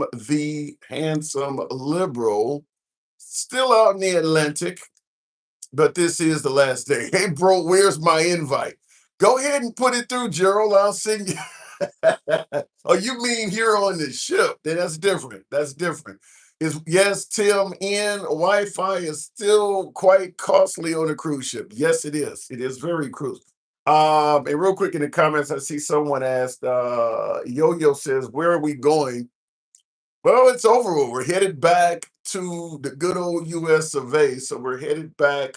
the handsome liberal, still out in the Atlantic, but this is the last day. Hey, bro, where's my invite? Go ahead and put it through, Gerald. I'll send you. Oh, you mean here on the ship? Then that's different. That's different. Is yes, Tim, in Wi-Fi is still quite costly on a cruise ship. Yes, it is. It is very cruise. And real quick in the comments, I see someone asked, Yo-Yo says, where are we going? Well, it's over. We're headed back to the good old US of A. So we're headed back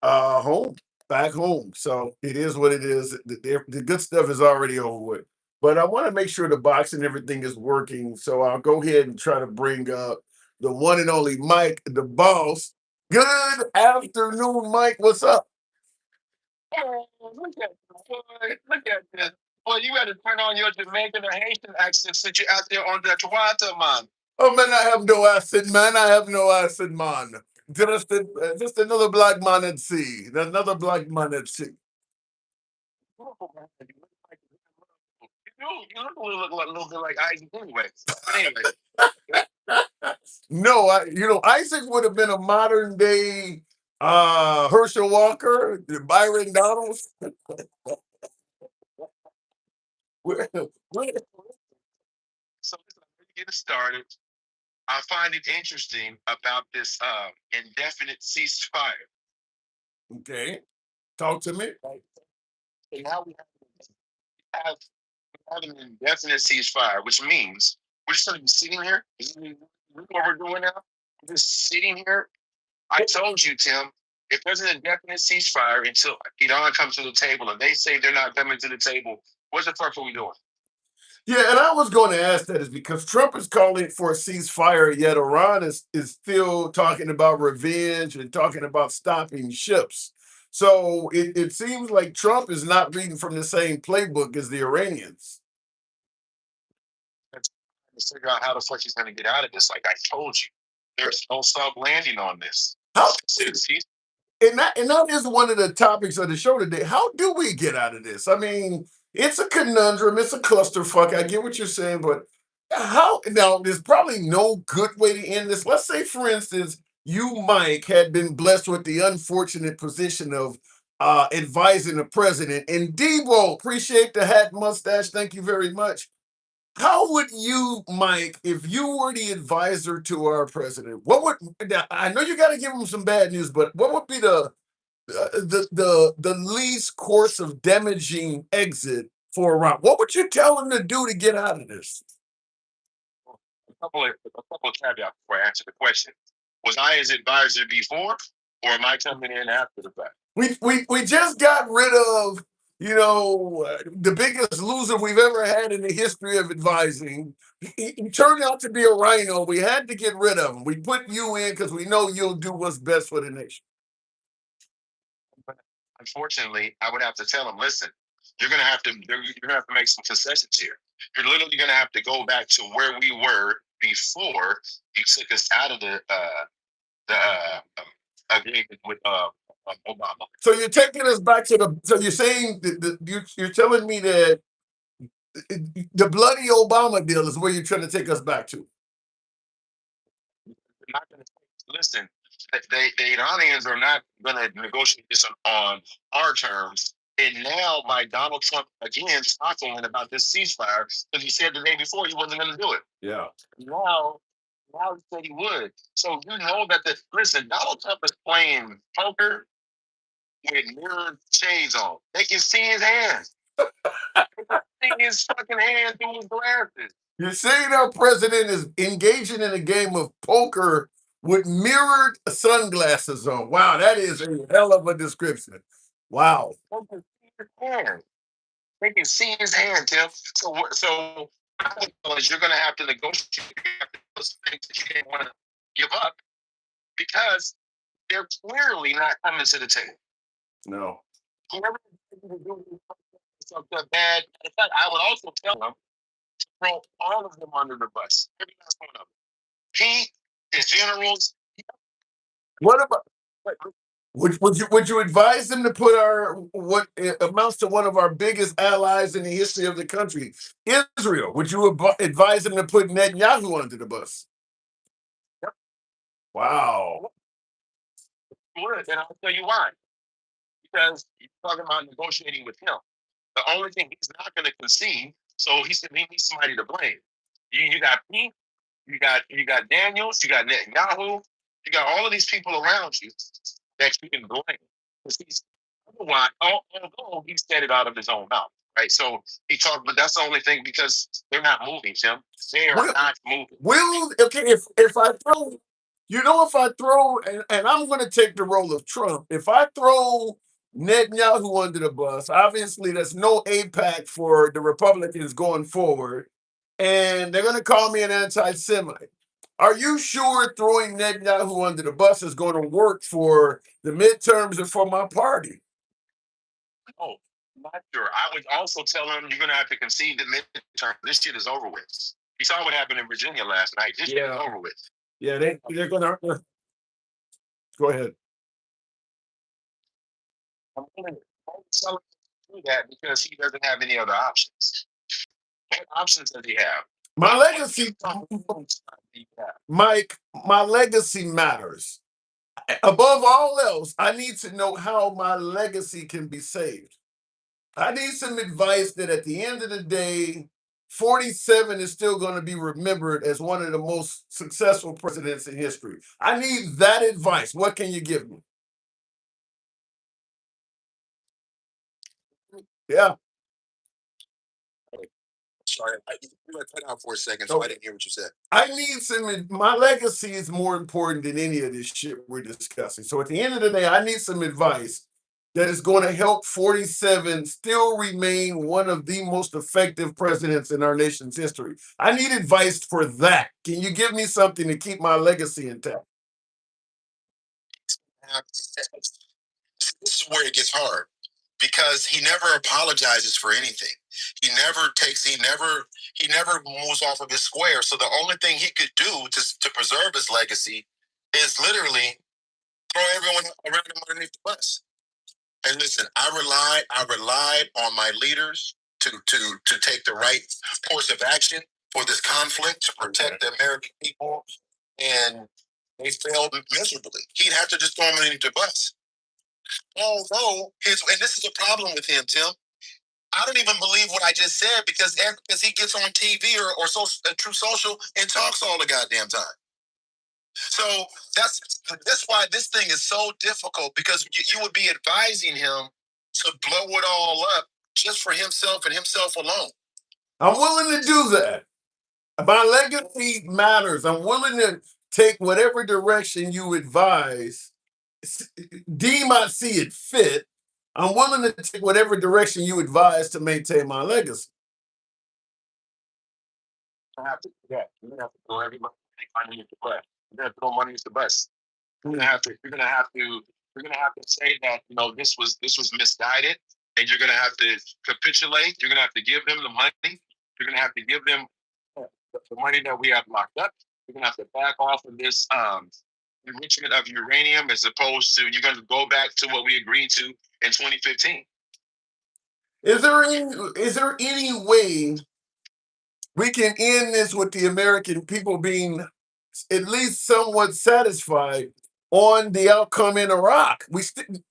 home, back home. So it is what it is. The good stuff is already over with. But I want to make sure the box and everything is working. So I'll go ahead and try to bring up the one and only Mike, the boss. Good afternoon, Mike. What's up? Oh, look at this, boy. Look at this. Boy, you got to turn on your Jamaican or Haitian accent since you're out there on the Toronto, man. Oh man, I have no acid, man. I have no acid, man. Just another black man at sea. Another black man at sea. Beautiful, man. You look a little bit like Isaac anyway. But anyway, No, Isaac would have been a modern day Herschel Walker, Byron Donalds. Where- where- so listen, I'm going to get it started. I find it interesting about this indefinite ceasefire. okay, talk to me. Right? So now have, we have an indefinite ceasefire, which means we're just going to be sitting here. This is what we're doing now. We're just sitting here. I told you, Tim, if there's an indefinite ceasefire until Iran comes to the table and they say they're not coming to the table, what the fuck are we doing? Yeah, and I was going to ask that is because Trump is calling for a ceasefire, yet Iran is still talking about revenge and talking about stopping ships. So it seems like Trump is not reading from the same playbook as the Iranians. Let's figure out how the fuck he's going to get out of this. Like I told you, there's no soft landing on this. How See, and that is one of the topics of the show today. How do we get out of this? I mean, it's a conundrum, it's a clusterfuck. I get what you're saying, but how now there's probably no good way to end this. Let's say, for instance, you, Mike, had been blessed with the unfortunate position of advising the president. And Debo, appreciate the hat mustache. Thank you very much. How would you, Mike, if you were the advisor to our president, what would now, I know you got to give him some bad news, but what would be the least course of damaging exit for Iran? What would you tell him to do to get out of this? a couple of caveats before I answer the question. Was I his advisor before, or am I coming in after the fact? We just got rid of the biggest loser we've ever had in the history of advising. He turned out to be a rhino. We had to get rid of him. We put you in because we know you'll do what's best for the nation. But unfortunately, I would have to tell him, listen, you're gonna have to make some concessions here. You're literally gonna have to go back to where we were before you took us out of the agreement with Obama. So you're taking us back to the. So you're saying you're telling me that the bloody Obama deal is where you're trying to take us back to. Not going to listen. The Iranians are not going to negotiate this on our terms. And now, by Donald Trump again talking about this ceasefire, because he said the day before he wasn't going to do it. Yeah. Now he said he would. So you know that Donald Trump is playing poker with mirrored shades on. They can see his hands. They can see his fucking hands through his glasses. You're saying our president is engaging in a game of poker with mirrored sunglasses on. Wow, that is a hell of a description. Wow. They can see his hands. They can see his hand, Tim. So you're going to have to negotiate those things that you didn't want to give up because they're clearly not coming to the table. No. Whoever is doing something bad, in fact, I would also tell them to throw all of them under the bus. Every last one of them. He, his generals. What about Would you advise them to put our what amounts to one of our biggest allies in the history of the country, Israel? Would you advise them to put Netanyahu under the bus? Yep. Wow. Would, and I'll tell you why. Because you're talking about negotiating with him. The only thing he's not going to concede, so he said he needs somebody to blame. You got me, you got Daniels, you got Netanyahu, you got all of these people around you that you can blame. Because he's otherwise, although he said it out of his own mouth, right? So he talked, but that's the only thing because they're not moving, Tim. They are Will, not moving. okay, if I throw, if I throw, and I'm going to take the role of Trump, if I throw Netanyahu under the bus, obviously there's no APAC for the Republicans going forward, and they're going to call me an anti-Semite. Are you sure throwing Netanyahu under the bus is going to work for the midterms and for my party? Oh, not sure. I would also tell him you're going to have to concede the midterm. This shit is over with. You saw what happened in Virginia last night. This shit is over with. Yeah, they're going to go ahead. I'm going to tell him to do that because he doesn't have any other options. What options does he have? My legacy, Mike, my legacy matters. Above all else, I need to know how my legacy can be saved. I need some advice that at the end of the day, 47 is still going to be remembered as one of the most successful presidents in history. I need that advice. What can you give me? Yeah. Sorry, you were cut out for a second, so I didn't hear what you said. I need my legacy is more important than any of this shit we're discussing. So at the end of the day, I need some advice that is going to help 47 still remain one of the most effective presidents in our nation's history. I need advice for that. Can you give me something to keep my legacy intact? This is where it gets hard because he never apologizes for anything. He never moves off of his square. So the only thing he could do to preserve his legacy is literally throw everyone around him underneath the bus. And listen, I relied on my leaders to take the right course of action for this conflict to protect the American people, and they failed miserably. He'd have to just throw them underneath the bus. Although and this is a problem with him, Tim. I don't even believe what I just said because he gets on TV or True Social and talks all the goddamn time. So that's why this thing is so difficult because you would be advising him to blow it all up just for himself and himself alone. I'm willing to do that. My legacy matters. I'm willing to take whatever direction you advise, deem I see it fit. I'm willing to take whatever direction you advise to maintain my legacy. You're gonna have to throw everybody money into the bus. You're gonna throw money into the bus. You're gonna have to say that this was misguided, and you're gonna have to capitulate. You're gonna have to give them the money. You're gonna have to give them the money that we have locked up. You're gonna have to back off of this enrichment of uranium as opposed to you're gonna go back to what we agreed to in 2015. Is there any way we can end this with the American people being at least somewhat satisfied on the outcome in Iraq?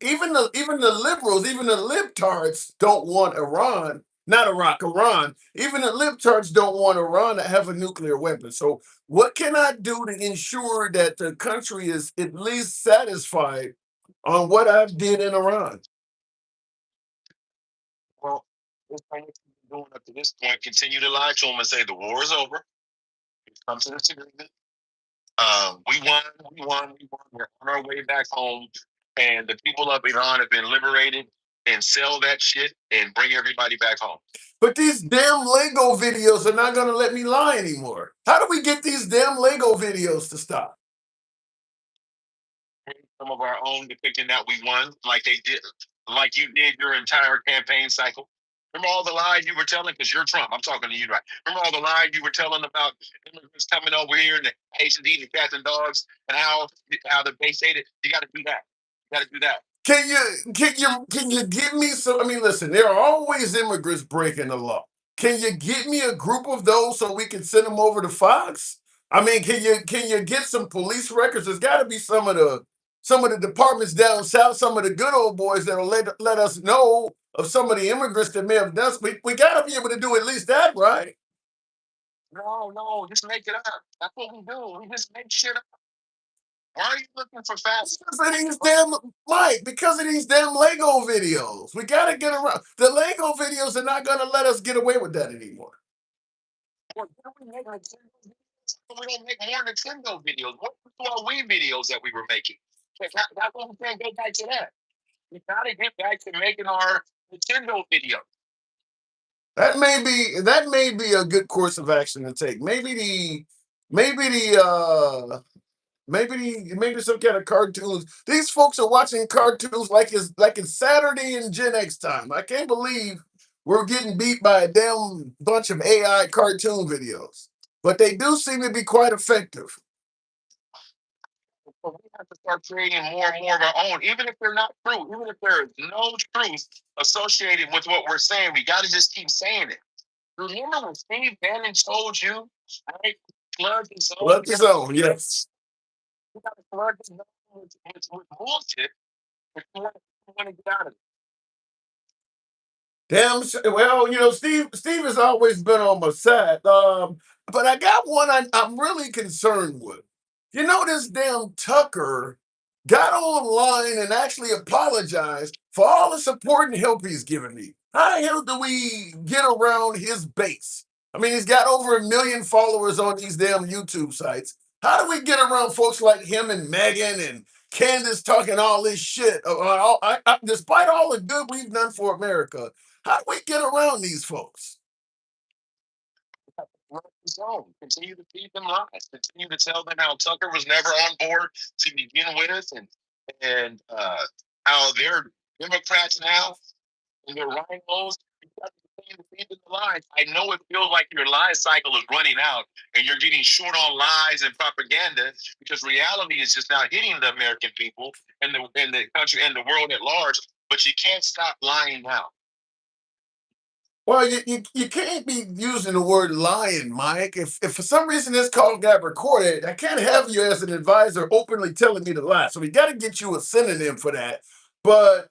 Even the liberals, even the libtards don't want Iran, not Iraq, Iran. Even the libtards don't want Iran to have a nuclear weapon. So, what can I do to ensure that the country is at least satisfied on what I did in Iran? Well, this thing that you've been doing up to this point, continue to lie to them and say the war is over. We've come to this agreement. We won, we won, we won. We're on our way back home, and the people of Iran have been liberated. And sell that shit and bring everybody back home. But these damn Lego videos are not going to let me lie anymore. How do we get these damn Lego videos to stop? Some of our own depicting that we won, like you did your entire campaign cycle. Remember all the lies you were telling? Because you're Trump. I'm talking to you, right? Remember all the lies you were telling about immigrants coming over here and the Haitians eating cats and dogs and how the base ate it? You got to do that. Got to do that. Can you give me some? I mean, listen, there are always immigrants breaking the law. Can you give me a group of those so we can send them over to Fox? I mean, can you get some police records? There's got to be some of the departments down south, some of the good old boys that'll let us know of some of the immigrants that may have done. We got to be able to do at least that, right? No, no, just make it up. That's what we do. We just make shit up. Why are you looking for facts? Because of these damn Mike, because of these damn Lego videos. We gotta get around. The Lego videos are not gonna let us get away with that anymore. Well, we don't make more Nintendo videos. What are we videos that we were making? That's why we can't go back to that. We gotta get back to making our Nintendo videos. That may be a good course of action to take. Maybe the maybe some kind of cartoons. These folks are watching cartoons like it's Saturday in Gen X time. I can't believe we're getting beat by a damn bunch of AI cartoon videos. But they do seem to be quite effective. So we have to start creating more and more of our own, even if they're not true, even if there is no truth associated with what we're saying. We got to just keep saying it. Remember when Steve Bannon told you, right? Flood the zone. Let the zone, yes. You got to flood the zone with bullshit. If you want to get out of it. Well, Steve has always been on my side. But I got one I'm really concerned with. This damn Tucker got online and actually apologized for all the support and help he's given me. How the hell do we get around his base? I mean, he's got over 1 million followers on these damn YouTube sites. How do we get around folks like him and Megan and Candace talking all this shit? Despite all the good we've done for America, how do we get around these folks? Run the zone. Continue to feed them lies. Continue to tell them how Tucker was never on board to begin with, and how they're Democrats now and they're rhinos. You got to continue to feed them the lies. I know it feels like your lie cycle is running out and you're getting short on lies and propaganda because reality is just now hitting the American people and the country and the world at large. But you can't stop lying now. Well, you can't be using the word lying, Mike. If for some reason this call got recorded, I can't have you as an advisor openly telling me to lie. So we got to get you a synonym for that. But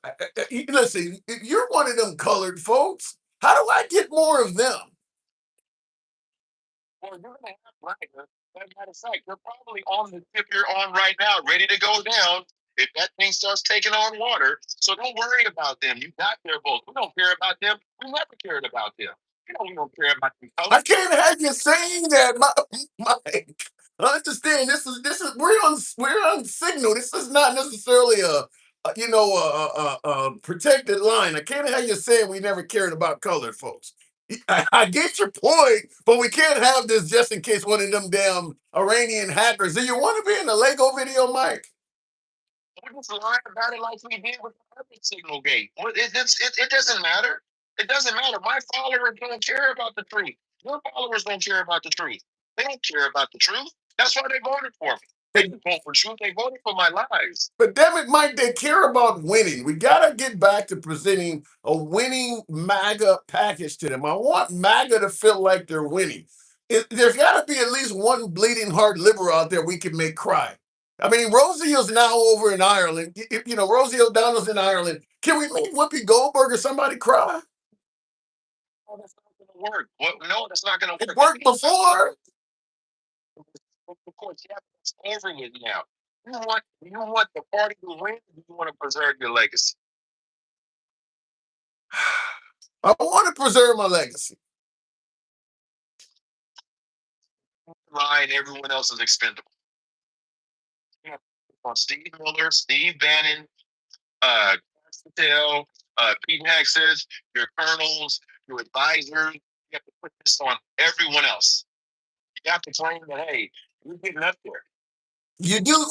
listen, you're one of them colored folks. How do I get more of them? Well, you're gonna have right. Matter of fact, you're probably on the tip you're on right now, ready to go down. If that thing starts taking on water, so don't worry about them. You got their votes. We don't care about them. We never cared about them. We don't care about them I colors. can't have you saying that, Mike. Understand? This is we're on signal. This is not necessarily a protected line. I can't have you saying we never cared about colored folks. I get your point, but we can't have this just in case one of them damn Iranian hackers. Do you want to be in the Lego video, Mike? We just lie about it like we did with the other signal gate. It doesn't matter. It doesn't matter. My followers don't care about the truth. Your followers don't care about the truth. They don't care about the truth. That's why they voted for me. They didn't vote for truth. They voted for my lies. But damn it, Mike, they care about winning. We got to get back to presenting a winning MAGA package to them. I want MAGA to feel like they're winning. There's got to be at least one bleeding heart liberal out there we can make cry. I mean, Rosie is now over in Ireland. Rosie O'Donnell's in Ireland. Can we make Whoopi Goldberg or somebody cry? Oh, that's not going to work. What? No, that's not going to It work. worked before. Of course, yeah, it's over with now. You want the party to win. Or you want to preserve your legacy. I want to preserve my legacy. Line, everyone else is expendable. On Steve Miller, Steve Bannon, Patel, Pete Hexes, your colonels, your advisors. You have to put this on everyone else. You have to claim that, hey, you're getting up there. You do.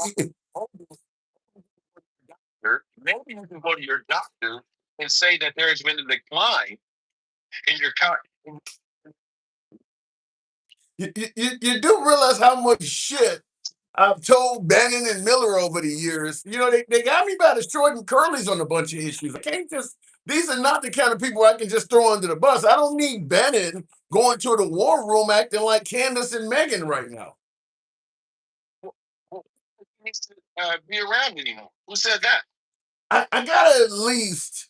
Maybe you can go to your doctor and say that there has been a decline in your You do realize how much shit I've told Bannon and Miller over the years, they got me by the short and curlies on a bunch of issues. I can't just, these are not the kind of people I can just throw under the bus. I don't need Bannon going to the war room acting like Candace and Megan right now. Who needs to be around anymore? Who said that? I gotta at least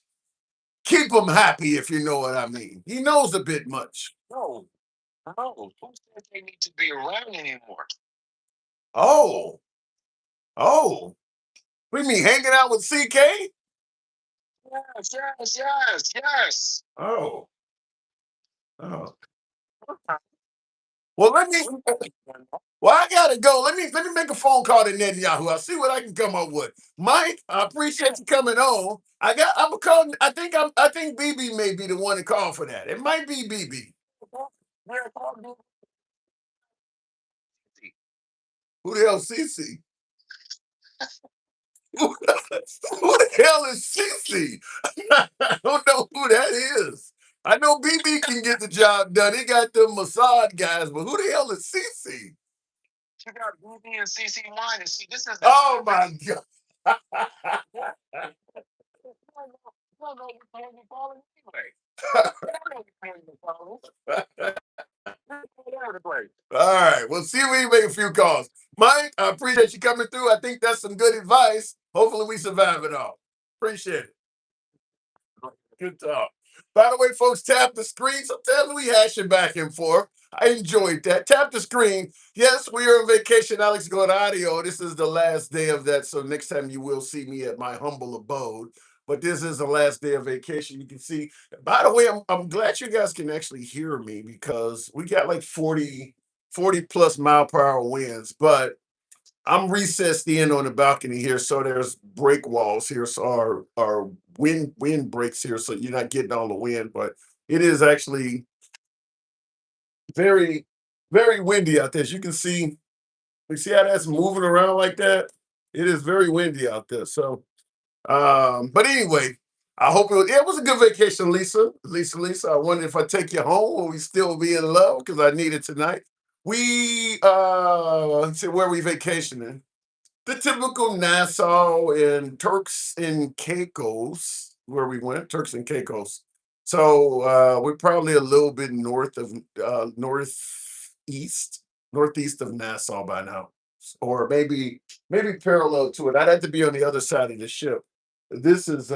keep him happy, if you know what I mean. He knows a bit much. No, no. Who said they need to be around anymore? Oh, oh. What do you mean, hanging out with CK? Yes. Oh, oh. Well, let me. Well, I gotta go. Let me make a phone call to Netanyahu. I'll see what I can come up with. Mike, I appreciate you coming on. I'm a call. I think BB may be the one to call for that. It might be BB. Who the hell CC? Who the hell is CC? I don't know who that is. I know BB can get the job done. He got them Mossad guys, but who the hell is CC? You got BB and CC line and see this is. Oh my god! All right, we'll see if we can make a few calls. Mike, I appreciate you coming through. I think that's some good advice. Hopefully, we survive it all. Appreciate it. Good talk. By the way, folks, tap the screen. Sometimes we hashing back and forth. I enjoyed that. Tap the screen. Yes, we are on vacation. Alex going audio. This is the last day of that. So next time you will see me at my humble abode. But this is the last day of vacation. You can see. By the way, I'm glad you guys can actually hear me because we got like 40 plus mile per hour winds. But I'm recessed in on the balcony here, so there's break walls here, so our wind breaks here, so you're not getting all the wind. But it is actually very very windy out there. As you can see, you see how that's moving around like that. It is very windy out there. So, but anyway, I hope it was a good vacation, Lisa. Lisa. I wonder if I take you home, will we still be in love? Because I need it tonight. We let's see where we vacationing. The typical Nassau and Turks and Caicos, where we went, Turks and Caicos. So we're probably a little bit north of northeast of Nassau by now, or maybe parallel to it. I'd have to be on the other side of the ship. This is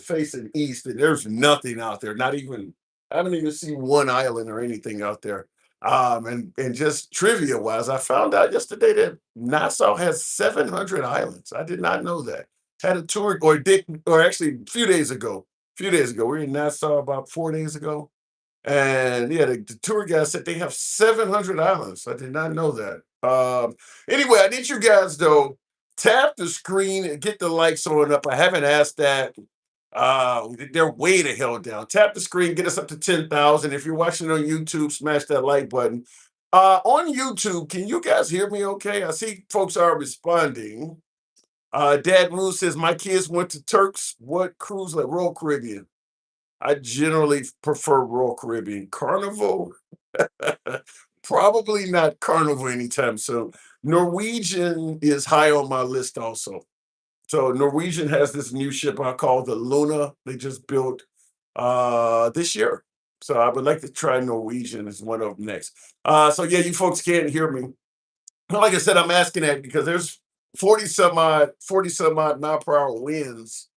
facing east, and there's nothing out there. Not even I haven't even seen one island or anything out there. And just trivia wise, I found out yesterday that Nassau has 700 islands. I did not know that. Had a tour, or actually a few days ago. A few days ago, we were in Nassau about 4 days ago, and yeah, the tour guide said they have 700 islands. I did not know that. Anyway, I need you guys though tap the screen and get the likes on up. I haven't asked that. They're way the hell down. Tap the screen, get us up to 10,000. If you're watching on YouTube, smash that like button. On YouTube, can you guys hear me okay? I see folks are responding. Dad Rue says, my kids went to Turks. What cruise? Like Royal Caribbean. I generally prefer Royal Caribbean. Carnival? Probably not Carnival anytime soon. Norwegian is high on my list also. So Norwegian has this new ship I call the Luna. They just built this year. So I would like to try Norwegian as one of them next. So yeah, you folks can't hear me. Like I said, I'm asking that because there's 40 some odd mile per hour winds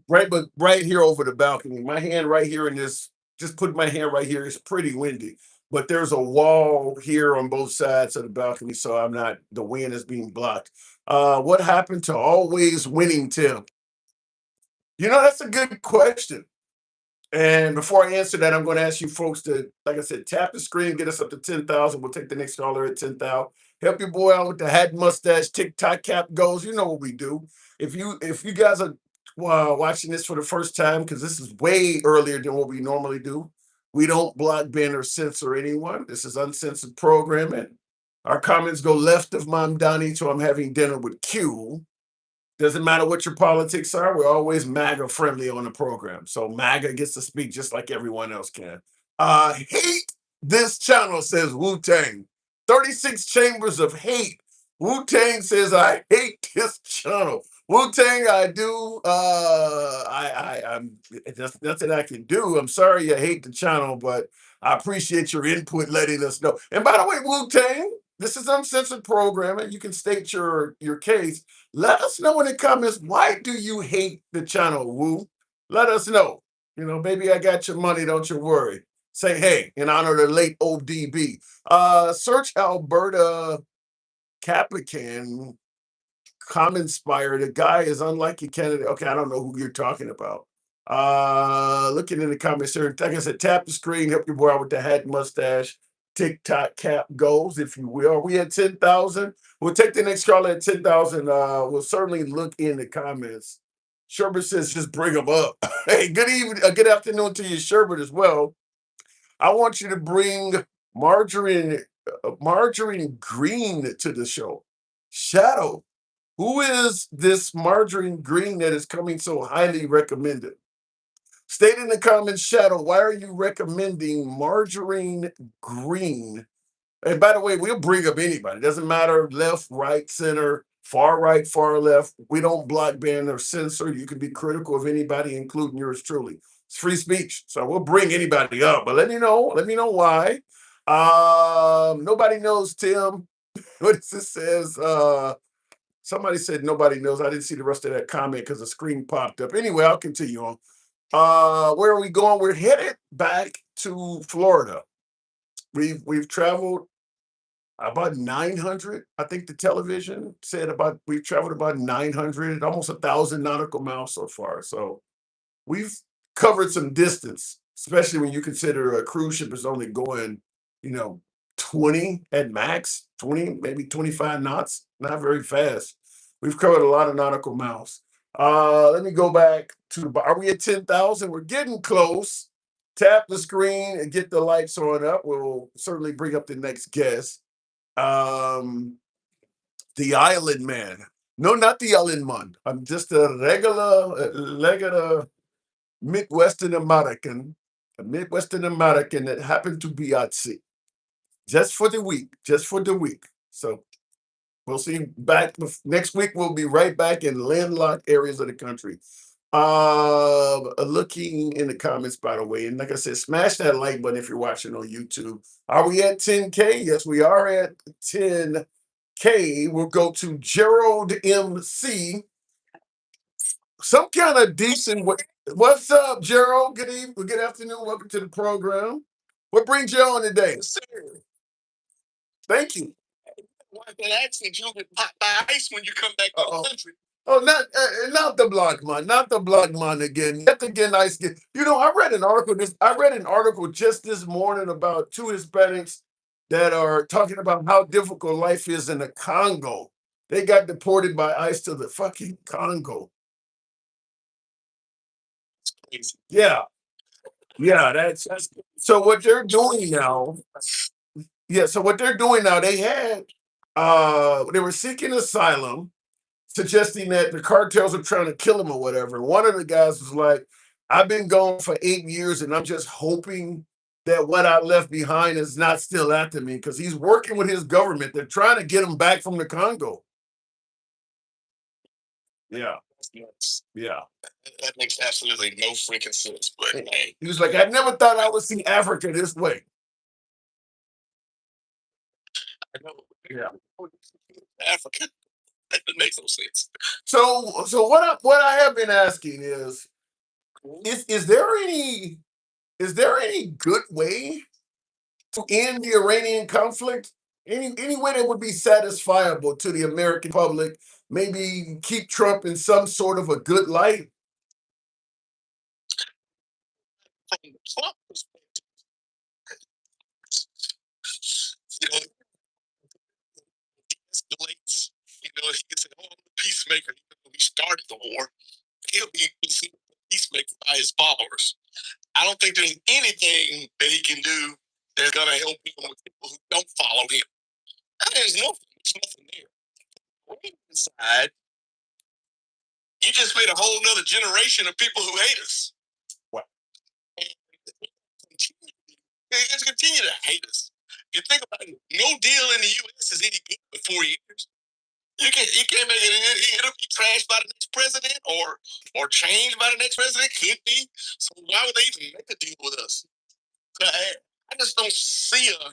but right here over the balcony. My hand right here in this, just put my hand right here. It's pretty windy. But there's a wall here on both sides of the balcony, so I'm not the wind is being blocked. What happened to always winning Tim? That's a good question. And before I answer that, I'm going to ask you folks to, like I said, tap the screen, get us up to 10,000. We'll take the next caller at 10,000. Help your boy out with the hat mustache, TikTok cap goals. You know what we do. If you guys are watching this for the first time, because this is way earlier than what we normally do, we don't block, ban, or censor anyone. This is uncensored programming. Our comments go left of Mom Donnie to I'm having dinner with Q. Doesn't matter what your politics are, we're always MAGA friendly on the program. So MAGA gets to speak just like everyone else can. Hate this channel, says Wu Tang. 36 chambers of hate. Wu-Tang says I hate this channel. Wu-Tang, I do. I'm. There's nothing I can do. I'm sorry you hate the channel, but I appreciate your input, letting us know. And by the way, Wu-Tang, this is uncensored programming. You can state your case. Let us know in the comments, why do you hate the channel, Wu? Let us know. Baby, I got your money. Don't you worry. Say hey in honor of the late ODB. Search Alberta Caprican Common The guy is unlike your candidate. Okay, I don't know who you're talking about. Looking in the comments here, like I said, tap the screen, help your boy out with the hat mustache. TikTok cap goes, if you will. Are we at 10,000? We'll take the next call at 10,000. We'll certainly look in the comments. Sherbert says just bring them up. Hey, good evening, good afternoon to you, Sherbert, as well. I want you to bring Margarine Green to the show. Shadow, who is this Margarine Green that is coming so highly recommended? State in the comments, Shadow, why are you recommending Margarine Green? And by the way, we'll bring up anybody. It doesn't matter left, right, center, far right, far left. We don't block, ban, or censor. You can be critical of anybody, including yours truly. It's free speech. So we'll bring anybody up. But let me know. Let me know why. Nobody knows, Tim. What is this says? Somebody said nobody knows. I didn't see the rest of that comment because the screen popped up. Anyway, I'll continue on. Where are we going? We're headed back to Florida. We've traveled about 900. I think the television said about we've traveled about 900, almost 1,000 nautical miles so far. So we've covered some distance, especially when you consider a cruise ship is only going, you know, 20 at max, 20, maybe 25 knots, not very fast. We've covered a lot of nautical miles. Let me go back to are we at 10,000? We're getting close. Tap the screen and get the lights on up. We'll certainly bring up the next guest. Um, the Island Man. No, not the Island Man. I'm just regular Midwestern American, a Midwestern American that happened to be at sea just for the week, just for the week. So we'll see back next week. We'll be right back in landlocked areas of the country. Looking in the comments, by the way, and like I said, smash that like button if you're watching on YouTube. Are we at 10K? Yes, we are at 10K. We'll go to Gerald MC. Some kind of decent way. What's up, Gerald? Good evening, good afternoon. Welcome to the program. What brings you on today? Sir, thank you. Why that accent? You'll get popped by ice when you come back to the country. Oh, not the block man, not the block man again. Yet again, I get. I read an article. I read an article just this morning about two Hispanics that are talking about how difficult life is in the Congo. They got deported by ICE to the fucking Congo. Yeah, yeah. That's so. What they're doing now. Yeah. So what they're doing now. They were seeking asylum, suggesting that the cartels are trying to kill him or whatever. One of the guys was like, I've been gone for 8 years and I'm just hoping that what I left behind is not still after me because he's working with his government. They're trying to get him back from the Congo. Yeah. Yes. Yeah. That makes absolutely no freaking sense. But hey. He was like, I never thought I would see Africa this way. I know. Yeah. Africa. That makes no sense. So what I have been asking is there any good way to end the Iranian conflict? Any way that would be satisfiable to the American public? Maybe keep Trump in some sort of a good light. From Trump perspective, you know, escalates. He can say, "Oh, I'm the peacemaker." Even though he started the war, he'll be considered a peacemaker by his followers. I don't think there's anything that he can do that's going to help him with people who don't follow him. There's nothing there. Inside, you just made a whole nother generation of people who hate us. What? And they just continue to hate us. You think about it, no deal in the U.S. is any good for 4 years. You can't make it. It'll be trashed by the next president or changed by the next president. Could be. So why would they even make a deal with us? I just don't see a.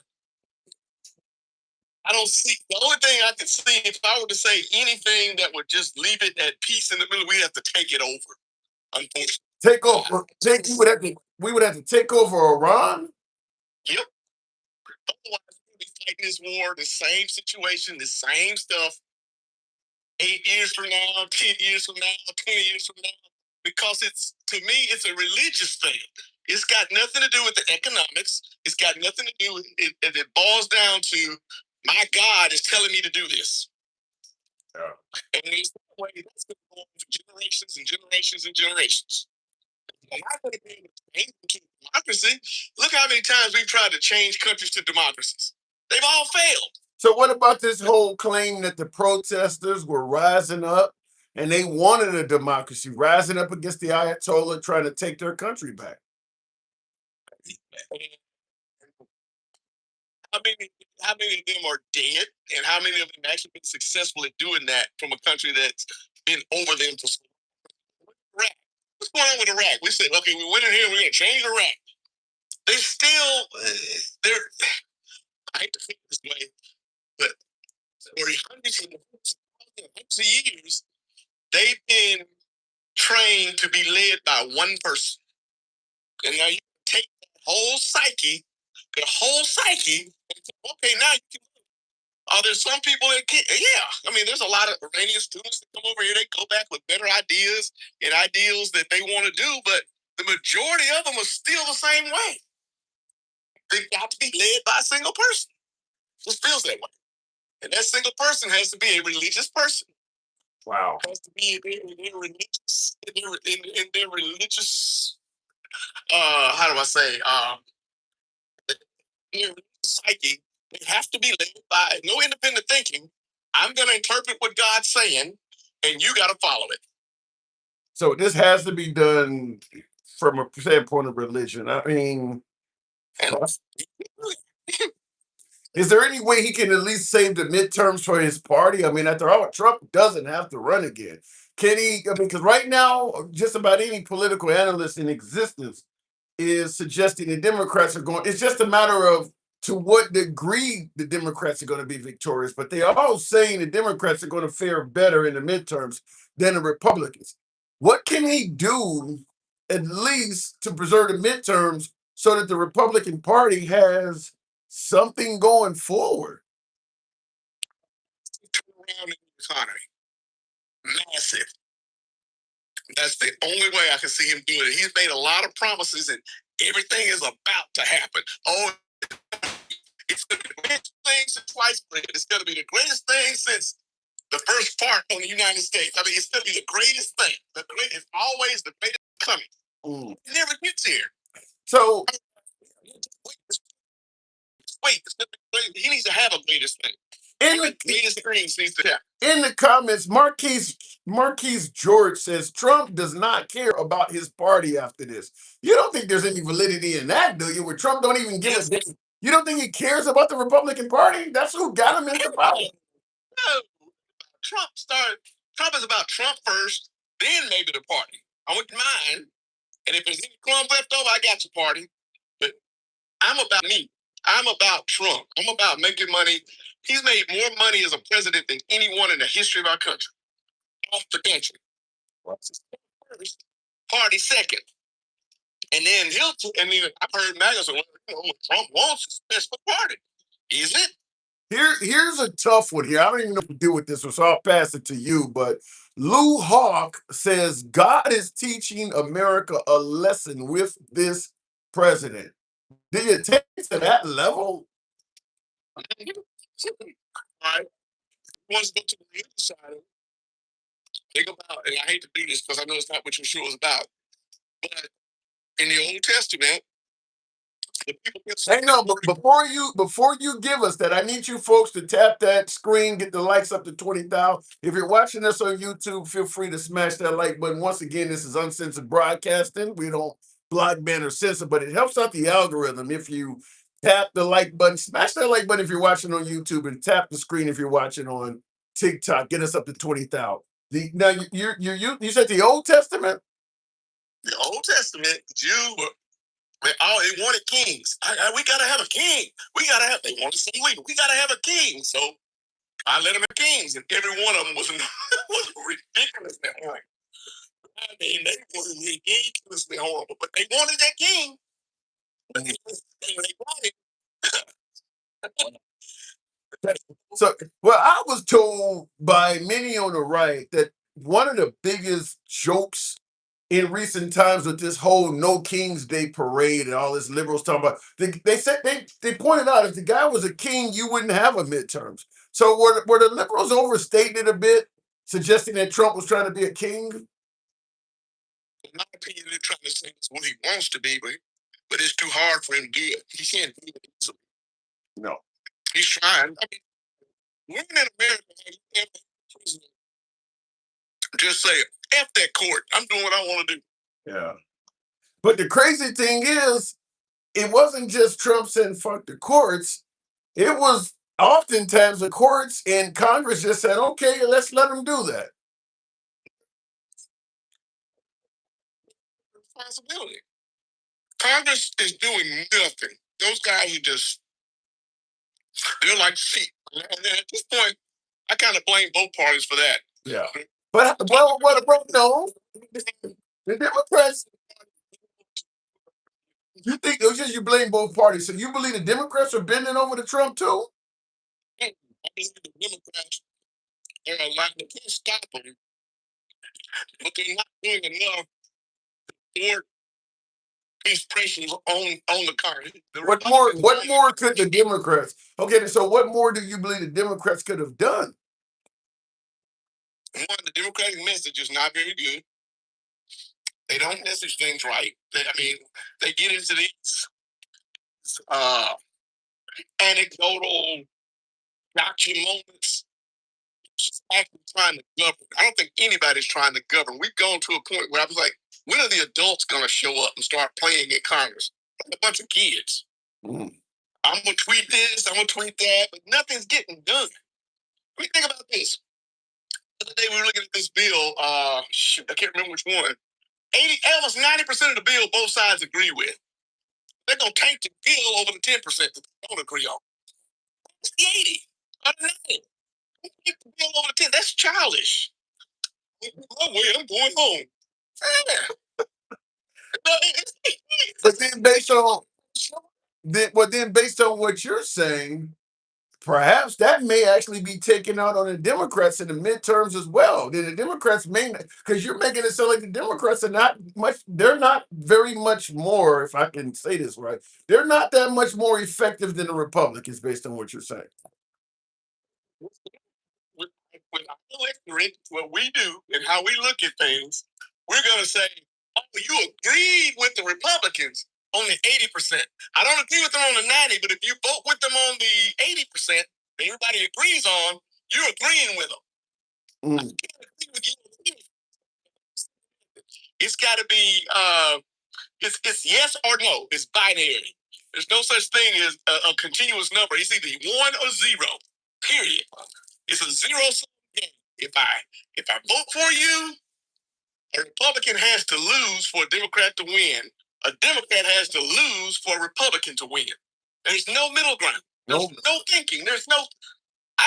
I don't see the only thing I could see if I were to say anything that would just leave it at peace in the middle. We have to take it over. Unfortunately, take over. We would have to take over Iran. Yep. Otherwise, we'll be fighting this war, the same situation, the same stuff. 8 years from now, 10 years from now, 20 years from now, because to me, it's a religious thing. It's got nothing to do with the economics. It's got nothing to do with it. It boils down to my God is telling me to do this. Yeah. And there's no way that's going to go on for generations and generations and generations. I'm not going to be able to change to democracy. Look how many times we've tried to change countries to democracies. They've all failed. So what about this whole claim that the protesters were rising up and they wanted a democracy, rising up against the Ayatollah, trying to take their country back? How many of them are dead, and how many of them actually been successful at doing that from a country that's been over them for so long? Iraq. What's going on with Iraq? We said, okay, we went in here, we're going to change Iraq. They still, they're, I hate to feel this way, but for hundreds of years, they've been trained to be led by one person. And now you take the whole psyche, and okay, now you can. There's some people that can't. Yeah, I mean, there's a lot of Iranian students that come over here. They go back with better ideas and ideals that they want to do, but the majority of them are still the same way. They've got to be led by a single person. It just feels that way. And that single person has to be a religious person. Wow. It has to be in their religious, in their religious, how do I say, in their religious psyche. They have to be led by no independent thinking. I'm going to interpret what God's saying, and you got to follow it. So this has to be done from a standpoint of religion. I mean, is there any way he can at least save the midterms for his party? I mean, after all, Trump doesn't have to run again. Can he? I mean, because right now, just about any political analyst in existence is suggesting the Democrats are going. It's just a matter of to what degree the Democrats are going to be victorious. But they are all saying the Democrats are going to fare better in the midterms than the Republicans. What can he do at least to preserve the midterms so that the Republican Party has something going forward? Around the economy, massive. That's the only way I can see him doing it. He's made a lot of promises, and everything is about to happen. Oh, it's going to be the greatest thing since sliced bread. It's going to be the greatest thing since the first part of the United States. I mean, it's going to be the greatest thing. It's always the greatest coming. It never gets here. So wait, he needs to have a greatest thing. In the comments, Marquise George says Trump does not care about his party after this. You don't think there's any validity in that, do you? Where Trump don't even give a damn. You don't think he cares about the Republican Party? That's who got him into power. No. Trump is about Trump first, then maybe the party. I want mine. And if there's any crumbs left over, I got your party. But I'm about me. I'm about Trump. I'm about making money. He's made more money as a president than anyone in the history of our country. Off the country. First, party second. And then I've heard MAGA say, what Trump wants is best for the party. Is it? Here's a tough one here. I don't even know what to do with this one, so I'll pass it to you. But Lou Hawk says God is teaching America a lesson with this president. Do you take it to that level? All right. Wants to go to the other side. Think about, and I hate to do this because I know it's not what your show is about, but in the Old Testament, hang on, but before you give us that, I need you folks to tap that screen, get the likes up to 20,000. If you're watching us on YouTube, feel free to smash that like button. Once again, this is uncensored broadcasting. We don't block, ban, or censor, but it helps out the algorithm if you tap the like button. Smash that like button if you're watching on YouTube, and tap the screen if you're watching on TikTok, get us up to 20,000. Now you said the Old Testament. The Old Testament, Jew, they wanted kings. We gotta have a king. We gotta have. They wanted some leader. We gotta have a king. So I let them have kings, and every one of them was was ridiculously horrible. I mean, they were ridiculously horrible, but they wanted that king. But they wanted. So, well, I was told by many on the right that one of the biggest jokes in recent times with this whole No King's Day parade and all this liberals talking about, they said they pointed out if the guy was a king, you wouldn't have a midterms. So were the liberals overstating it a bit, suggesting that Trump was trying to be a king? In my opinion, they're trying to say it's what he wants to be, but it's too hard for him to do it. He can't do it easily. No. He's trying. I mean, women in America just say, F that court. I'm doing what I want to do. Yeah. But the crazy thing is, it wasn't just Trump saying fuck the courts. It was oftentimes the courts and Congress just said, okay, let's let them do that. Responsibility. Congress is doing nothing. Those guys are just, they're like sheep. And at this point, I kind of blame both parties for that. Yeah. But no, the Democrats. You think it was just you blame both parties? So you believe the Democrats are bending over to Trump too? I believe the Democrats are a lot. They can't stop them, but they're not doing enough for these pressures on the Congress. What more could the Democrats? Okay, so what more do you believe the Democrats could have done? One, the Democratic message is not very good. They don't message things right. They get into these anecdotal gotcha moments. She's actually trying to govern. I don't think anybody's trying to govern. We've gone to a point where I was like, when are the adults going to show up and start playing in Congress? Like a bunch of kids. I'm going to tweet this, I'm going to tweet that, but nothing's getting done. I mean, think about this. The other day we were looking at this bill. I can't remember which one. Almost 90% of the bill both sides agree with. They're going to tank the bill over the 10% that they don't agree on. It's the 80. I'm the bill over the 10. That's childish. Oh, wait, I'm going home. But then based on what you're saying, perhaps that may actually be taken out on the Democrats in the midterms as well. Then the Democrats may, because you're making it sound like the Democrats are not much, they're not very much more, if I can say this right, they're not that much more effective than the Republicans based on what you're saying. When I electorate, what we do and how we look at things, we're going to say, oh, you agreed with the Republicans on the 80%. I don't agree with them on the 90, but if you vote with them on the 80%, everybody agrees on, you're agreeing with them. I can't agree with you. It's got to be, it's yes or no. It's binary. There's no such thing as a continuous number. It's either 1 or 0, period. It's a zero-sum game. If I vote for you, a Republican has to lose for a Democrat to win. A Democrat has to lose for a Republican to win. There's no middle ground. There's no thinking. I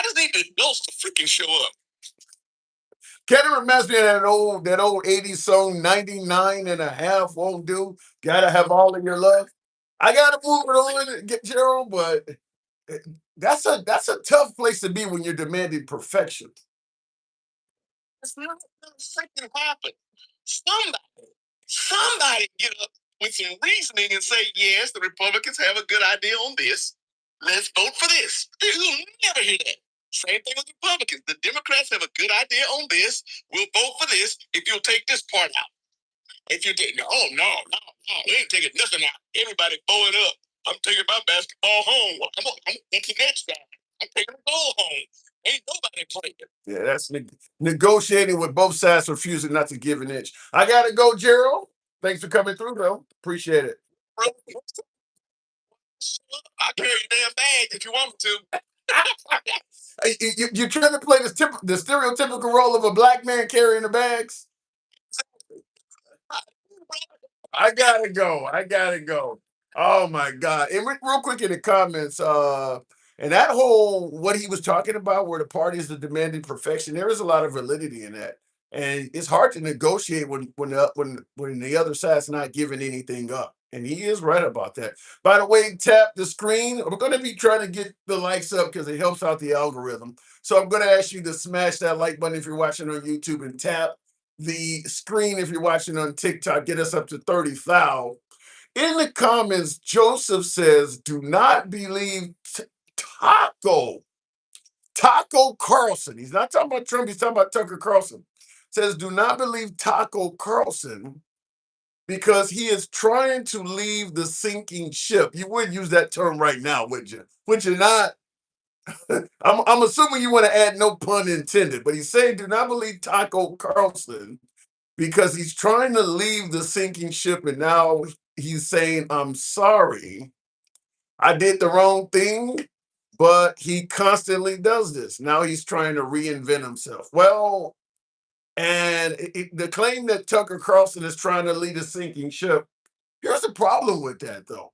just need the adults to freaking show up. Kind of reminds me of that old 80s song, 99 and a half won't do. Gotta have all of your love. I gotta move it on, get Gerald, but that's a tough place to be when you're demanding perfection. It's not gonna freaking happen. Somebody get up with some reasoning and say, yes, the Republicans have a good idea on this. Let's vote for this. You'll never hear that. Same thing with Republicans. The Democrats have a good idea on this. We'll vote for this if you'll take this part out. If you take, no, we ain't taking nothing out. Everybody blow it up. I'm taking my basketball home. I'm going to the next guy. I'm taking the ball home. Ain't nobody playing. Yeah, that's negotiating with both sides refusing not to give an inch. I gotta go, Gerald. Thanks for coming through, though. Appreciate it. I'll carry your damn bag if you want me to. You're trying to play the stereotypical role of a black man carrying the bags. I gotta go. I gotta go. Oh my god! And real quick in the comments, and that whole what he was talking about, where the parties are demanding perfection, there is a lot of validity in that, and it's hard to negotiate when the other side's not giving anything up. And he is right about that. By the way, tap the screen. We're going to be trying to get the likes up because it helps out the algorithm. So I'm going to ask you to smash that like button if you're watching on YouTube and tap the screen if you're watching on TikTok. Get us up to 30,000. In the comments, Joseph says, do not believe Taco. Taco Carlson. He's not talking about Trump, he's talking about Tucker Carlson. Says, do not believe Taco Carlson because he is trying to leave the sinking ship. You would use that term right now, would you? Would you not? I'm assuming you want to add no pun intended, but he's saying, do not believe Taco Carlson because he's trying to leave the sinking ship and now he's saying, I'm sorry, I did the wrong thing, but he constantly does this. Now he's trying to reinvent himself. Well, and the claim that Tucker Carlson is trying to lead a sinking ship, here's the problem with that, though.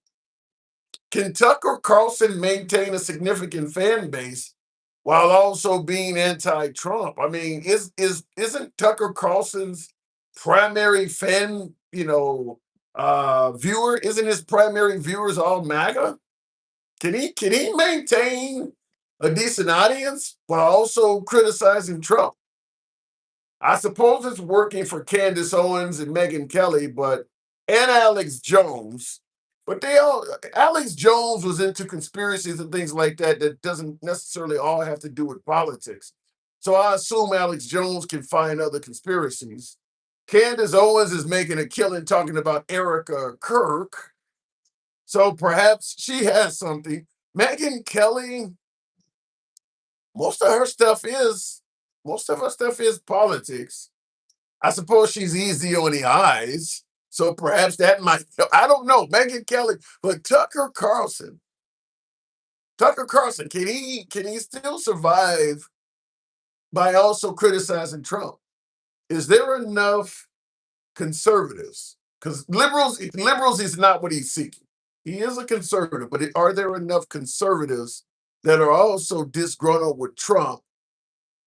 Can Tucker Carlson maintain a significant fan base while also being anti-Trump? I mean, isn't Tucker Carlson's primary fan, viewer? Isn't his primary viewers all MAGA? Can he maintain a decent audience while also criticizing Trump? I suppose it's working for Candace Owens and Megyn Kelly, and Alex Jones. But Alex Jones was into conspiracies and things like that that doesn't necessarily all have to do with politics. So I assume Alex Jones can find other conspiracies. Candace Owens is making a killing talking about Erica Kirk. So perhaps she has something. Megyn Kelly, most of her stuff is most of her stuff is politics. I suppose she's easy on the eyes. So perhaps that might, I don't know, Megyn Kelly, but Tucker Carlson, can he still survive by also criticizing Trump? Is there enough conservatives? Because liberals is not what he's seeking. He is a conservative, but are there enough conservatives that are also disgruntled with Trump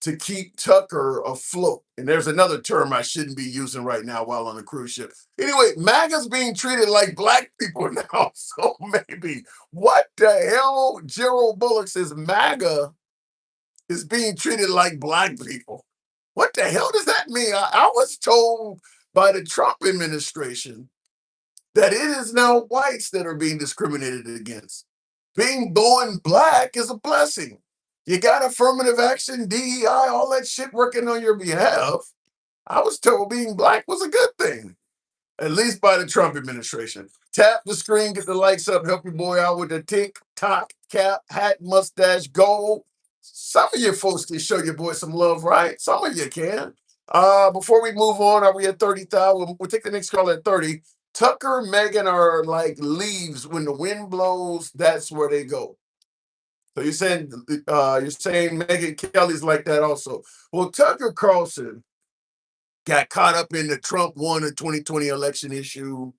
to keep Tucker afloat? And there's another term I shouldn't be using right now while on a cruise ship. Anyway, MAGA's being treated like black people now. So maybe what the hell? Gerald Bullock says MAGA is being treated like black people. What the hell does that mean? I was told by the Trump administration that it is now whites that are being discriminated against. Being born black is a blessing. You got affirmative action, DEI, all that shit working on your behalf. I was told being black was a good thing, at least by the Trump administration. Tap the screen, get the likes up, help your boy out with the TikTok cap, hat, mustache, goal. Some of you folks can show your boy some love, right? Some of you can. Before we move on, are we at 30,000? We'll take the next call at 30. Tucker, Megan are like leaves when the wind blows, that's where they go. So you're saying Megan Kelly's like that also. Well, Tucker Carlson got caught up in the Trump won the 2020 election issue.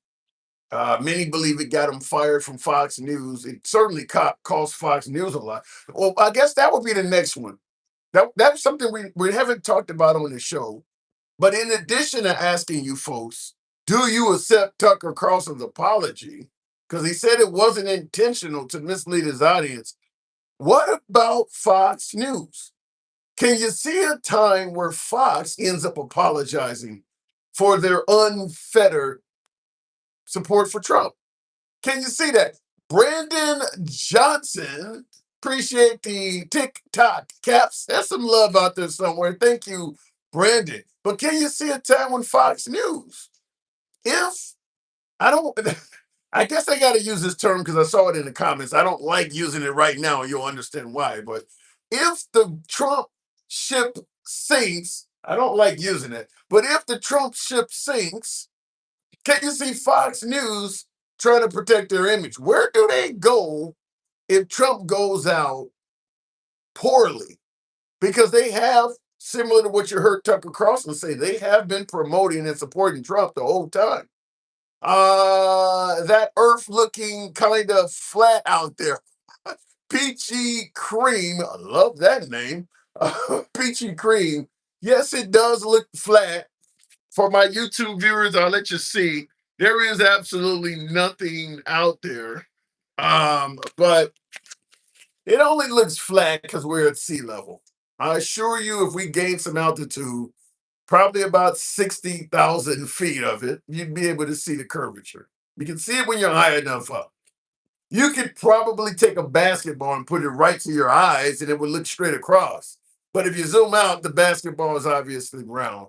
Many believe it got him fired from Fox News. It certainly cost Fox News a lot. Well, I guess that would be the next one. That's something we haven't talked about on the show. But in addition to asking you folks, do you accept Tucker Carlson's apology? Because he said it wasn't intentional to mislead his audience. What about Fox News? Can you see a time where Fox ends up apologizing for their unfettered support for Trump? Can you see that? Brandon Johnson, appreciate the TikTok caps. There's some love out there somewhere. Thank you, Brandon. But can you see a time when Fox News, if I don't, I guess I got to use this term because I saw it in the comments. I don't like using it right now. You'll understand why. But if the Trump ship sinks, I don't like using it. But if the Trump ship sinks, can you see Fox News trying to protect their image? Where do they go if Trump goes out poorly because they have, similar to what you heard Tucker Carlson say, they have been promoting and supporting Trump the whole time. That earth looking kind of flat out there. Peachy Cream, I love that name. Peachy Cream. Yes, it does look flat. For my YouTube viewers, I'll let you see. There is absolutely nothing out there. But it only looks flat because we're at sea level. I assure you, if we gain some altitude, probably about 60,000 feet of it, you'd be able to see the curvature. You can see it when you're high enough up. You could probably take a basketball and put it right to your eyes and it would look straight across. But if you zoom out, the basketball is obviously round.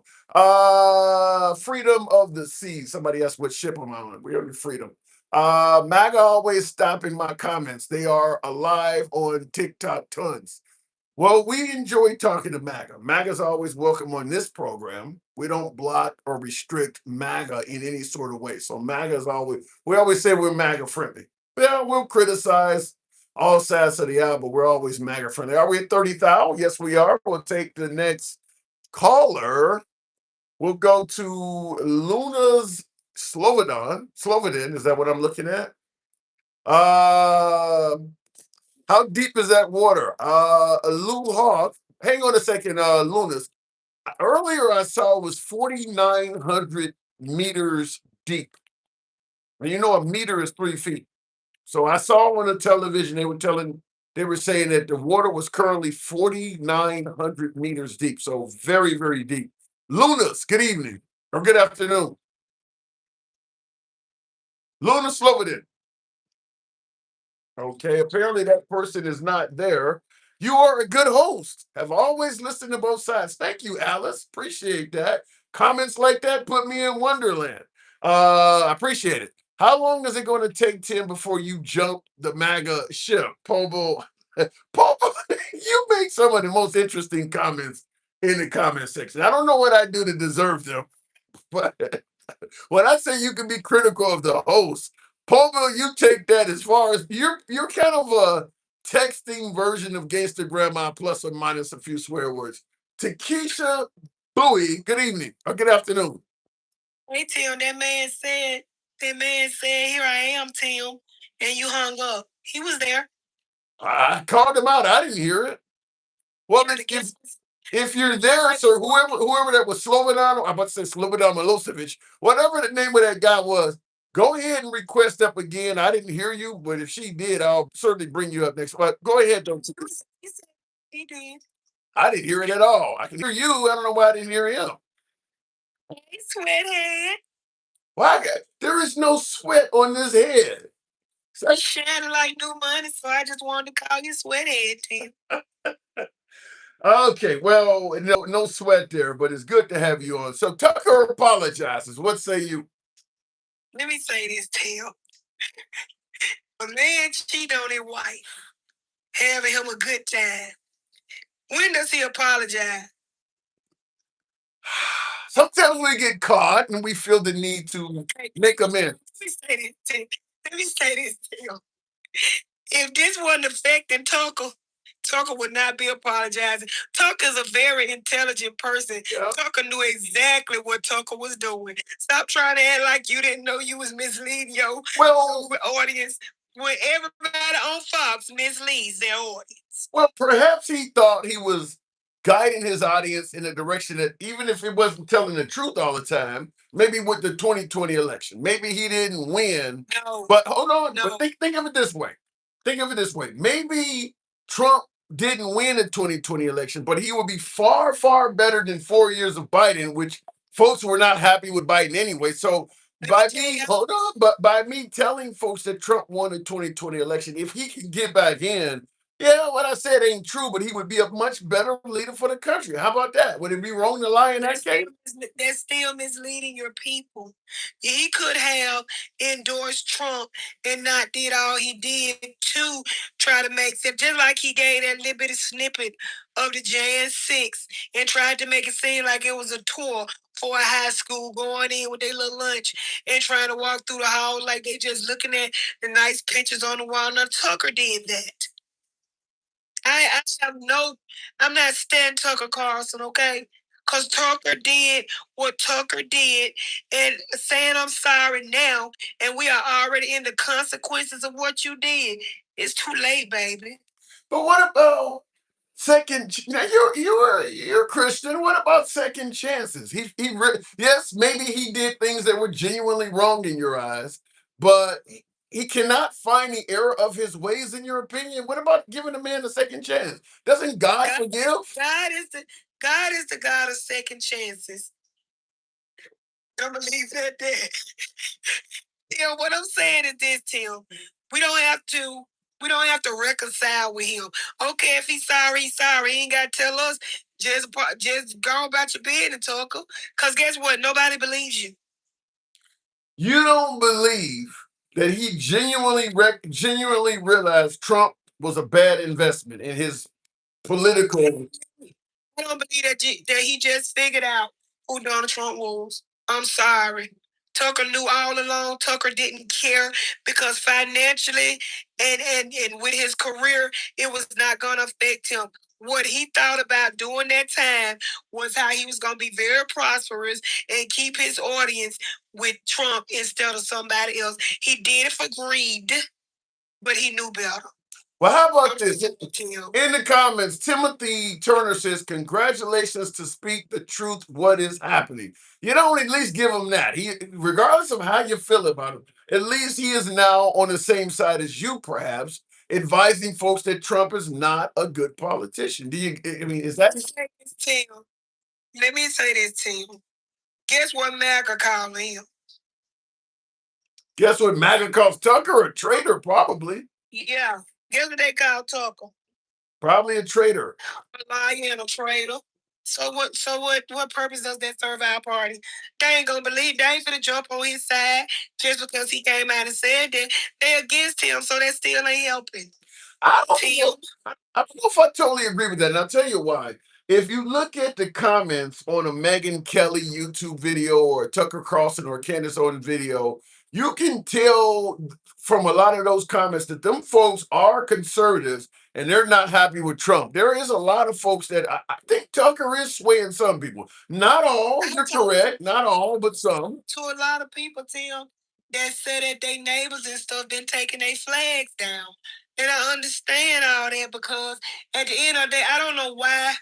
Freedom of the sea. Somebody asked what ship I'm on. We're on freedom. MAGA always stopping my comments. They are alive on TikTok tons. Well, we enjoy talking to MAGA. MAGA's always welcome on this program. We don't block or restrict MAGA in any sort of way. So MAGA is always, we always say we're MAGA friendly. Yeah, we'll criticize all sides of the aisle, but we're always MAGA friendly. Are we at 30,000? Yes, we are. We'll take the next caller. We'll go to Luna's Slobodan. Is that what I'm looking at? How deep is that water? Lou Hawk. Hang on a second, Lunas. Earlier I saw it was 4,900 meters deep. And you know a meter is 3 feet. So I saw on the television they were saying that the water was currently 4,900 meters deep. So very, very deep. Lunas, good evening or good afternoon. Luna Slobodan. Okay, apparently that person is not there. You are a good host. Have always listened to both sides. Thank you, Alice. Appreciate that. Comments like that put me in Wonderland. I appreciate it. How long is it going to take, Tim, before you jump the MAGA ship? Pobo, Pobo, you make some of the most interesting comments in the comment section. I don't know what I do to deserve them, but when I say you can be critical of the host, Pogo, you take that as far as you're kind of a texting version of Gangster Grandma plus or minus a few swear words. Takesha Bowie, good evening or good afternoon. Hey Tim, that man said, here I am, Tim, and you hung up. He was there. I called him out. I didn't hear it. Well, if you're there, sir, whoever that was Slobodan, I'm about to say Slobodan Milosevic, whatever the name of that guy was, go ahead and request up again. I didn't hear you, but if she did, I'll certainly bring you up next. But go ahead, don't you? He did. I didn't hear it at all. I can hear you. I don't know why I didn't hear him. Hey, sweathead. Why? There is no sweat on this head. It's shining like new money, so I just wanted to call you sweathead, Tim. Okay, well, no sweat there, but it's good to have you on. So Tucker apologizes. What say you? Let me say this, Tim. A man cheat on his wife, having him a good time. When does he apologize? Sometimes we get caught and we feel the need to make amends. Let me say this, Tim. If this wasn't affecting Tucker, Tucker would not be apologizing. Tucker's a very intelligent person. Yep. Tucker knew exactly what Tucker was doing. Stop trying to act like you didn't know you was misleading your audience. When everybody on Fox misleads their audience. Well, perhaps he thought he was guiding his audience in a direction that even if it wasn't telling the truth all the time, maybe with the 2020 election, maybe he didn't win. No. But hold on, no. But think of it this way. Think of it this way. Maybe Trump didn't win the 2020 election, but he would be far, far better than 4 years of Biden, which folks were not happy with Biden anyway. So by me telling folks that Trump won the 2020 election, if he can get back in, yeah, what I said ain't true, but he would be a much better leader for the country. How about that? Would it be wrong to lie in that case? That's still misleading your people. He could have endorsed Trump and not did all he did to try to make it, just like he gave that little bit of snippet of the Jan 6 and tried to make it seem like it was a tour for a high school going in with their little lunch and trying to walk through the hall like they just looking at the nice pictures on the wall. Now Tucker did that. I have no, I'm not standing Tucker Carlson, okay? Because Tucker did what Tucker did and saying I'm sorry now, and we are already in the consequences of what you did. It's too late, baby. But what about now you're a Christian. What about second chances? Yes, maybe he did things that were genuinely wrong in your eyes, but he cannot find the error of his ways in your opinion. What about giving a man a second chance? Doesn't God forgive? God is the God is the God of second chances. Don't believe that. Tim, what I'm saying is this, Tim. We don't have to. We don't have to reconcile with him. Okay, if he's sorry, he's sorry. He ain't got to tell us. Just go about your business, Tucker. Cause guess what? Nobody believes you. You don't believe that he genuinely realized Trump was a bad investment in his political. I don't believe that he just figured out who Donald Trump was. I'm sorry. Tucker knew all along. Tucker didn't care because financially and with his career, it was not going to affect him. What he thought about during that time was how he was going to be very prosperous and keep his audience with Trump instead of somebody else. He did it for greed, but he knew better. Well, how about this? In the comments, Timothy Turner says, "Congratulations to speak the truth. What is happening?" You don't at least give him that. He, regardless of how you feel about him, at least he is now on the same side as you, perhaps, advising folks that Trump is not a good politician. Do you? I mean, is that? Let me say this to you. Guess what MAGA called him? Guess what MAGA calls Tucker? A traitor, probably. Yeah. Guess what they call Tucker? Probably a traitor. A liar and a traitor. So what? So what purpose does that serve our party? They ain't gonna believe. They ain't finna jump on his side just because he came out and said that. They against him, so that still ain't helping. I don't know if I totally agree with that, and I'll tell you why. If you look at the comments on a Megyn Kelly YouTube video or a Tucker Carlson or Candace Owens video, you can tell from a lot of those comments that them folks are conservatives and they're not happy with Trump. There is a lot of folks that I think Tucker is swaying some people. Not all, you're correct. Not all, but some. To a lot of people, Tim, that said that their neighbors and stuff been taking their flags down. And I understand all that because at the end of the day, I don't know why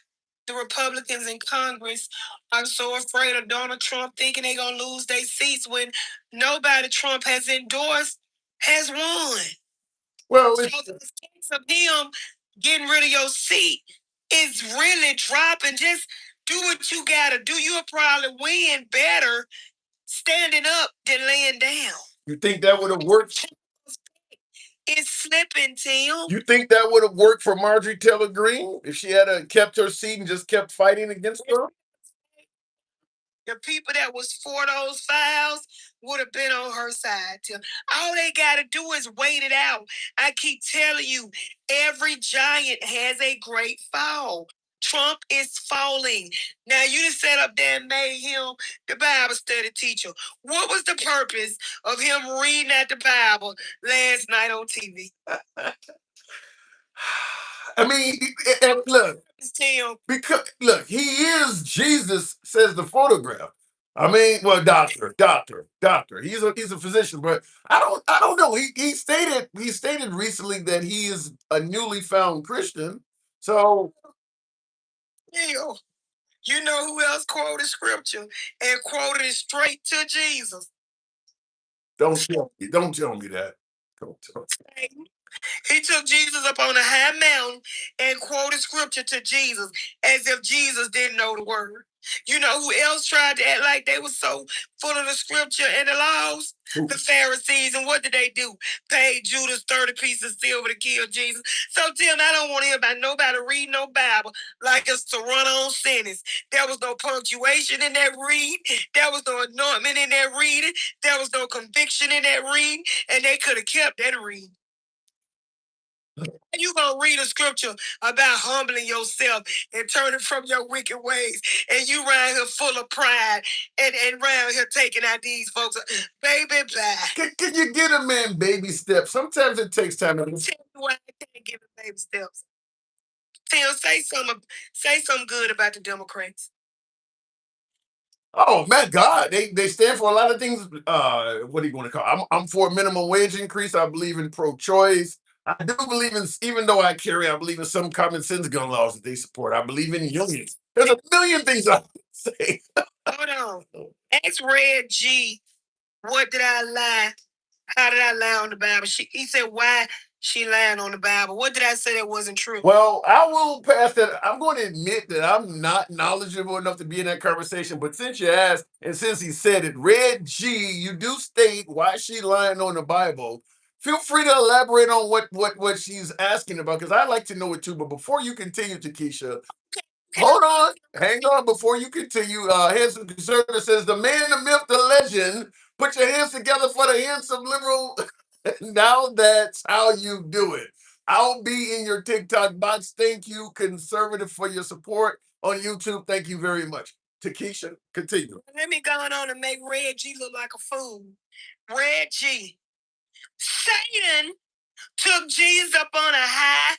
the Republicans in Congress are so afraid of Donald Trump, thinking they're going to lose their seats when nobody Trump has endorsed has won. Well, so the chance of him getting rid of your seat is really dropping. Just do what you got to do. You'll probably win better standing up than laying down. You think that would have worked? It's slipping, Tim. You think that would have worked for Marjorie Taylor Greene if she had kept her seat and just kept fighting against Trump? The people that was for those files would have been on her side, Tim. All they got to do is wait it out. I keep telling you, every giant has a great fall. Trump is falling. Now, you just sat up there and made him the Bible study teacher. What was the purpose of him reading at the Bible last night on TV? I mean, and look, because look, he is Jesus, says the photograph. I mean, well, doctor. He's a physician, but I don't know. He stated recently that he is a newly found Christian. So, yeah, you know who else quoted scripture and quoted it straight to Jesus? Don't tell me that. Don't tell me. He took Jesus up on a high mountain and quoted scripture to Jesus as if Jesus didn't know the word. You know who else tried to act like they were so full of the scripture and the laws? Ooh. The Pharisees. And what did they do? Paid Judas 30 pieces of silver to kill Jesus. So, Tim, I don't want to hear about nobody reading no Bible like it's to run on sentence. There was no punctuation in that read. There was no anointment in that reading. There was no conviction in that read. And they could have kept that read. You gonna read a scripture about humbling yourself and turning from your wicked ways, and you around here full of pride and around here taking out these folks, baby, bye. Can you get a man baby steps? Sometimes it takes time. Tell me why I can't give him baby steps. Tim, say something good about the Democrats. Oh man, God, they stand for a lot of things. What do you want to call? I'm for a minimum wage increase. I believe in pro-choice. I do believe in, even though I believe in some common sense gun laws that they support. I believe in unions. There's a million things I would say. Hold on. Ask Red G, what did I lie? How did I lie on the Bible? He said, why she lying on the Bible? What did I say that wasn't true? Well, I will pass that. I'm going to admit that I'm not knowledgeable enough to be in that conversation. But since you asked, and since he said it, Red G, you do state why she lying on the Bible. Feel free to elaborate on what she's asking about, because I like to know it too. But before you continue, Takesha, hold on, hang on before you continue. Handsome Conservative says, the man, the myth, the legend. Put your hands together for the handsome liberal. Now that's how you do it. I'll be in your TikTok box. Thank you, Conservative, for your support on YouTube. Thank you very much. Takesha, continue. Let me go on and make Red G look like a fool. Red G. Satan took Jesus up on a high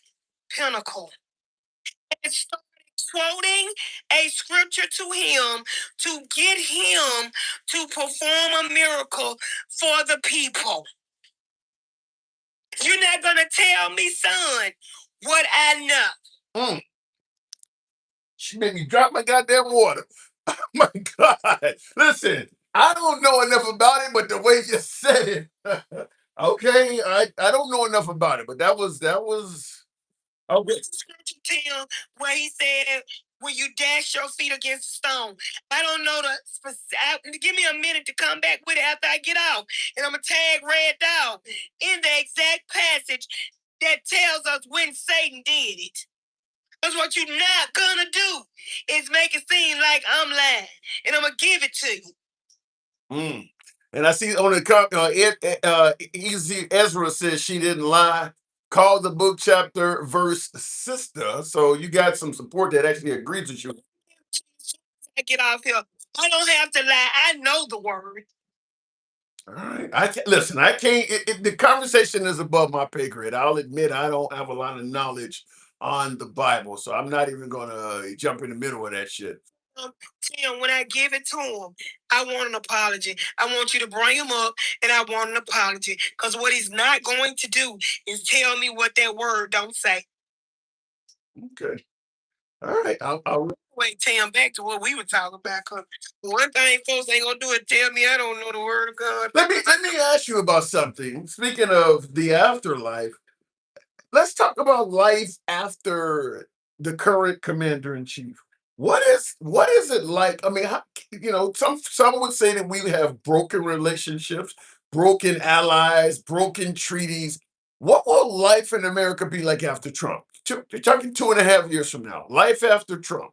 pinnacle and started quoting a scripture to him to get him to perform a miracle for the people. You're not going to tell me, son, what I know. She made me drop my goddamn water. Oh my God. Listen, I don't know enough about it, but the way you said it, okay, I don't know enough about it, but that was okay. Scripture Tim, where he said, when you dash your feet against a stone. I don't know give me a minute to come back with it after I get out. And I'm going to tag Red Dog in the exact passage that tells us when Satan did it. That's what you're not going to do, is make it seem like I'm lying. And I'm going to give it to you. And I see on the Easy Ezra says she didn't lie. Call the book chapter verse sister. So you got some support that actually agrees with you. I get off here. I don't have to lie. I know the word. All right. I can't listen. I can't. The conversation is above my pay grade. I'll admit I don't have a lot of knowledge on the Bible, so I'm not even gonna jump in the middle of that shit. Tim, when I give it to him, I want an apology. I want you to bring him up, and I want an apology. Because what he's not going to do is tell me what that word don't say. Okay. All right. I'll wait, Tim, back to what we were talking about. 'Cause one thing folks ain't gonna do is tell me I don't know the word of God. Let me ask you about something. Speaking of the afterlife, let's talk about life after the current commander in chief. What is it like? I mean, some would say that we have broken relationships, broken allies, broken treaties. What will life in America be like after Trump? You're talking 2.5 years from now. Life after Trump.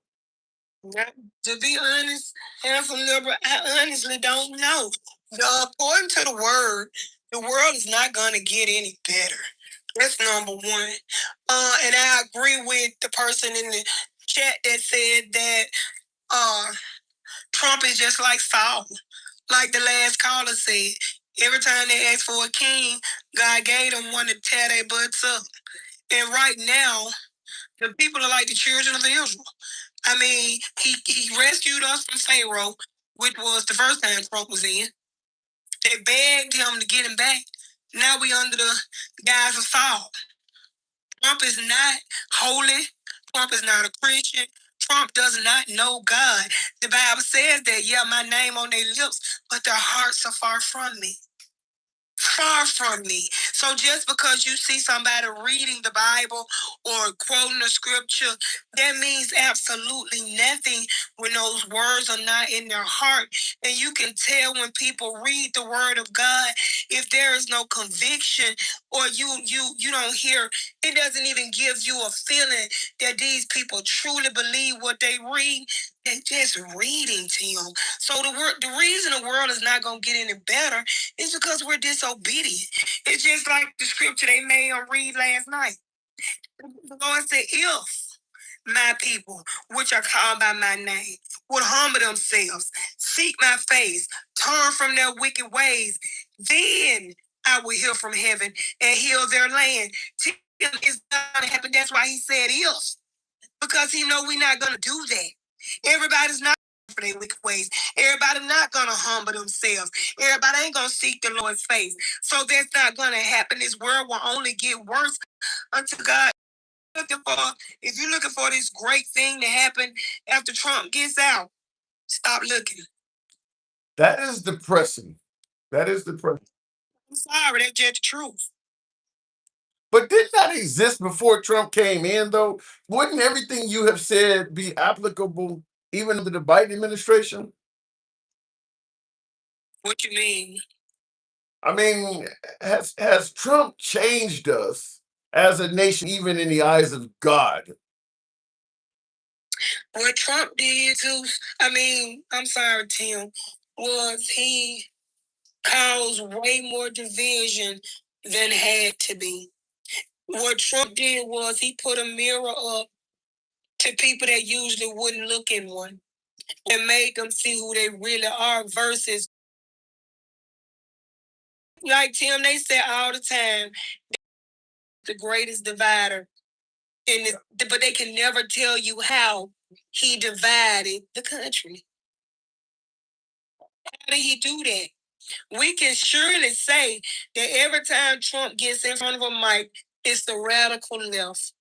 Now, to be honest, as a liberal, I honestly don't know. According to the world is not going to get any better. That's number one. And I agree with the person in the chat that said that uh, Trump is just like Saul. Like the last caller said, every time they asked for a king, God gave them one to tear their butts up. And right now, the people are like the children of Israel. I mean, he rescued us from Pharaoh, which was the first time Trump was in. They begged him to get him back. Now we under the guise of Saul. Trump is not holy. Trump is not a Christian. Trump does not know God. The Bible says that, yeah, my name on their lips, but their hearts are far from me. Far from me. So just because you see somebody reading the Bible or quoting the scripture, that means absolutely nothing when those words are not in their heart. And you can tell when people read the word of God, if there is no conviction or you don't hear, it doesn't even give you a feeling that these people truly believe what they read. They're just reading to you. So the reason the world is not going to get any better is because we're disobedient. It's just like the scripture they made on read last night. The Lord said, if my people, which are called by my name, would humble themselves, seek my face, turn from their wicked ways, then I will hear from heaven and heal their land. Till it's going to happen. That's why he said if. because he know we're not gonna do that. Everybody's not for their wicked ways. Everybody not gonna humble themselves. Everybody ain't gonna seek the Lord's face. So that's not gonna happen. This world will only get worse until God. If you're looking for this great thing to happen after Trump gets out, stop looking. That is depressing. That is depressing. I'm sorry, that's just the truth. But did that exist before Trump came in, though? Wouldn't everything you have said be applicable even to the Biden administration? What you mean? I mean, has Trump changed us as a nation, even in the eyes of God? What Trump did to, I'm sorry, Tim, was he caused way more division than had to be. What Trump did was he put a mirror up to people that usually wouldn't look in one and made them see who they really are versus, like Tim, they say all the time, the greatest divider. But they can never tell you how he divided the country. How did he do that? We can surely say that every time Trump gets in front of a mic, it's the radical left.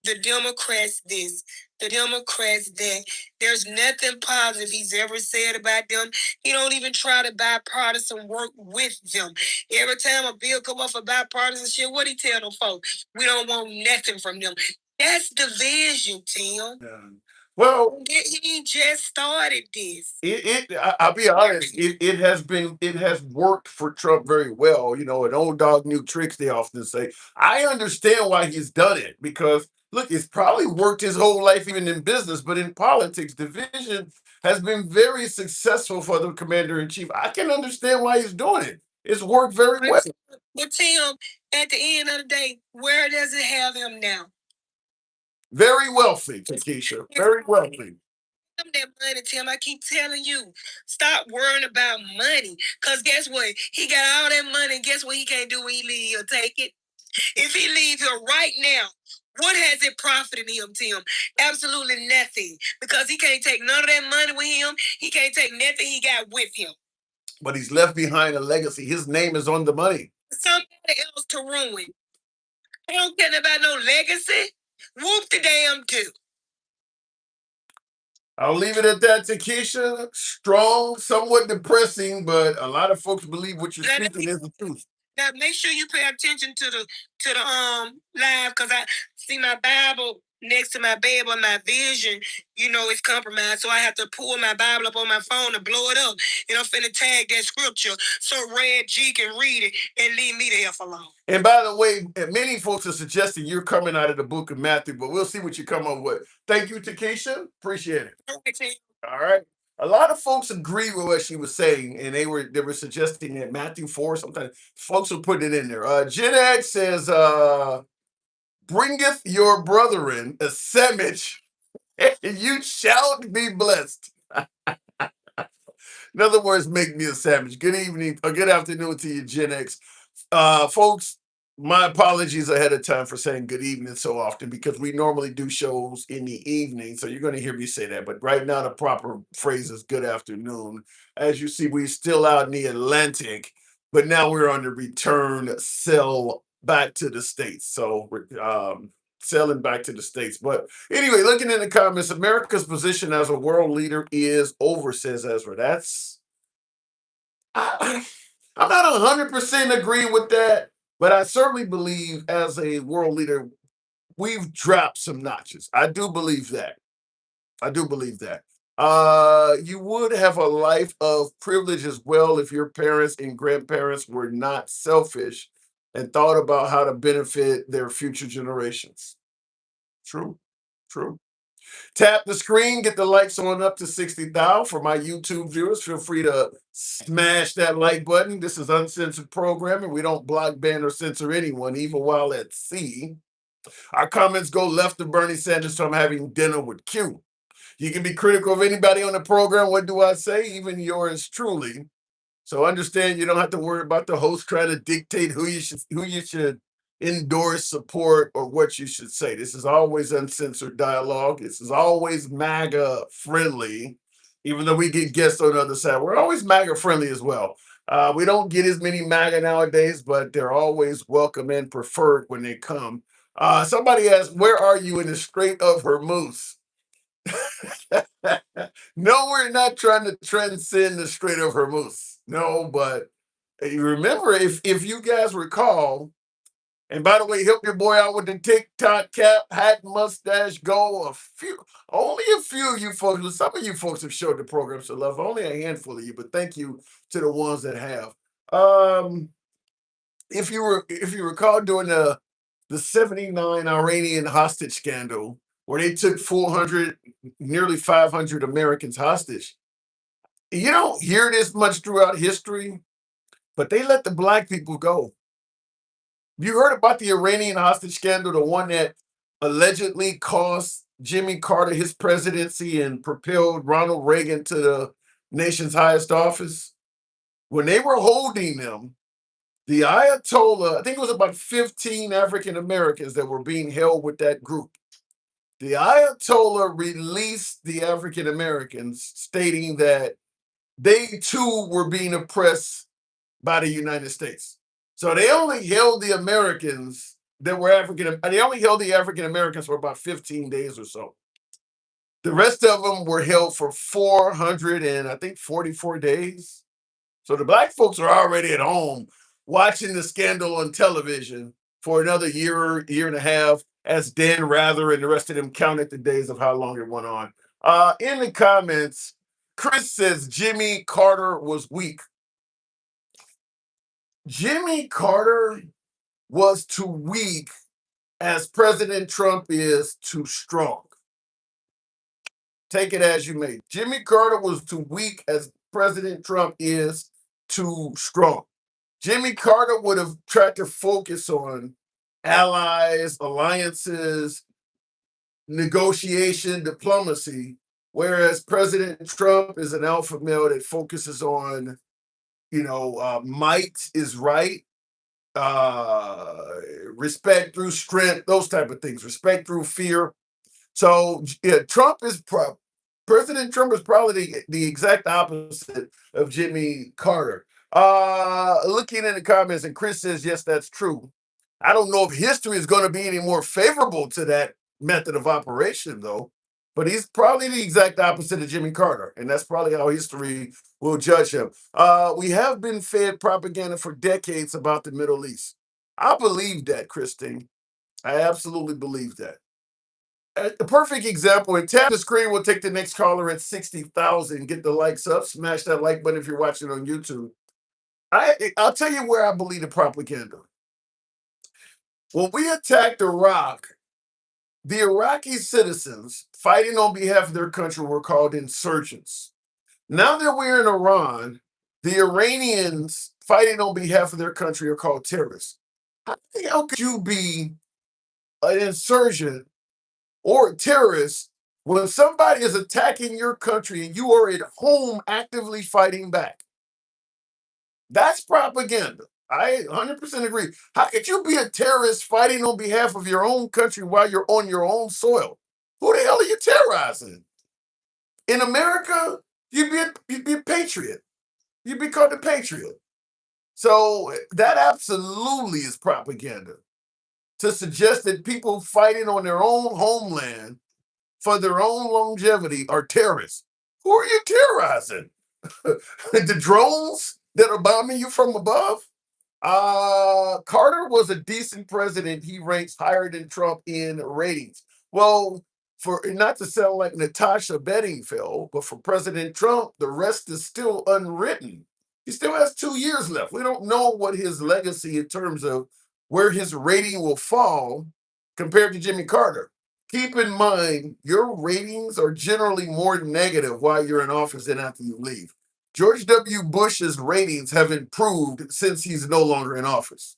The Democrats this, the Democrats that. There's nothing positive he's ever said about them. He don't even try to bipartisan work with them. Every time a bill come up for bipartisan shit, what he tell them folks? We don't want nothing from them. That's division, Tim. Yeah. Well, He just started this. I'll be honest, it has worked for Trump very well. You know, an old dog new tricks, they often say. I understand why he's done it because look, it's probably worked his whole life, even in business, but in politics, division has been very successful for the commander in chief. I can understand why he's doing it. It's worked very well. But Tim, at the end of the day, where does it have him now? Very wealthy, Takesha. Very wealthy. That money, Tim. I keep telling you, stop worrying about money. Cause guess what? He got all that money. Guess what? He can't do when he leave. He'll take it. If he leaves here right now, what has it profited him, Tim? Absolutely nothing. Because he can't take none of that money with him. He can't take nothing he got with him. But he's left behind a legacy. His name is on the money. Somebody else to ruin. I don't care about no legacy. Whoop the damn do. I'll leave it at that, Takesha. Strong, somewhat depressing, but a lot of folks believe what you're speaking is the truth. Now make sure you pay attention to the live because I see my Bible next to my bed, but my vision, is compromised. So I have to pull my Bible up on my phone and blow it up. And I'm finna tag that scripture so Red G can read it and leave me the F alone. And by the way, many folks are suggesting you're coming out of the book of Matthew, but we'll see what you come up with. Thank you, Takesha. Appreciate it. All right. A lot of folks agree with what she was saying, and they were suggesting that Matthew 4, sometimes folks will put it in there. Jen X says, bringeth your brethren a sandwich, and you shall be blessed. In other words, make me a sandwich. Good evening or good afternoon to you, Gen X. Folks, my apologies ahead of time for saying good evening so often because we normally do shows in the evening. So you're going to hear me say that. But right now, the proper phrase is good afternoon. As you see, we're still out in the Atlantic, but now we're on the return sail back to the States. So sailing back to the States. But anyway, looking in the comments, America's position as a world leader is over, says Ezra. I'm not 100% agree with that, but I certainly believe as a world leader, we've dropped some notches. I do believe that. I do believe that. You would have a life of privilege as well if your parents and grandparents were not selfish and thought about how to benefit their future generations. True, true. Tap the screen, get the likes on up to 60,000. For my YouTube viewers, feel free to smash that like button. This is uncensored programming. We don't block, ban, or censor anyone, even while at sea. Our comments go left to Bernie Sanders, so I'm having dinner with Q. You can be critical of anybody on the program. What do I say? Even yours truly. So understand you don't have to worry about the host trying to dictate who you should endorse, support, or what you should say. This is always uncensored dialogue. This is always MAGA friendly, even though we get guests on the other side. We're always MAGA friendly as well. We don't get as many MAGA nowadays, but they're always welcome and preferred when they come. Somebody asked, "Where are you in the Strait of Hormuz?" No, we're not trying to transcend the Strait of Hormuz. No, but you remember, if you guys recall, and by the way, help your boy out with the TikTok cap, hat, mustache, go. Only a few of you folks, some of you folks have showed the program some love. Only a handful of you, but thank you to the ones that have. Um, if you recall during the 79 Iranian hostage scandal, where they took 400, nearly 500 Americans hostage. You don't hear this much throughout history, but they let the black people go. You heard about the Iranian hostage scandal, the one that allegedly cost Jimmy Carter his presidency and propelled Ronald Reagan to the nation's highest office? When they were holding them, the Ayatollah, I think it was about 15 African Americans that were being held with that group. The Ayatollah released the African Americans, stating that they too were being oppressed by the United States. So they only held the Americans that were African, they only held the African Americans for about 15 days or so. The rest of them were held for 400 and I think 44 days. So the black folks are already at home watching the scandal on television for another year and a half, as Dan Rather and the rest of them counted the days of how long it went on. In the comments, Chris says Jimmy Carter was weak. Jimmy Carter was too weak as President Trump is too strong. Take it as you may. Jimmy Carter was too weak as President Trump is too strong. Jimmy Carter would have tried to focus on allies, alliances, negotiation, diplomacy, whereas President Trump is an alpha male that focuses on, might is right, uh, respect through strength, those type of things, respect through fear. So yeah, President Trump is probably the exact opposite of Jimmy Carter. Looking in the comments, and Chris says, yes, that's true. I don't know if history is going to be any more favorable to that method of operation, though. But he's probably the exact opposite of Jimmy Carter, and that's probably how history will judge him. We have been fed propaganda for decades about the Middle East. I believe that, Christine. I absolutely believe that. A perfect example, and tap the screen, we'll take the next caller at 60,000. Get the likes up, smash that like button if you're watching on YouTube. I'll tell you where I believe the propaganda. When we attacked Iraq, the Iraqi citizens fighting on behalf of their country were called insurgents. Now that we're in Iran, the Iranians fighting on behalf of their country are called terrorists. How could you be an insurgent or a terrorist when somebody is attacking your country and you are at home actively fighting back? That's propaganda. I 100% agree. How could you be a terrorist fighting on behalf of your own country while you're on your own soil? Who the hell are you terrorizing? In America, you'd be a patriot. You'd be called a patriot. So that absolutely is propaganda to suggest that people fighting on their own homeland for their own longevity are terrorists. Who are you terrorizing? The drones that are bombing you from above? Carter was a decent president. He ranks higher than Trump in ratings. Well, for not to sound like Natasha Bedingfield, but for President Trump, the rest is still unwritten. He still has 2 years left. We don't know what his legacy in terms of where his rating will fall compared to Jimmy Carter. Keep in mind, your ratings are generally more negative while you're in office than after you leave. George W. Bush's ratings have improved since he's no longer in office.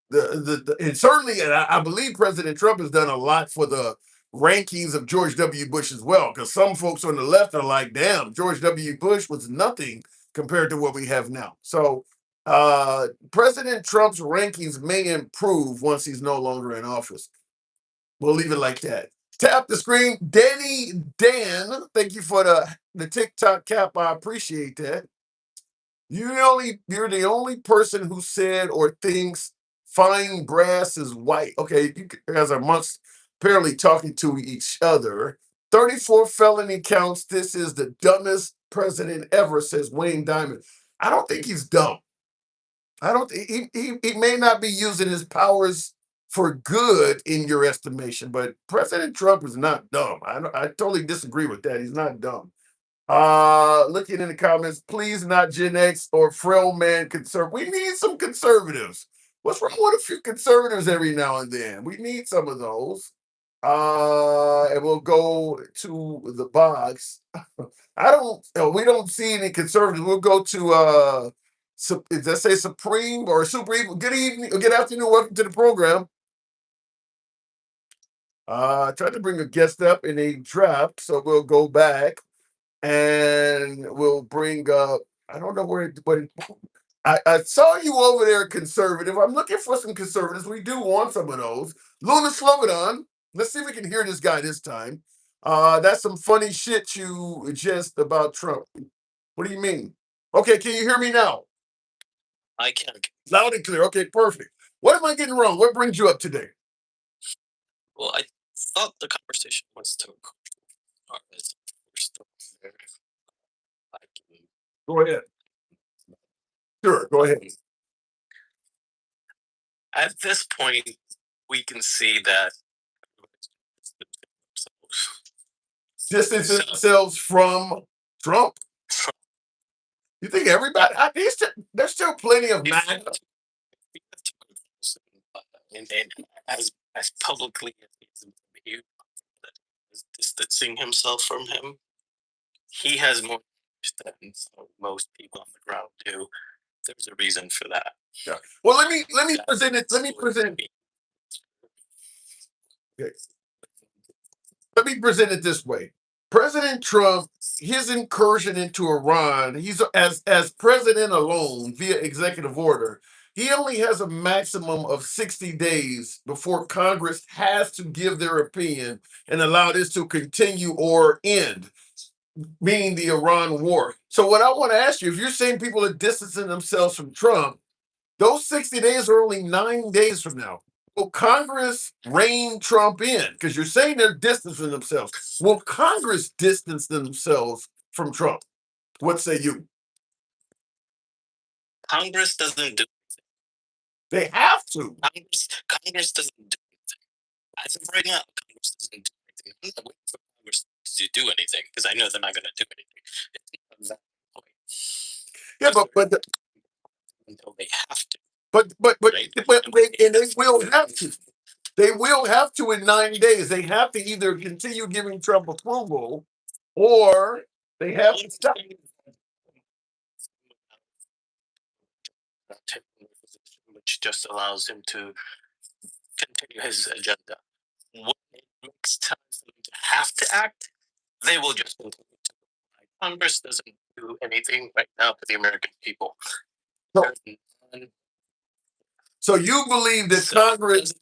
And certainly, and I believe President Trump has done a lot for the rankings of George W. Bush as well, because some folks on the left are like, damn, George W. Bush was nothing compared to what we have now. So President Trump's rankings may improve once he's no longer in office. We'll leave it like that. Tap the screen. Danny Dan, thank you for the TikTok cap. I appreciate that. You're the only person who said or thinks fine brass is white. Okay, you guys are amongst apparently talking to each other. 34 felony counts. This is the dumbest president ever, says Wayne Diamond. I don't think he's dumb. I don't. He may not be using his powers for good in your estimation, but President Trump is not dumb. I totally disagree with that. He's not dumb. Looking in the comments, please not Gen X or frail man conservative. We need some conservatives. What's wrong with a few conservatives every now and then? We need some of those. And we'll go to the box. We don't see any conservatives. We'll go to does that say Supreme or Supreme? Good evening, good afternoon, welcome to the program. I tried to bring a guest up and they dropped, so we'll go back and we'll bring up. I don't know but I saw you over there, conservative. I'm looking for some conservatives. We do want some of those. Luna Slobodan. Let's see if we can hear this guy this time. That's some funny shit you just about Trump. What do you mean? Okay, can you hear me now? I can. Loud and clear. Okay, perfect. What am I getting wrong? What brings you up today? Well, I thought the conversation was to Go ahead. Sure, go ahead. At this point, we can see that Distance themselves from Trump. You think everybody? There's still plenty of man. And as publicly as he is distancing himself from him, he has more than most people on the ground do. There's a reason for that. Yeah. Well, let me present it. Let me present. Okay. Let me present it this way. President Trump, his incursion into Iran, he's as president alone via executive order. He only has a maximum of 60 days before Congress has to give their opinion and allow this to continue or end, meaning the Iran war. So, what I want to ask you, if you're saying people are distancing themselves from Trump, those 60 days are only 9 days from now. Will Congress rein Trump in? Because you're saying they're distancing themselves. Will Congress distance themselves from Trump? What say you? Congress doesn't do. They have to. Congress doesn't do anything. As of right now, Congress doesn't do anything. I'm not waiting for Congress to do anything because I know they're not going to do anything. Yeah, but until they have to. But and they will have to. They will have to in 9 days. They have to either continue giving Trump approval, or they have to stop. Which just allows him to continue his agenda. When it makes time for them to have to act, they will just continue to. Congress doesn't do anything right now for the American people. So you believe that Congress.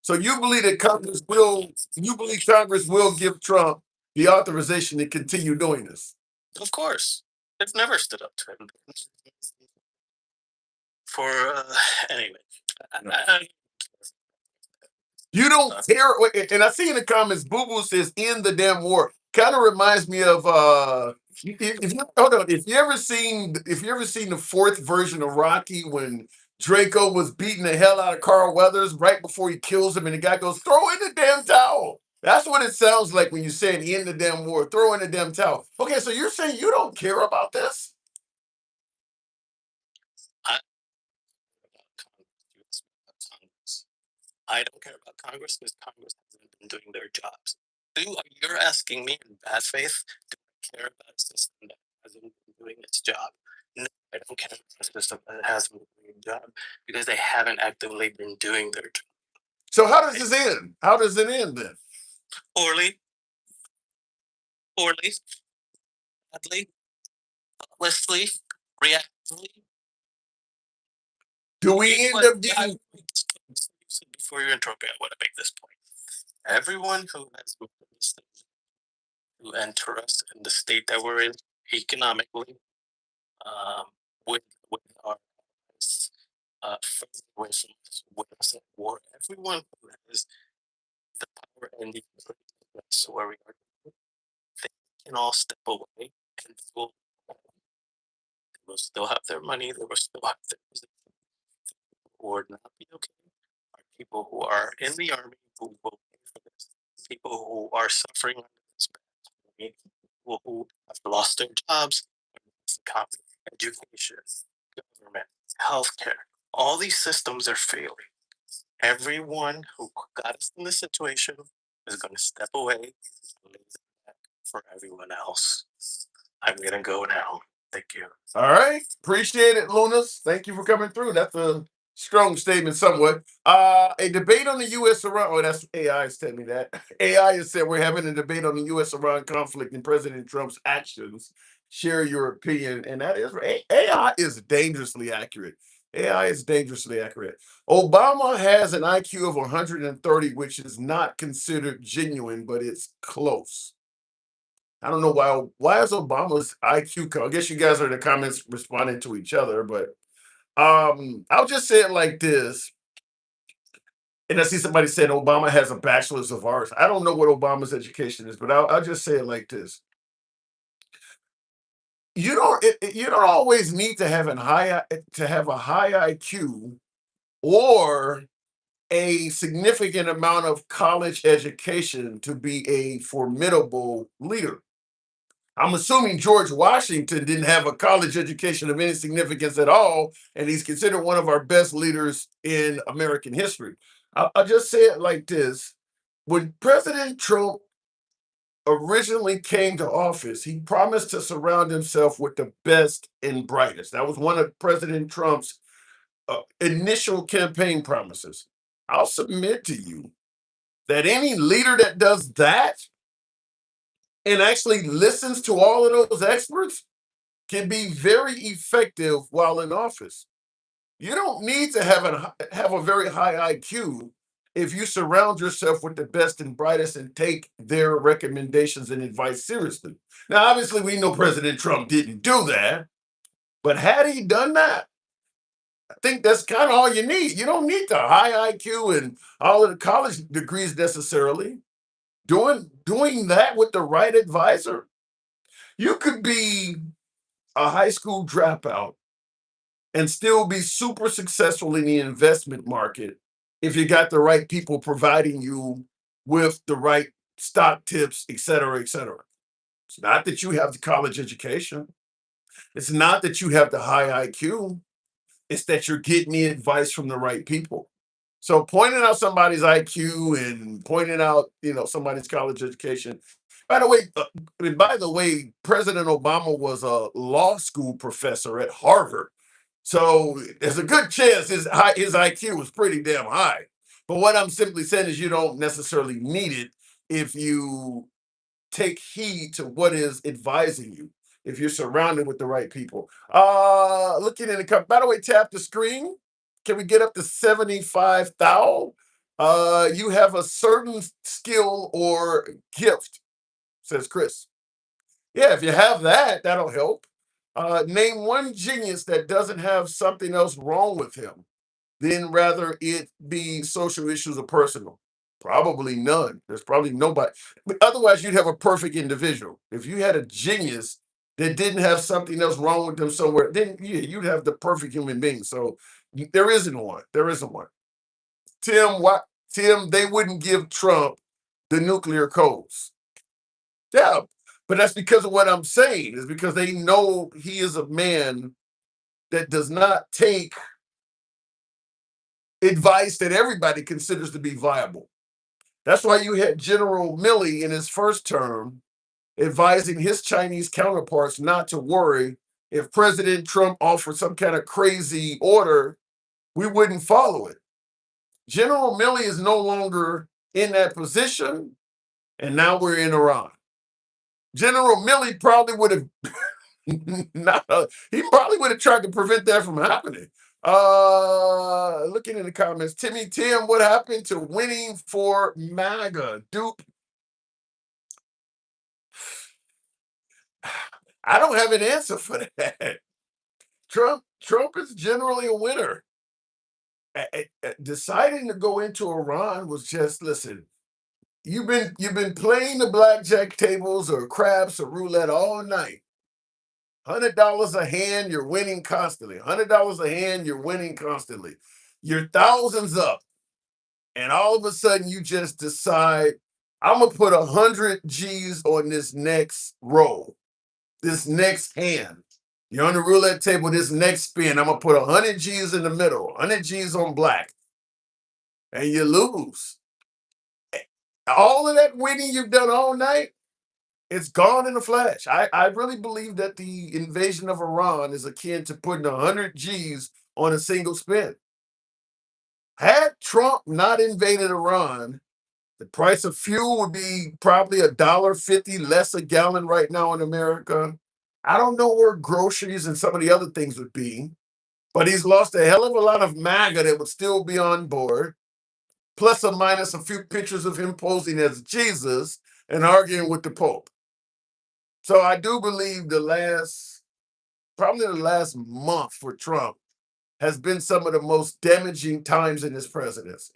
So you believe that Congress will. You believe Congress will give Trump the authorization to continue doing this? Of course, they've never stood up to him. For anyway, you don't care. And I see in the comments, Boo Boo says, "End the damn war." Kind of reminds me of if you ever seen the fourth version of Rocky when Draco was beating the hell out of Carl Weathers right before he kills him, and the guy goes, "Throw in the damn towel." That's what it sounds like when you say "End the damn war." Throw in the damn towel. Okay, so you're saying you don't care about this? I don't care about Congress because Congress hasn't been doing their jobs. You're asking me in bad faith, do I care about a system that hasn't been doing its job? No, I don't care about a system that hasn't been doing its job because they haven't actively been doing their job. So how does this end? How does it end then? Poorly, badly, thoughtlessly, reactively, Do we end up getting? Before you interrupt me, I want to make this point. Everyone who has to enter us in the state that we're in economically, um, with our further away from us, with us at war, everyone who has the power and the ability to get us where we are, they can all step away and they will still have their money, they will still have their position, or not be okay. Are people who are in the army who will pay for this, people who are suffering under this bad, people who have lost their jobs, economy, education, government, healthcare. All these systems are failing. Everyone who got us in this situation is going to step away and leave it back for everyone else. I'm going to go now. Thank you. All right. Appreciate it, Lunas. Thank you for coming through. That's a strong statement somewhat. A debate on the U.S. Iran. Oh, that's AI is telling me that. AI has said we're having a debate on the U.S. Iran conflict and President Trump's actions. Share your opinion. And that is AI is dangerously accurate. AI is dangerously accurate. Obama has an IQ of 130, which is not considered genuine, but it's close. I don't know why is Obama's IQ I guess you guys are in the comments responding to each other, but I'll just say it like this. And I see somebody saying Obama has a bachelor's of arts. I don't know what Obama's education is, but I'll just say it like this. You don't always need to have a high IQ or a significant amount of college education to be a formidable leader. I'm assuming George Washington didn't have a college education of any significance at all, and he's considered one of our best leaders in American history. I'll just say it like this. When President Trump originally came to office, he promised to surround himself with the best and brightest. That was one of President Trump's initial campaign promises. I'll submit to you that any leader that does that and actually listens to all of those experts can be very effective while in office. You don't need to have a very high IQ if you surround yourself with the best and brightest and take their recommendations and advice seriously. Now, obviously, we know President Trump didn't do that, but had he done that, I think that's kind of all you need. You don't need the high IQ and all of the college degrees necessarily. Doing that with the right advisor, you could be a high school dropout and still be super successful in the investment market if you got the right people providing you with the right stock tips, et cetera, et cetera. It's not that you have the college education. It's not that you have the high IQ. It's that you're getting the advice from the right people. So pointing out somebody's IQ and pointing out, somebody's college education. By the way, President Obama was a law school professor at Harvard. So there's a good chance his IQ was pretty damn high. But what I'm simply saying is you don't necessarily need it if you take heed to what is advising you, if you're surrounded with the right people. Looking in the cup. By the way, tap the screen. Can we get up to 75,000? You have a certain skill or gift, says Chris. Yeah, if you have that, that'll help. Name one genius that doesn't have something else wrong with him, then rather it be social issues or personal. Probably none. There's probably nobody. But otherwise, you'd have a perfect individual. If you had a genius that didn't have something else wrong with them somewhere, then yeah, you'd have the perfect human being. So there isn't one. There isn't one. Tim, what? Tim, they wouldn't give Trump the nuclear codes. Yeah, but that's because of what I'm saying. Is because they know he is a man that does not take advice that everybody considers to be viable. That's why you had General Milley in his first term advising his Chinese counterparts not to worry. If President Trump offered some kind of crazy order, we wouldn't follow it. General Milley is no longer in that position, and now we're in Iran. General Milley probably would have he probably would have tried to prevent that from happening. Looking in the comments, Timmy Tim, what happened to winning for MAGA? Dupe. I don't have an answer for that. Trump is generally a winner. Deciding to go into Iran was just, listen. You've been playing the blackjack tables or craps or roulette all night. $100 a hand, you're winning constantly. $100 a hand, you're winning constantly. You're thousands up, and all of a sudden you just decide, I'm gonna put 100 G's on this next roll, this next hand. You're on the roulette table, this next spin. I'm gonna put 100 G's in the middle, 100 G's on black, and you lose. All of that winning you've done all night, it's gone in a flash. I really believe that the invasion of Iran is akin to putting 100 G's on a single spin. Had Trump not invaded Iran, the price of fuel would be probably $1.50 less a gallon right now in America. I don't know where groceries and some of the other things would be, but he's lost a hell of a lot of MAGA that would still be on board, plus or minus a few pictures of him posing as Jesus and arguing with the Pope. So I do believe probably the last month for Trump has been some of the most damaging times in his presidency.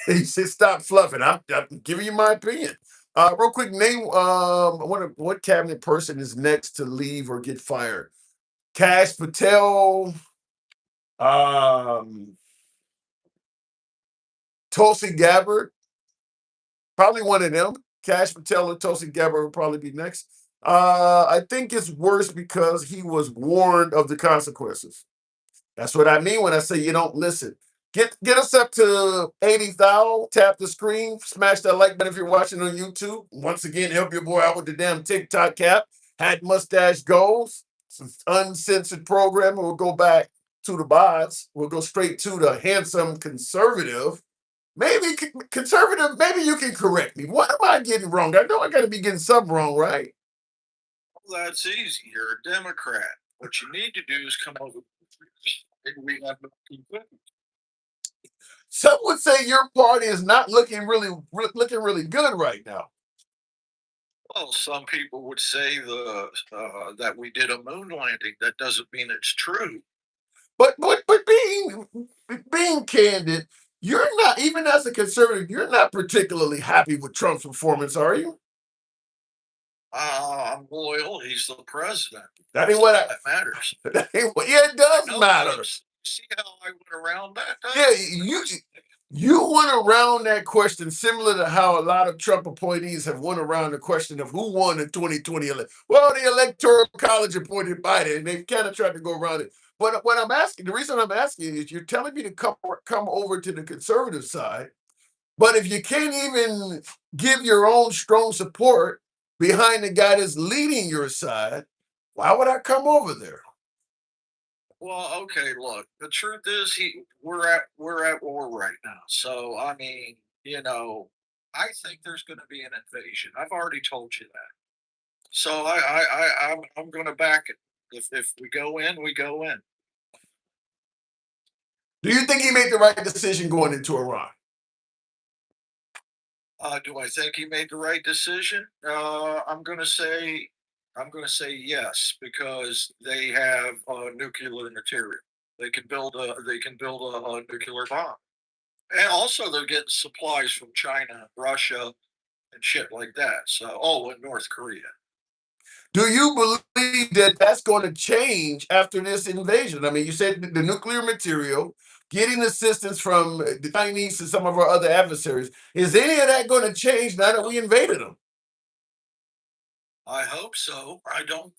He said, "Stop fluffing." I'm giving you my opinion. Real quick, name what cabinet person is next to leave or get fired? Cash Patel, um, Tulsi Gabbard, probably one of them. Cash Patel or Tulsi Gabbard would probably be next. I think it's worse because he was warned of the consequences. That's what I mean when I say you don't listen. Get us up to 80,000. Tap the screen, smash that like button if you're watching on YouTube. Once again, help your boy out with the damn TikTok cap. Hat mustache goals. Some uncensored programming. We'll go back to the bots. We'll go straight to the handsome conservative. Maybe conservative, maybe you can correct me. What am I getting wrong? I know I got to be getting something wrong, right? Well, that's easy. You're a Democrat. What you need to do is come over. Maybe we have no conflict. Some would say your party is not looking really good right now. Well, some people would say that we did a moon landing. That doesn't mean it's true. But being candid, you're not, even as a conservative, you're not particularly happy with Trump's performance, are you? I'm loyal. He's the president. That ain't what That matters. yeah, it does No, matter. see how I went around that? Yeah, you went around that question similar to how a lot of Trump appointees have went around the question of who won the 2020 election. Well, the Electoral College appointed Biden, and they've kind of tried to go around it. But what I'm asking, the reason I'm asking is you're telling me to come over to the conservative side, but if you can't even give your own strong support behind the guy that's leading your side, why would I come over there? Well, okay. Look, the truth is, we're at war right now. So I mean, I think there's going to be an invasion. I've already told you that. So I'm going to back it. If we go in, we go in. Do you think he made the right decision going into Iran? Do I think he made the right decision? I'm going to say yes because they have nuclear material. They can build a nuclear bomb, and also they're getting supplies from China, Russia, and shit like that. So, oh, and North Korea. Do you believe that that's going to change after this invasion? I mean, you said the nuclear material, getting assistance from the Chinese and some of our other adversaries. Is any of that going to change now that we invaded them? I hope so. I don't.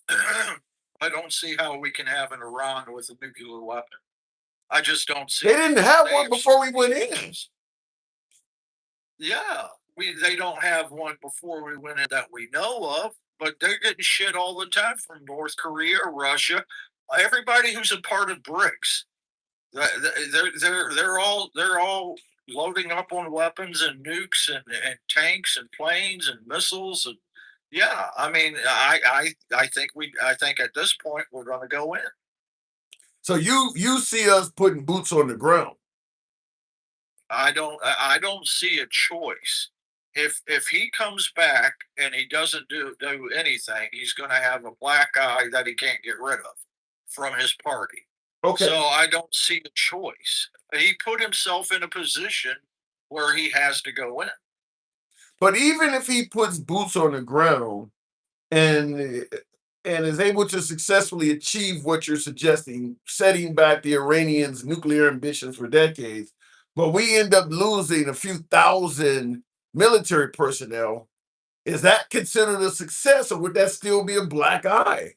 I don't see how we can have an Iran with a nuclear weapon. I just don't see They it. didn't have They one have before so we many went in. weapons. Yeah, they don't have one before we went in that we know of, but they're getting shit all the time from North Korea, Russia, everybody who's a part of BRICS. They're all loading up on weapons and nukes and tanks and planes and missiles and yeah. I mean, I think at this point we're going to go in. So you see us putting boots on the ground. I don't see a choice. If he comes back and he doesn't do anything, he's going to have a black eye that he can't get rid of from his party. Okay. So I don't see a choice. He put himself in a position where he has to go in. But even if he puts boots on the ground and and is able to successfully achieve what you're suggesting, setting back the Iranians' nuclear ambitions for decades, but we end up losing a few thousand military personnel, is that considered a success, or would that still be a black eye?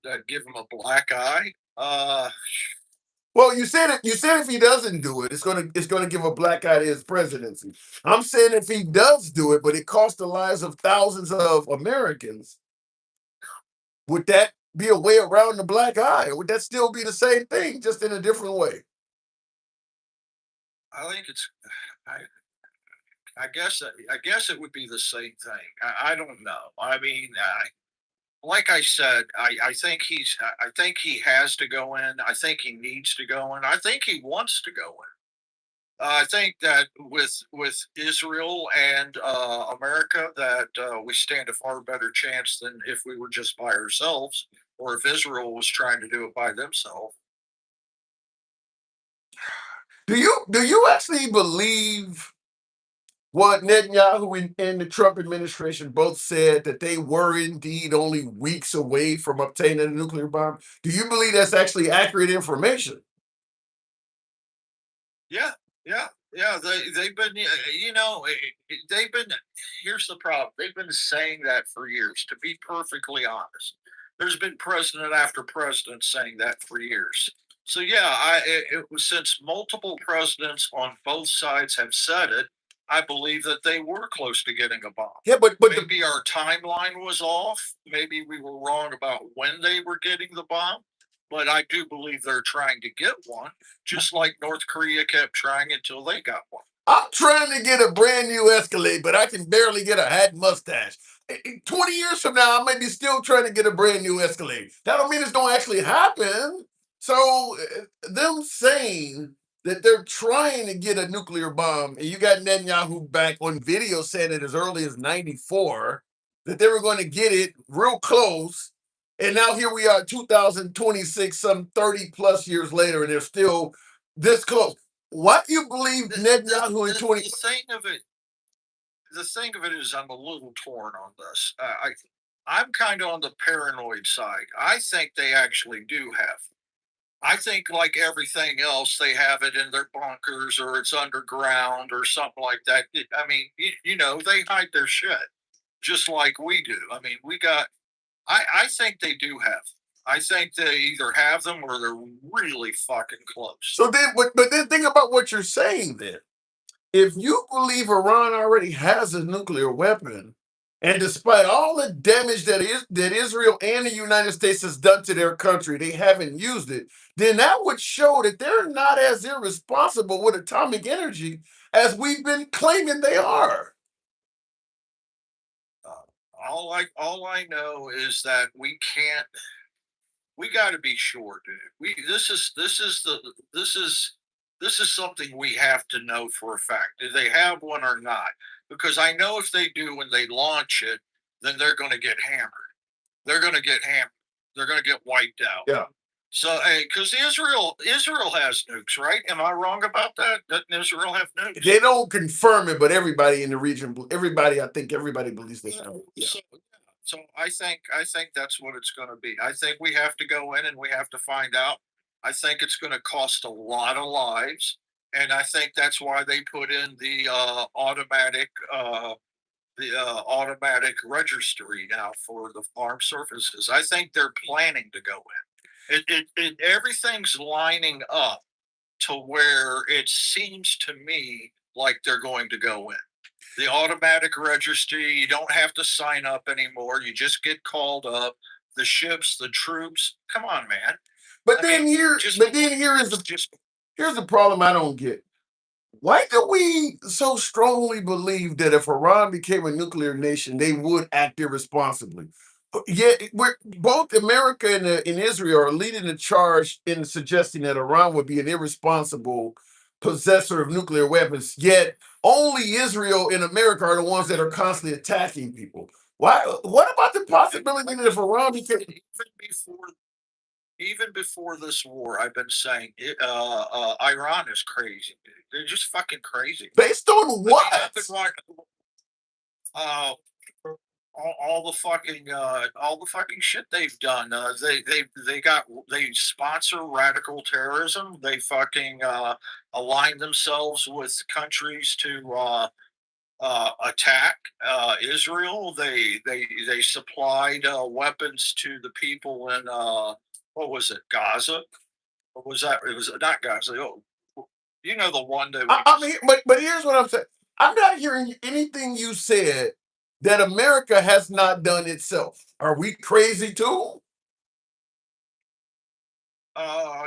That give him a black eye. Well, you said if he doesn't do it, it's gonna give a black eye to his presidency. I'm saying if he does do it, but it costs the lives of thousands of Americans, would that be a way around the black eye? Or would that still be the same thing, just in a different way? I think it's. I, I guess it would be the same thing. I don't know. I mean, like I said, I think he has to go in. I think he needs to go in. I think he wants to go in. I think that with Israel and America, that we stand a far better chance than if we were just by ourselves, or if Israel was trying to do it by themselves. Do you actually believe what Netanyahu and the Trump administration both said, that they were indeed only weeks away from obtaining a nuclear bomb? Do you believe that's actually accurate information? Yeah, yeah. They've been, they've been. Here's the problem. They've been saying that for years. To be perfectly honest, there's been president after president saying that for years. So yeah, it was since multiple presidents on both sides have said it. I believe that they were close to getting a bomb. Yeah, but Maybe our timeline was off. Maybe we were wrong about when they were getting the bomb. But I do believe they're trying to get one, just like North Korea kept trying until they got one. I'm trying to get a brand new Escalade, but I can barely get a hat and mustache. 20 years from now, I might be still trying to get a brand new Escalade. That don't mean it's going to actually happen. So, them saying that they're trying to get a nuclear bomb, and you got Netanyahu back on video saying it as early as 94, that they were going to get it real close. And now here we are, 2026, some 30 plus years later, and they're still this close. Why do you believe Netanyahu in 20? The thing of it, the thing of it is, I'm a little torn on this. I'm kind of on the paranoid side. I think they actually do have. I think, like everything else, they have it in their bunkers or it's underground or something like that. I mean, they hide their shit just like we do. I mean, we got. I think they do have. I think they either have them or they're really fucking close. So then, but then think about what you're saying then. If you believe Iran already has a nuclear weapon, and despite all the damage that Israel and the United States has done to their country, they haven't used it, then that would show that they're not as irresponsible with atomic energy as we've been claiming they are. All I know is that we can't. We got to be sure, dude. We this is something we have to know for a fact. Do they have one or not? Because I know if they do when they launch it, then they're going to get hammered. They're going to get hammered. They're going to get wiped out. Yeah. So, because Israel has nukes, right? Am I wrong about that? Doesn't Israel have nukes? They don't confirm it, but everybody in the region, I think everybody believes they have. Yeah. So I think that's what it's going to be. I think we have to go in and we have to find out. I think it's going to cost a lot of lives, and I think that's why they put in the automatic registry now for the armed services. I think they're planning to go in. Everything's lining up to where it seems to me like they're going to go in. The automatic registry, you don't have to sign up anymore. You just get called up. The ships, the troops. Come on, man. But I then mean, here, just but then here is the just here's the problem I don't get. Why do we so strongly believe that if Iran became a nuclear nation, they would act irresponsibly? Yeah, we're both America and Israel are leading the charge in suggesting that Iran would be an irresponsible possessor of nuclear weapons. Yet only Israel and America are the ones that are constantly attacking people. Why? What about the possibility that if Iran became Even before this war, I've been saying Iran is crazy, dude. They're just fucking crazy. based on I mean, what? I've been watching uh, all the fucking shit they've done. They sponsor radical terrorism. They fucking align themselves with countries to attack Israel. They supplied weapons to the people in what was it, Gaza? What was that? It was not Gaza. Oh, you know the one that we. I mean, but here's what I'm saying. I'm not hearing anything you said that America has not done itself. Are we crazy too?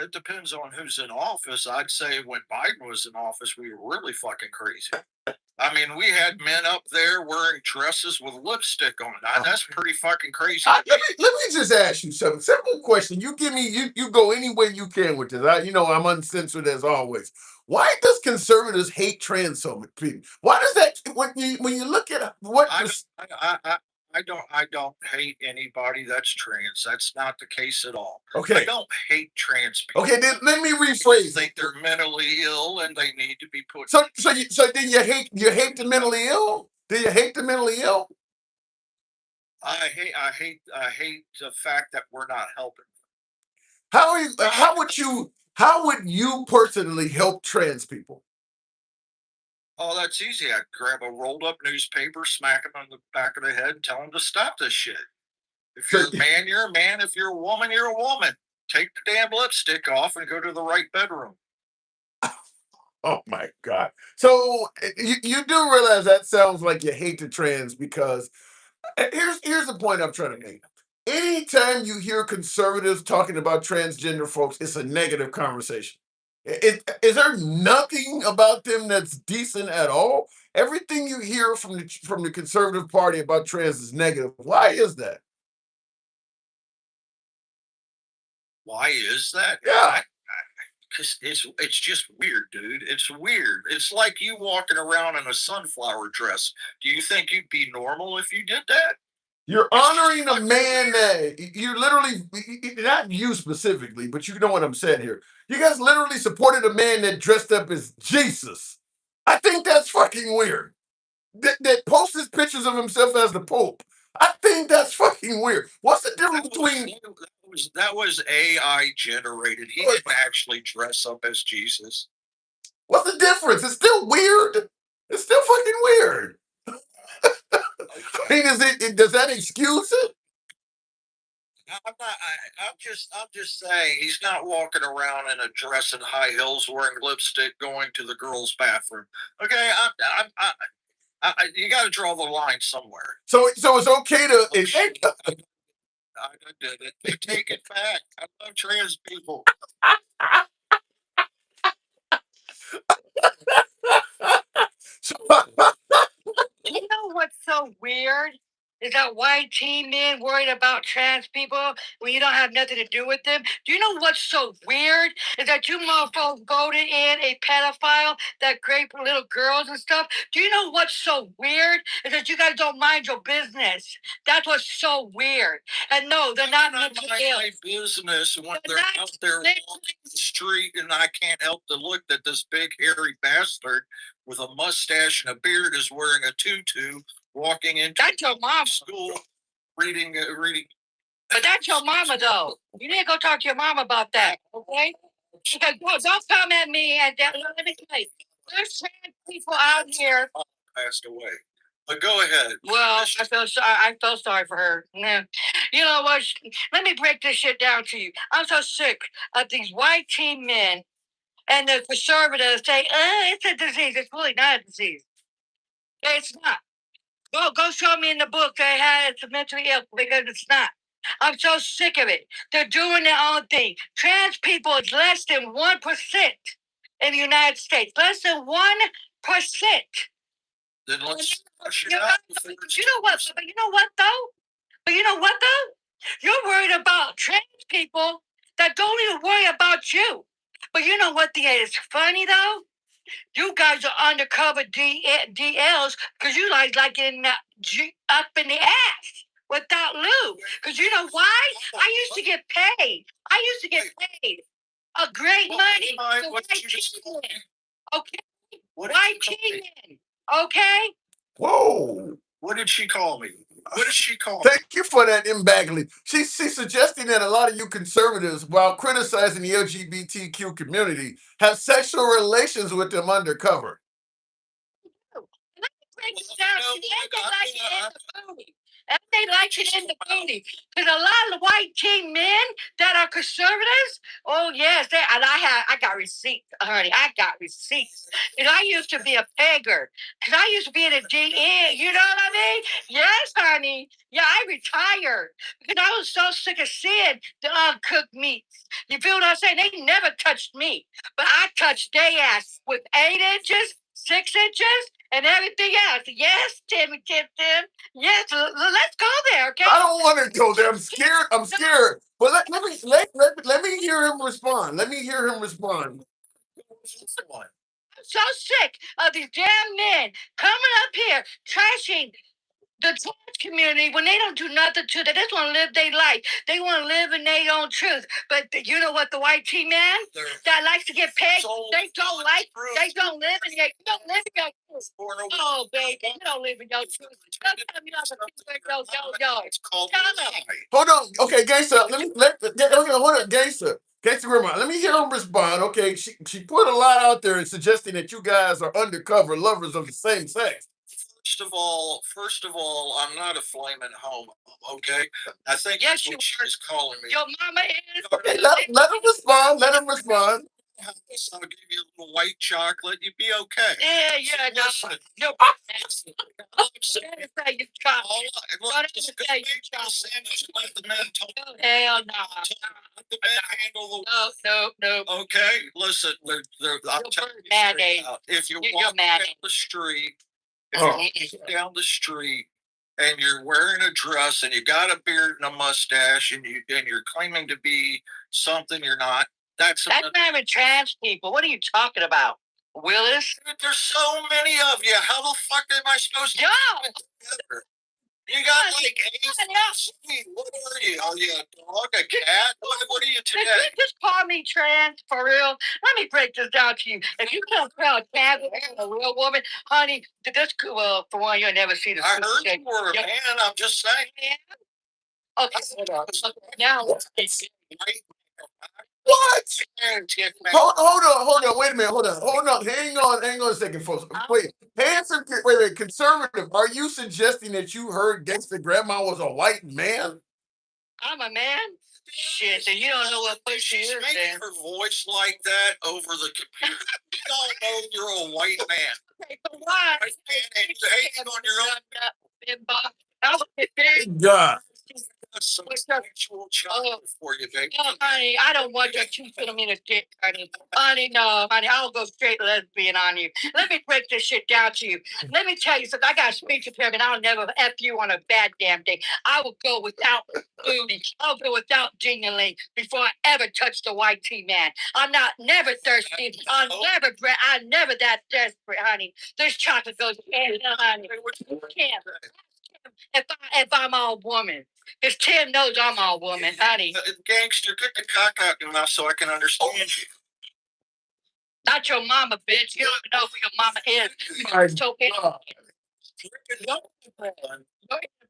It depends on who's in office. I'd say when Biden was in office, we were really fucking crazy. I mean, we had men up there wearing dresses with lipstick on. That's pretty fucking crazy. Let me just ask you something. Simple question. You give me you go any way you can with this. I'm uncensored as always. Why does conservatives hate trans so much people? Why does that when you look at what I don't hate anybody that's trans. That's not the case at all. I okay. don't hate trans people. Okay, then let me I rephrase. think they're mentally ill and they need to be put. So then you hate the mentally ill? Do you hate the mentally ill? I hate the fact that we're not helping. How would you personally help trans people? Oh, that's easy. I'd grab a rolled up newspaper, smack him on the back of the head, and tell him to stop this shit. If you're a man, you're a man. If you're a woman, you're a woman. Take the damn lipstick off and go to the right bedroom. Oh my God. So you do realize that sounds like you hate the trans because here's the point I'm trying to make. Anytime you hear conservatives talking about transgender folks, it's a negative conversation. Is there nothing about them that's decent at all? Everything you hear from the conservative party about trans is negative. Why is that? Why is that? Yeah. Because it's just weird, dude. It's weird. It's like you walking around in a sunflower dress. Do you think you'd be normal if you did that? You're honoring a man that you literally, not you specifically, but you know what I'm saying here. You guys literally supported a man that dressed up as Jesus. I think that's fucking weird. That posts his pictures of himself as the Pope. I think that's fucking weird. What's the difference between that was AI generated. He didn't actually dress up as Jesus. what's the difference? It's still weird. It's still fucking weird. I mean, does that excuse it? I'm not. I'm just saying he's not walking around in a dress and high heels, wearing lipstick, going to the girls' bathroom. Okay, you got to draw the line somewhere. So it's okay to. I did it. They take it back. I love trans people. You know what's so weird? Is that white teen men worried about trans people when you don't have nothing to do with them? Do you know what's so weird? Is that you motherfuckers voted in a pedophile that raped little girls and stuff? Do you know what's so weird? Is that you guys don't mind your business. That's what's so weird. And no, they're not mentally ill. My business when they're out there walking the street and I can't help to look at this big hairy bastard with a mustache and a beard is wearing a tutu walking into that's your mom school reading. But that's your mama though. You need to go talk to your mom about that, okay? Because don't come at me and let me tell you, there's trans people out here. Passed away. But go ahead. Well, I feel sorry for her. Yeah. You know what? Let me break this shit down to you. I'm so sick of these white teen men and the conservatives say, it's a disease. It's really not a disease. It's not. Go show me in the book they had it's mentally ill because it's not. I'm so sick of it. They're doing their own thing. Trans people is less than 1% in the United States. Less than 1%. Then let's you know what? But you know what though? But you know what though? You're worried about trans people that don't even worry about you. But you know what is funny though? You guys are undercover DLs because you like getting up in the ass without lube. Because you know why? I used to get paid. I used to get paid a great money for white men. Okay, white men. Okay. Whoa. What did she call me? What did she call me? Thank you for that, M. Bagley. She's suggesting that a lot of you conservatives, while criticizing the LGBTQ community, have sexual relations with them undercover. Break it down. And they like it in the booty. Because a lot of white teen men that are conservatives, oh yes, I got receipts, honey. I got receipts. And I used to be a pegger. Because I used to be in a DN, you know what I mean? Yes, honey. Yeah, I retired. Because I was so sick of seeing the uncooked meats. You feel what I'm saying? They never touched me. But I touched their ass with 8 inches, 6 inches, and everything else. Yes, Tim. Yes, let's go there, okay? I don't want to go there. I'm scared. I'm scared. But let me hear him respond. Let me hear him respond. I'm so sick of these damn men coming up here trashing the trans community when they don't do nothing to them. They just want to live their life. They want to live in their own truth. But you know what? The white tea man that likes to get paid, they don't live in their, you don't live in your truth. Oh, baby, you don't live in your truth. Don't tell me Hold on. Okay, gangster. Hold on, gangster. Gangster Grandma, let me hear him respond. Okay, she put a lot out there suggesting that you guys are undercover lovers of the same sex. First of all, I'm not a flaming homo. Okay, I think yes, that's what she's calling me. Your mama is. Okay, let him respond. Let him respond. I'll give you a little white chocolate. You'd be okay. Yeah, no. No. Hell no. No. Okay, listen. If you're walking down the street, down the street, and you're wearing a dress, and you got a beard and a mustache, and you're claiming to be something you're not. That's not even trans people. What are you talking about, Willis? There's so many of you. How the fuck am I supposed to? You got like 8. What are you? Are you a dog, a cat? What are you today? Did you just call me trans for real? Let me break this down to you. If you can't tell a trans a real woman, honey, this well, for one, you'll never see the. I heard you were a man. I'm just saying. Okay. Now. What? Hold on. Wait a minute. Hold on. Hang on a second, folks. Wait. Wait. Conservative. Are you suggesting that you heard Gangster Grandma was a white man? I'm a man. Shit, then you don't know what place she is. Making her voice like that over the computer. You don't know you're a white man. Okay, so why? And you're hating on your own. God. Some sexual child for you, baby. No, honey, I don't want you to put them in a dick, honey. Honey, no, honey, I'll go straight lesbian on you. Let me break this shit down to you. Let me tell you something. I got a speech impairment. I'll never F you on a bad damn day. I will go without booty. I'll go without jingling before I ever touch the white tea man. I'm never thirsty. I'm never that desperate, honey. This chocolate goes, honey. You can't. If I'm all woman. Because Tim knows I'm all woman, honey. Gangster, get the cock out your mouth so I can understand you. Not your mama, bitch. You don't even know who your mama is. So go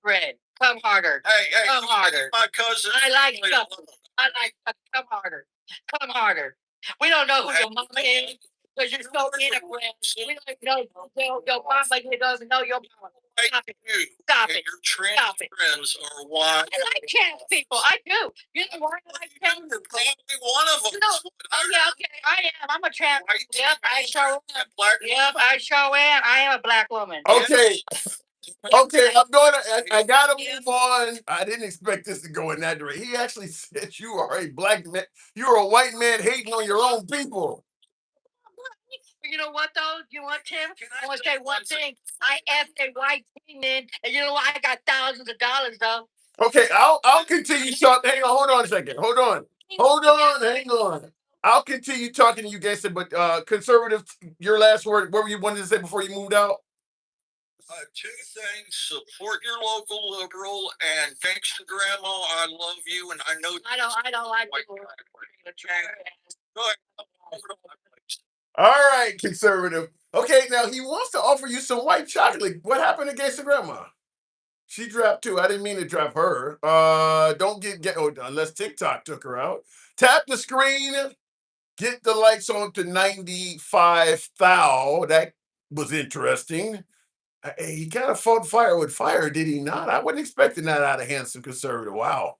bread. Come harder. Hey, come harder. My cousin. I like come harder. Come harder. We don't know who your mama is. Because you're so inbred. We don't know your mama. You don't know your mama. Stop it. Stop it. Your trans friends are why. I like trans people. I do. You know why I like trans? You're probably one of them. Yeah, okay. I am. I'm a trans. Yep, I sure am. Yep, I sure am. I am a black woman. Okay. Okay, I gotta move on. I didn't expect this to go in that direction. He actually said you are a black man. You're a white man hating on your own people. You know what though? You want Tim? I want to say one thing. I effed a white man, and you know what? I got thousands of dollars though. Okay, I'll continue talking. Hang on, hold on a second. Hold on, hang on. I'll continue talking to you guys, but conservative, your last word. What were you wanted to say before you moved out? Two things: support your local liberal, and thanks to Grandma. I love you, and I know. I don't like people. Go ahead. All right, conservative. Okay, now he wants to offer you some white chocolate. What happened against the grandma? She dropped too. I didn't mean to drop her. Don't get unless TikTok took her out. Tap the screen. Get the likes on to 95 thou. That was interesting. He kind of fought fire with fire, did he not? I wasn't expecting that out of handsome conservative. Wow.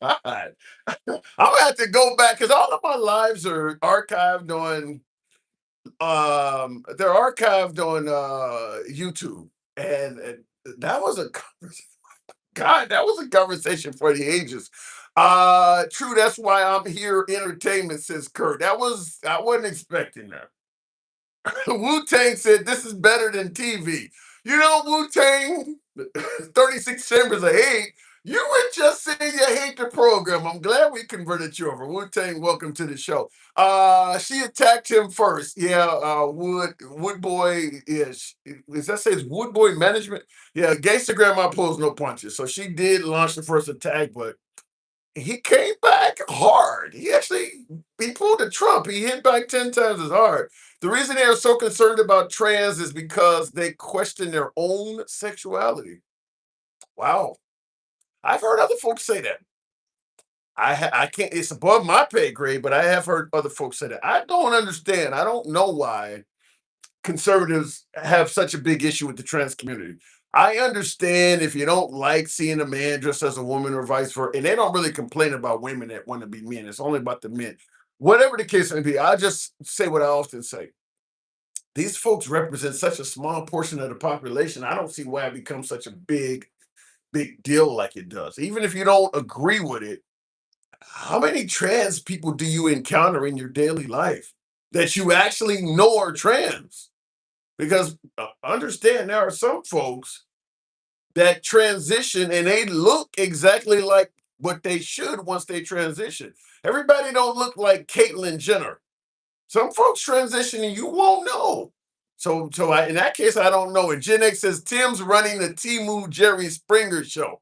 God. I'm gonna have to go back because all of my lives are archived on they're archived on YouTube. And that was a God, that was a conversation for the ages. True, that's why I'm here entertainment, says Kurt. I wasn't expecting that. Wu Tang said this is better than TV. You know, Wu Tang, 36 Chambers of Hate. You were just saying you hate the program. I'm glad we converted you over. Wu Tang, welcome to the show. She attacked him first. Yeah, Wood Boy is that says Wood Boy Management? Yeah, Gangsta Grandma pulls no punches. So she did launch the first attack, but he came back hard. He pulled a Trump. He hit back 10 times as hard. The reason they are so concerned about trans is because they question their own sexuality. Wow. I've heard other folks say that. I can't, it's above my pay grade, but I have heard other folks say that. I don't understand. I don't know why conservatives have such a big issue with the trans community. I understand if you don't like seeing a man dressed as a woman or vice versa, and they don't really complain about women that want to be men. It's only about the men. Whatever the case may be, I just say what I often say. These folks represent such a small portion of the population. I don't see why it becomes such a big deal like it does. Even if you don't agree with it, how many trans people do you encounter in your daily life that you actually know are trans? Because understand there are some folks that transition and they look exactly like what they should once they transition. Everybody don't look like Caitlyn Jenner. Some folks transition and you won't know. In that case, I don't know. And Gen X says Tim's running the Timu Jerry Springer show.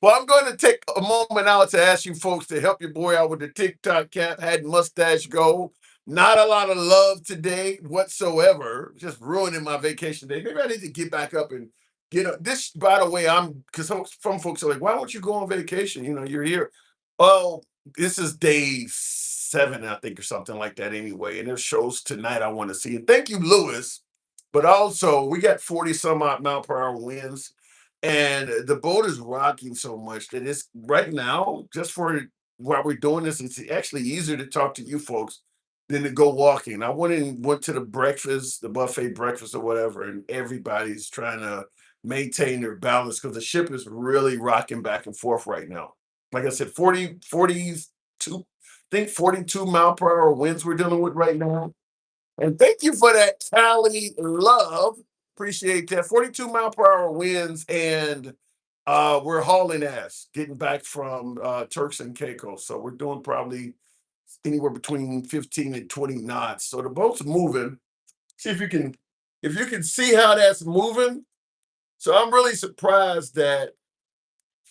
Well, I'm going to take a moment out to ask you folks to help your boy out with the TikTok cap, had mustache go. Not a lot of love today whatsoever. Just ruining my vacation day. Maybe I need to get back up and get up. This, by the way, because some folks are like, why don't you go on vacation? You know, you're here. Well, this is day 7, I think, or something like that anyway. And there's shows tonight I want to see. And thank you, Lewis. But also, we got 40 some odd mile per hour winds and the boat is rocking so much that it's right now, just for while we're doing this, it's actually easier to talk to you folks than to go walking. I went to the breakfast, the buffet breakfast or whatever, and everybody's trying to maintain their balance because the ship is really rocking back and forth right now. Like I said, 42, I think 42 mile per hour winds we're dealing with right now. And thank you for that, Tally Love. Appreciate that. 42 mile per hour winds, and we're hauling ass getting back from Turks and Caicos. So we're doing probably anywhere between 15 and 20 knots. So the boat's moving. See if you can see how that's moving. So I'm really surprised that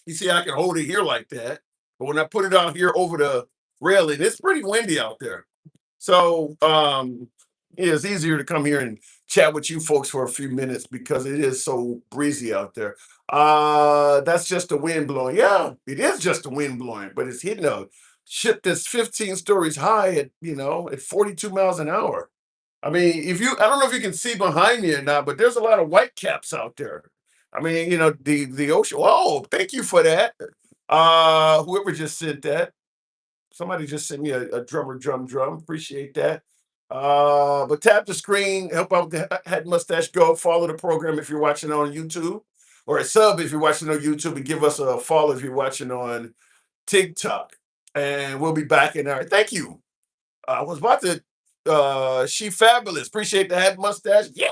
you see I can hold it here like that. But when I put it out here over the railing, it's pretty windy out there. So yeah, it's easier to come here and chat with you folks for a few minutes because it is so breezy out there. That's just the wind blowing. Yeah, it is just the wind blowing, but it's hitting a ship that's 15 stories high at at 42 miles an hour. I mean, if you I don't know if you can see behind me or not, but there's a lot of white caps out there. I mean, the ocean. Oh, thank you for that. Whoever just sent that. Somebody just sent me a drummer drum. Appreciate that. But tap the screen, help out with the head mustache go. Follow the program if you're watching on YouTube, or a sub if you're watching on YouTube, and give us a follow if you're watching on TikTok. And we'll be back in there. Thank you. I was about to she fabulous. Appreciate the head mustache. Yeah.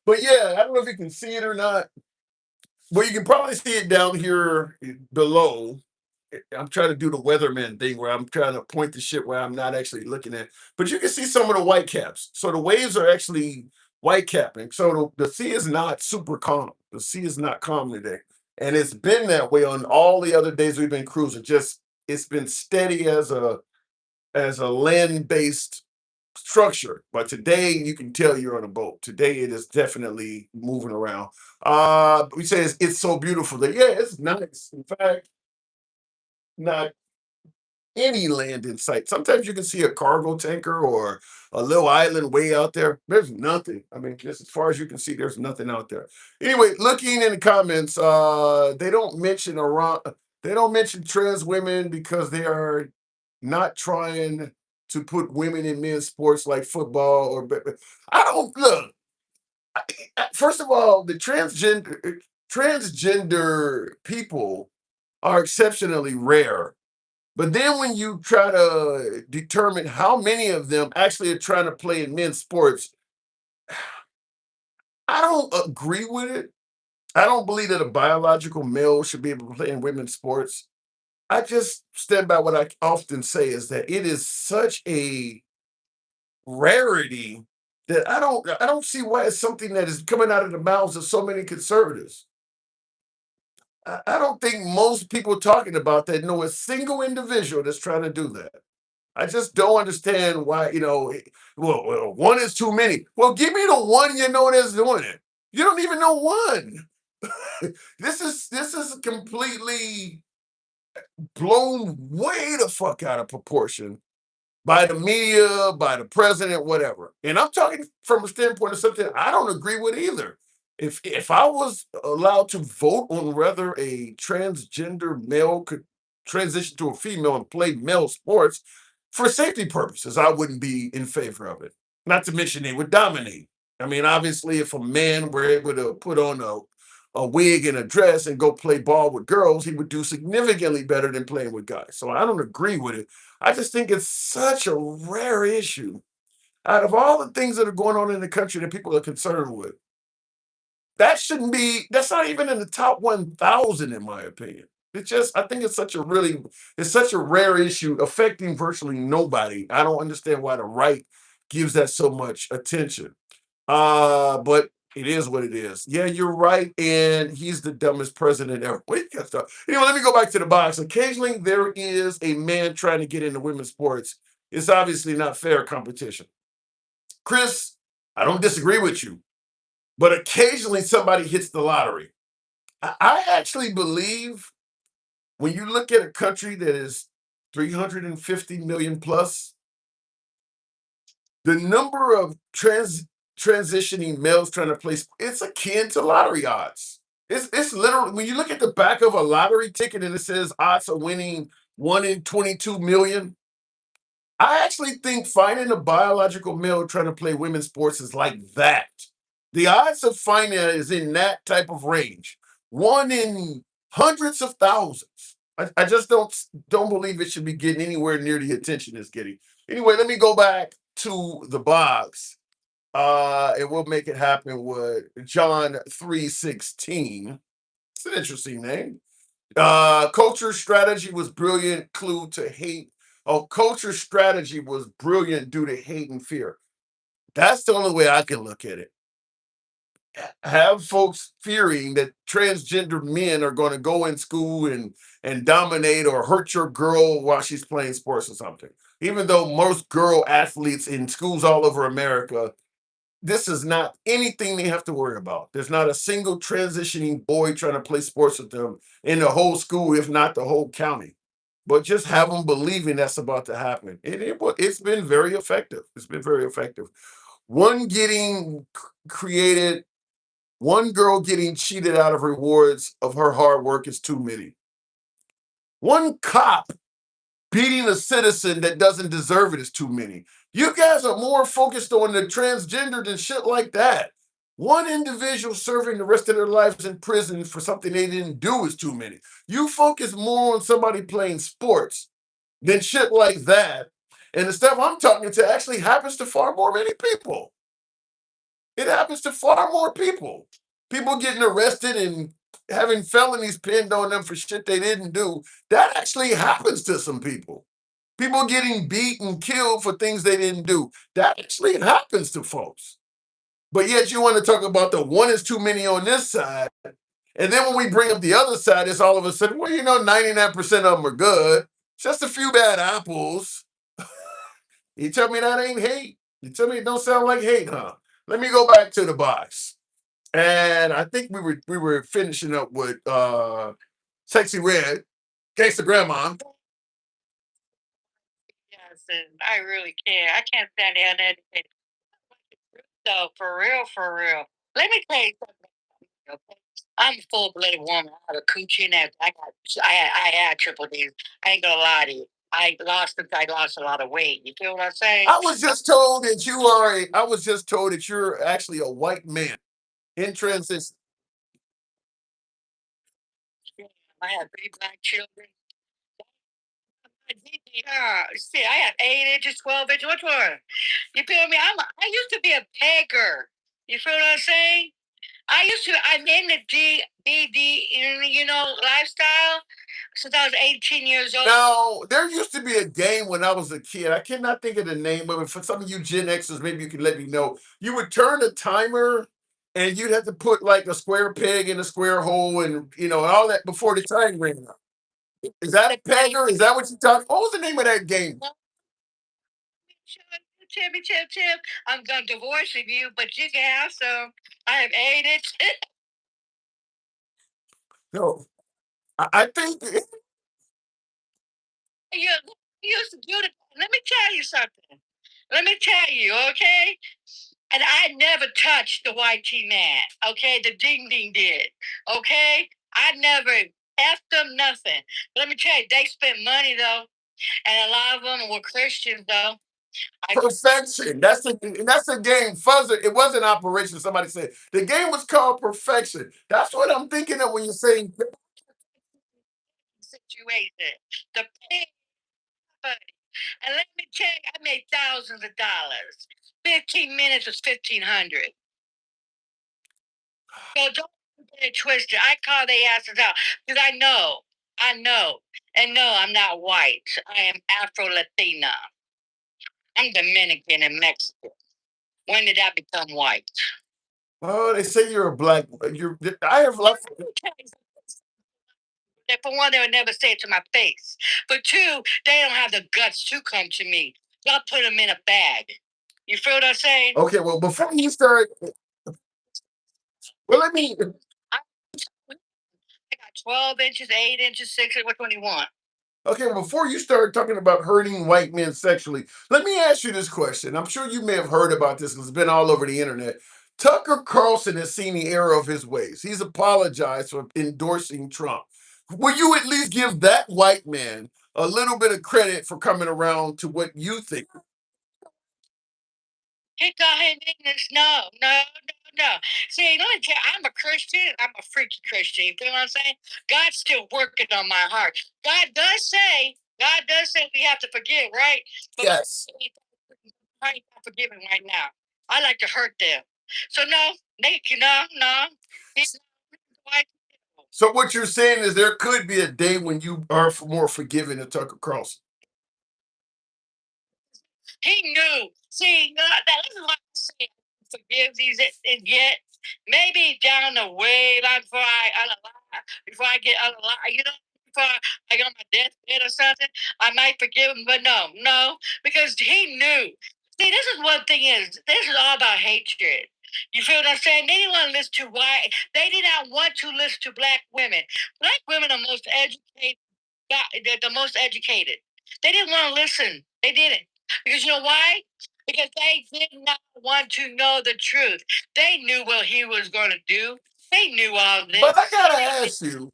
But yeah, I don't know if you can see it or not. Well, you can probably see it down here below. I'm trying to do the weatherman thing where I'm trying to point the shit where I'm not actually looking at. But you can see some of the white caps. So the waves are actually white capping. So the sea is not super calm. The sea is not calm today. And it's been that way on all the other days we've been cruising. Just it's been steady as a land-based structure. But today you can tell you're on a boat. Today it is definitely moving around. We say it's so beautiful that yeah, it's nice. In fact, not any land in sight. Sometimes you can see a cargo tanker or a little island way out there. There's nothing. I mean, just as far as you can see, there's nothing out there. Anyway, looking in the comments, they don't mention Iran. They don't mention trans women because they are not trying to put women in men's sports like football or. I don't look. First of all, the transgender people are exceptionally rare, but then when you try to determine how many of them actually are trying to play in men's sports, I don't agree with it. I don't believe that a biological male should be able to play in women's sports. I just stand by what I often say is that it is such a rarity that I don't see why it's something that is coming out of the mouths of so many conservatives. I don't think most people talking about that know a single individual that's trying to do that. I just don't understand why, well, one is too many. Well, give me the one you know that's doing it. You don't even know one. This is completely blown way the fuck out of proportion by the media, by the president, whatever. And I'm talking from a standpoint of something I don't agree with either. If I was allowed to vote on whether a transgender male could transition to a female and play male sports for safety purposes, I wouldn't be in favor of it. Not to mention they would dominate. I mean, obviously, if a man were able to put on a wig and a dress and go play ball with girls, he would do significantly better than playing with guys. So I don't agree with it. I just think it's such a rare issue. Out of all the things that are going on in the country that people are concerned with, that's not even in the top 1,000, in my opinion. I think it's such a rare issue affecting virtually nobody. I don't understand why the right gives that so much attention. But it is what it is. Yeah, you're right. And he's the dumbest president ever. Wait, anyway, let me go back to the box. Occasionally, there is a man trying to get into women's sports. It's obviously not fair competition. Chris, I don't disagree with you, but occasionally somebody hits the lottery. I actually believe when you look at a country that is 350 million plus, the number of transitioning males trying to place it's akin to lottery odds. It's literally when you look at the back of a lottery ticket and it says odds of winning 1 in 22 million. I actually think finding a biological male trying to play women's sports is like that. The odds of finding it is in that type of range. One in hundreds of thousands. I just don't believe it should be getting anywhere near the attention it's getting. Anyway, let me go back to the box. And we'll make it happen with John 3:16. It's an interesting name. Culture strategy was brilliant. Clue to hate. Oh, culture strategy was brilliant due to hate and fear. That's the only way I can look at it. Have folks fearing that transgender men are going to go in school and dominate or hurt your girl while she's playing sports or something. Even though most girl athletes in schools all over America, this is not anything they have to worry about. There's not a single transitioning boy trying to play sports with them in the whole school, if not the whole county. But just have them believing that's about to happen. It's been very effective. It's been very effective. One getting created, one girl getting cheated out of rewards of her hard work is too many. One cop beating a citizen that doesn't deserve it is too many. You guys are more focused on the transgender than shit like that. One individual serving the rest of their lives in prison for something they didn't do is too many. You focus more on somebody playing sports than shit like that. And the stuff I'm talking to actually happens to far more many people. It happens to far more people. People getting arrested and having felonies pinned on them for shit they didn't do. That actually happens to some people. People getting beat and killed for things they didn't do. That actually happens to folks. But yet you want to talk about the one is too many on this side. And then when we bring up the other side, it's all of a sudden, well, 99% of them are good. Just a few bad apples. You tell me that ain't hate? You tell me it don't sound like hate, huh? Let me go back to the box. And I think we were finishing up with Sexy Red, Gangsta Grandma. Yes, and I really can't. I can't stand the uneducated. So for real. Let me tell you something. Okay? I'm a full blooded woman. I have a coochie and everything. I had triple D's. I ain't gonna lie to you. I lost a lot of weight. You feel what I'm saying? I was just told that you are I was just told that you're actually a white man in transition. I have 3 black children. See, I have 8 inches, 12 inches. Which one? You feel me? I used to be a pegger. You feel what I'm saying? I'm in the lifestyle since I was 18 years old. Now, there used to be a game when I was a kid. I cannot think of the name of it. For some of you Gen Xers, maybe you can let me know. You would turn a timer and you'd have to put like a square peg in a square hole and all that before the time ran out. Is that a pegger? Is that what you talking? What was the name of that game? Chip. I'm gonna divorce you, but you can have some. I have 8 inches. No, I think You used to do it. Let me tell you something. Let me tell you, okay? And I never touched the white tea man, okay? The ding ding did, okay? I never effed them nothing. Let me tell you, they spent money though, and a lot of them were Christians though. perfection. That's a game. Fuzzer. It wasn't Operation. Somebody said the game was called Perfection. That's what I'm thinking of when you're saying. Situation. The pig buddy. And let me tell you, I made thousands of dollars. 15 minutes was 1,500. So don't get it twisted. I call their asses out because I know, and no, I'm not white. I am Afro Latina. I'm Dominican and Mexican. When did I become white? Oh, they say you're a black. I have left. That for one, they would never say it to my face. For two, they don't have the guts to come to me. Y'all put them in a bag. You feel what I'm saying? Okay, well, before you start, well, let me. I got 12 inches, 8 inches, 6 inches. Which one do you want? Okay, well, before you start talking about hurting white men sexually, let me ask you this question. I'm sure you may have heard about this because it's been all over the internet. Tucker Carlson has seen the error of his ways. He's apologized for endorsing Trump. Will you at least give that white man a little bit of credit for coming around to what you think? He got him in this. No. See, let me tell you, I'm a Christian. I'm a freaky Christian. You feel what I'm saying? God's still working on my heart. God does say we have to forgive, right? But Yes. I ain't not forgiving right now. I like to hurt them. So no, no. He's white. So what you're saying is there could be a day when you are more forgiving than Tucker Carlson. He knew. See, this is what I say. Forgive these and yet maybe down the way, like before I get out of line, before I get on my deathbed or something, I might forgive him. But no, because he knew. See, this is one thing this is all about hatred. You feel what I'm saying? They didn't want to listen to white. They did not want to listen to black women. Black women are most educated. They're the most educated. They didn't want to listen. They didn't. Because you know why? Because they did not want to know the truth. They knew what he was going to do. They knew all this. But I gotta ask you,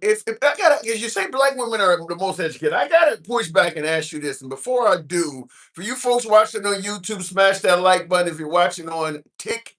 if I gotta, because you say black women are the most educated, I gotta push back and ask you this. And before I do, for you folks watching on YouTube, smash that like button. If you're watching on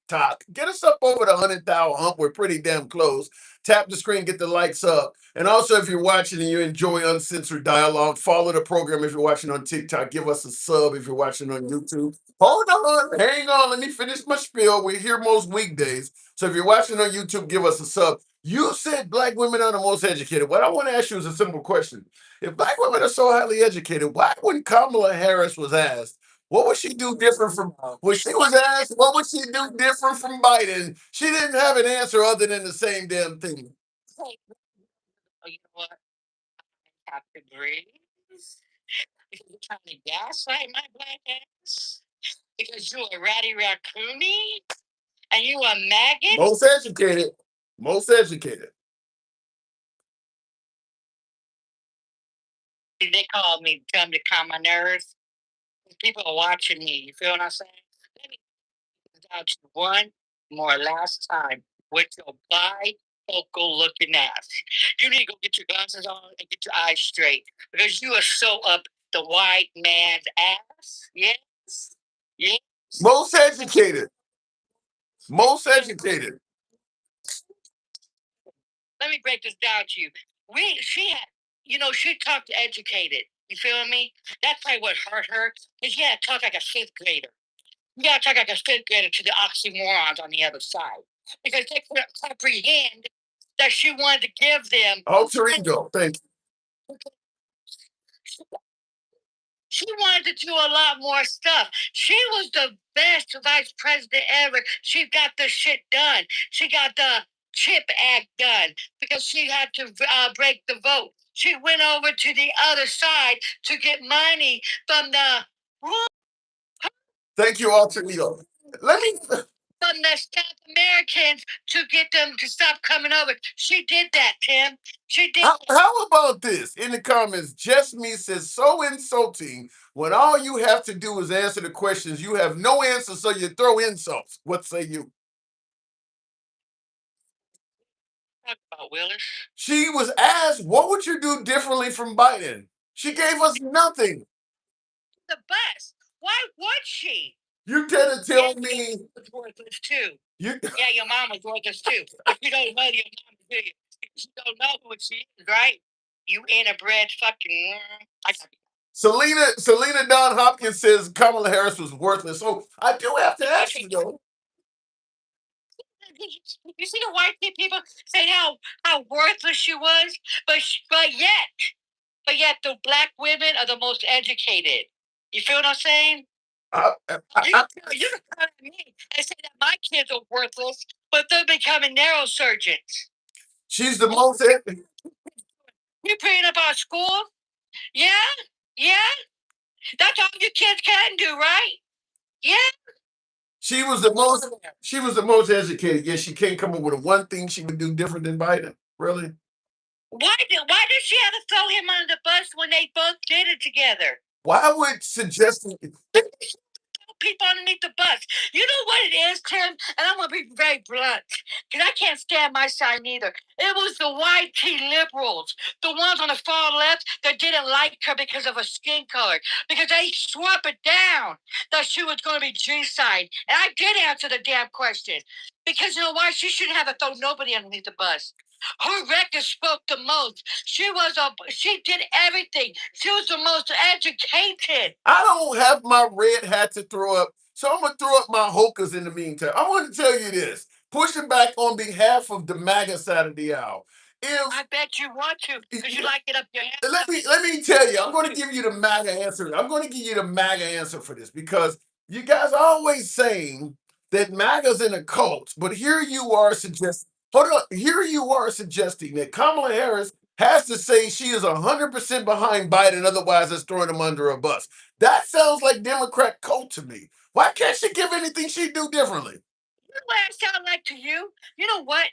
TikTok. Get us up over the 100,000 hump. We're pretty damn close. Tap the screen, get the likes up. And also, if you're watching and you enjoy uncensored dialogue, follow the program. If you're watching on TikTok, give us a sub. If you're watching on YouTube, hold on, hang on. Let me finish my spiel. We're here most weekdays. So if you're watching on YouTube, give us a sub. You said black women are the most educated. What I want to ask you is a simple question. If black women are so highly educated, why when Kamala Harris was asked, what would she do different from when she was asked, what would she do different from Biden? She didn't have an answer other than the same damn thing. Oh, you know what? I have to breathe. Because you're trying to gaslight my black ass. Because you a ratty raccoony and you a maggot. Most educated. Most educated. They called me to come to calm my nerves. People are watching me. You feel what I'm saying? Let me out you one more last time with your bifocal looking ass. You need to go get your glasses on and get your eyes straight because you are so up the white man's ass. Yes. Yes. Most educated. Most educated. Let me break this down to you. She had, she talked educated. You feel me? That's probably what hurt her. Because she had to talk like a fifth grader. You got to talk like a fifth grader to the oxymorons on the other side. Because they couldn't comprehend that she wanted to give them. Alter ego. Thank you. She wanted to do a lot more stuff. She was the best vice president ever. She got the shit done. She got the Chip Act done because she had to break the vote. She went over to the other side to get money from the. Thank you, Alter ego. Let me. From the South Americans to get them to stop coming over. She did that, Tim. She did. How about this? In the comments, Just Me says, so insulting when all you have to do is answer the questions. You have no answer, so you throw insults. What say you? Talk about Willis. She was asked, what would you do differently from Biden? She gave us nothing. The best. Why would she? You tend to tell me. Worthless too. You, yeah, your mom was worthless too. If you don't know your mom, do you? You don't know who she is, right? You interbred fucking. Selena Don Hopkins says Kamala Harris was worthless. So I do have to ask you though. You see the white people say how worthless she was, but yet the black women are the most educated. You feel what I'm saying? You can come at me and say that my kids are worthless, but they're becoming neurosurgeons. She's the most. You bringing up our school? Yeah, yeah. That's all your kids can do, right? Yeah. She was the most. She was the most educated. Yet she can't come up with one thing she would do different than Biden. Really? Why did she have to throw him under the bus when they both did it together? Why would suggesting people underneath the bus? You know what it is, Tim? And I'm gonna be very blunt, because I can't stand my side neither. It was the YT liberals, the ones on the far left that didn't like her because of her skin color, because they swap it down that she was going to be G side. And I did answer the damn question, because you know why? She shouldn't have to throw nobody underneath the bus. Her record spoke the most. She did everything. She was the most educated. I don't have my red hat to throw up, so I'm gonna throw up my hokas in the meantime. I want to tell you this, pushing back on behalf of the MAGA side of the aisle. I bet you want to, because you like it up your ass. Let me tell you, I'm going to give you the MAGA answer. I'm going to give you the MAGA answer for this because you guys are always saying that MAGA's in a cult, but here you are suggesting. Hold on, here you are suggesting that Kamala Harris has to say she is 100% behind Biden, otherwise it's throwing him under a bus. That sounds like Democrat cult to me. Why can't she give anything she'd do differently? You know what I sound like to you? You know what?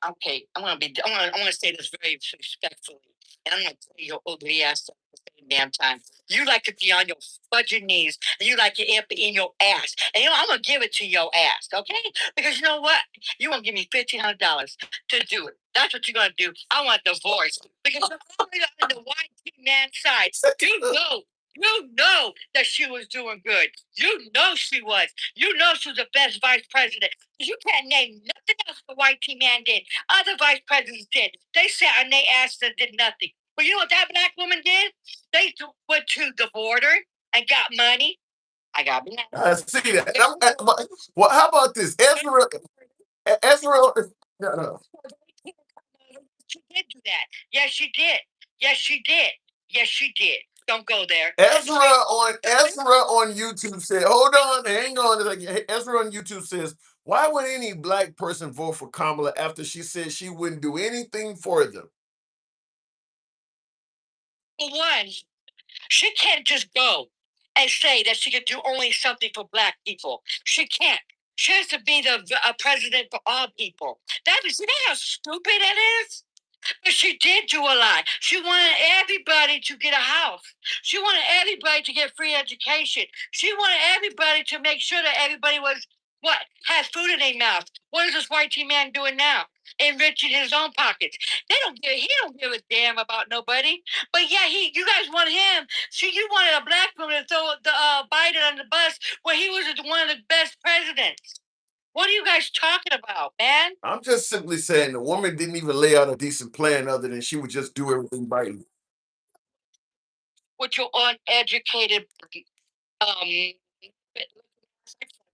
Okay, I'm gonna say this very respectfully, and I'm gonna tell your ugly ass at the same damn time. You like to be on your fudging knees, and you like to empty in your ass, and I'm gonna give it to your ass, okay? Because you know what? You gonna give me $1,500 to do it. That's what you're gonna do. I want divorce because you're only on the white man side. You know You know that she was doing good. You know she was. You know she was the best vice president. You can't name nothing else the white team man did. Other vice presidents did. They sat on their ass and did nothing. But you know what that black woman did? Went to the border and got money. I got money. I see that. Well, how about this? Ezra, no, no. She did do that. Yes, she did. Yes, she did. Yes, she did. Don't go there. Ezra on YouTube said, hold on, hang on a second. Ezra on YouTube says, why would any black person vote for Kamala after she said she wouldn't do anything for them? For one, she can't just go and say that she can do only something for black people. She can't. She has to be the president for all people. See how stupid that is? But she did do a lot. She wanted everybody to get a house. She wanted everybody to get free education. She wanted everybody to make sure that everybody was what? Has food in their mouth. What is this white team man doing now? Enriching his own pockets. He don't give a damn about nobody. But yeah, you guys want him. See, you wanted a black woman to throw the Biden on the bus when he was one of the best presidents. What are you guys talking about, man? I'm just simply saying the woman didn't even lay out a decent plan other than she would just do everything right. With your uneducated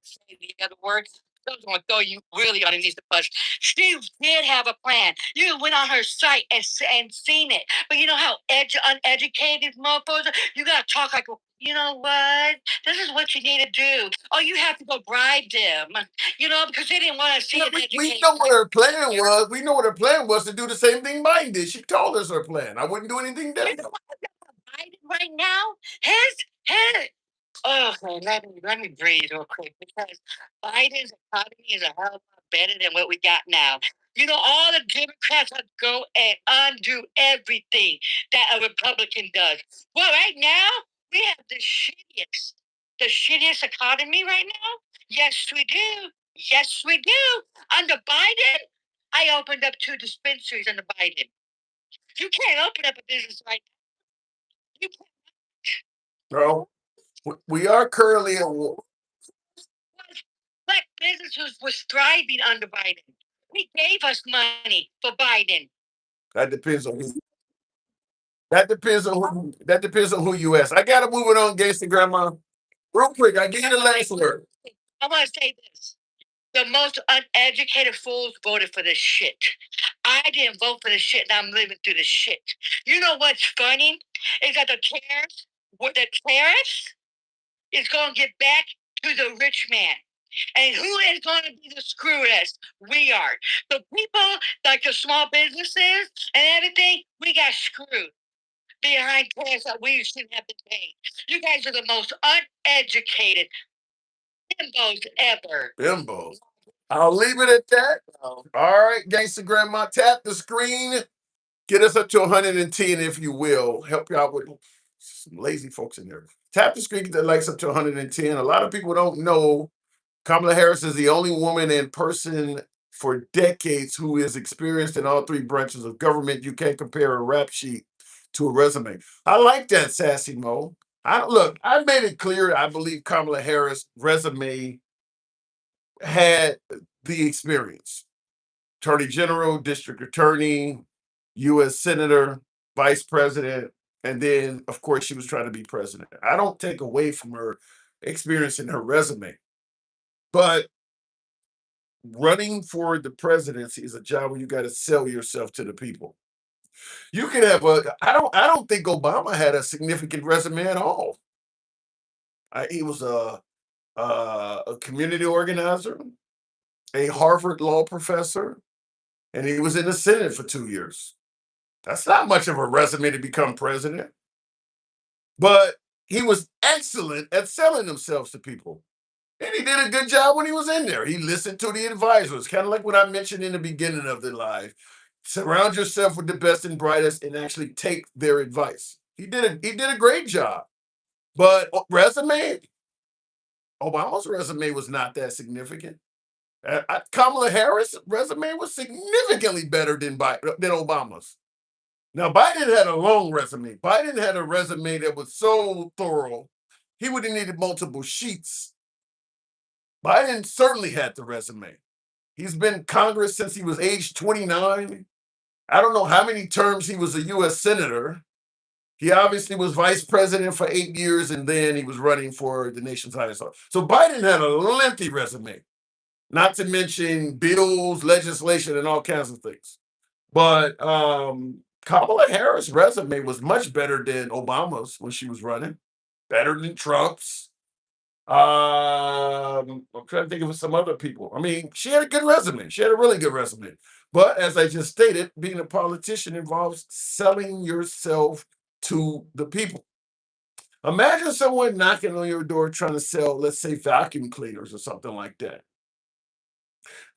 say the other words. Those are going to throw you really underneath the bus. She did have a plan. You went on her site and seen it. But you know how uneducated motherfuckers are? You got to talk like, you know what? This is what you need to do. Oh, you have to go bribe them. You know, because they didn't want to see Yeah, an we know what her plan was. We know what her plan was to do the same thing Biden did. She told us her plan. I wouldn't do anything You different. know what Biden right now? His okay, let me breathe real quick because Biden's economy is a hell of a lot better than what we got now. You know, all the Democrats have to go and undo everything that a Republican does. Well, right now we have the shittiest economy right now. Yes, we do. Yes, we do. Under Biden, I opened up 2 dispensaries under Biden. You can't open up a business right now. You No, we are currently at war. Black businesses was thriving under Biden. He gave us money for Biden. That depends on who. That depends on who you ask. I gotta move it on, gangster grandma. Real quick, I give you the last word. I want to say this. The most uneducated fools voted for this shit. I didn't vote for this shit and I'm living through this shit. You know what's funny? Is that the tariffs is going to get back to the rich man. And who is going to be the screwed? We are. The people, like the small businesses and everything, we got screwed behind tariffs that we shouldn't have been paying. You guys are the most uneducated bimbos ever. Bimbos. I'll leave it at that. All right, gangster grandma, tap the screen. Get us up to 110, if you will. Help you out with some lazy folks in there. Tap the screen, get the likes up to 110. A lot of people don't know Kamala Harris is the only woman in person for decades who is experienced in all 3 branches of government. You can't compare a rap sheet to a resume. I like that, Sassy Mo. I made it clear I believe Kamala Harris' resume had the experience. Attorney General, District Attorney, US Senator, Vice President, and then, of course, she was trying to be president. I don't take away from her experience in her resume, but running for the presidency is a job where you got to sell yourself to the people. You can have I don't think Obama had a significant resume at all. He was a community organizer, a Harvard law professor, and he was in the Senate for 2 years. That's not much of a resume to become president, but he was excellent at selling himself to people. And he did a good job when he was in there. He listened to the advisors, kind of like what I mentioned in the beginning of the live. Surround yourself with the best and brightest and actually take their advice. He did a great job. But resume, Obama's resume was not that significant. Kamala Harris' resume was significantly better than Obama's. Now, Biden had a long resume. Biden had a resume that was so thorough, he would have needed multiple sheets. Biden certainly had the resume. He's been in Congress since he was age 29. I don't know how many terms he was a U.S. Senator. He obviously was vice president for 8 years, and then he was running for the nation's highest office. So Biden had a lengthy resume, not to mention bills, legislation, and all kinds of things. But Kamala Harris' resume was much better than Obama's when she was running, better than Trump's. I'm trying to think of some other people. I mean, she had a good resume. She had a really good resume. But as I just stated, being a politician involves selling yourself to the people. Imagine someone knocking on your door trying to sell, let's say, vacuum cleaners or something like that.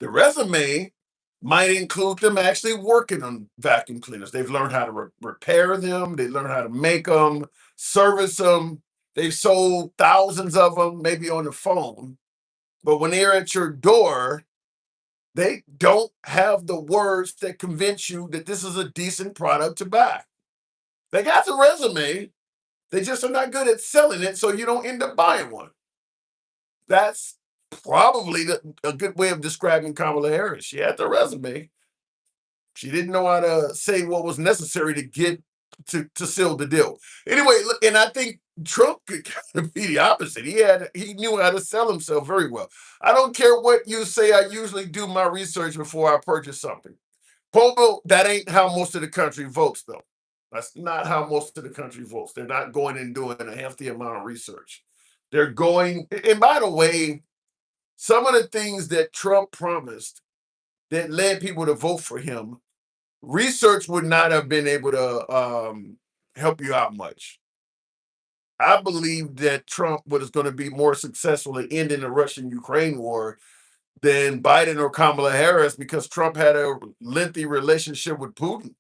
The resume might include them actually working on vacuum cleaners. They've learned how to repair them, they learned how to make them, service them. They've sold thousands of them, maybe on the phone. But when they're at your door, they don't have the words that convince you that this is a decent product to buy. They got the resume, they just are not good at selling it, so you don't end up buying one. That's probably a good way of describing Kamala Harris. She had the resume. She didn't know how to say what was necessary to get to seal the deal. Anyway, look, and I think Trump could kind of be the opposite. He knew how to sell himself very well. I don't care what you say. I usually do my research before I purchase something. Pogo, that ain't how most of the country votes, though. That's not how most of the country votes. They're not going and doing a hefty amount of research. They're going, and by the way, some of the things that Trump promised that led people to vote for him, research would not have been able to help you out much. I believe that Trump was going to be more successful in ending the Russian Ukraine war than Biden or Kamala Harris because Trump had a lengthy relationship with Putin.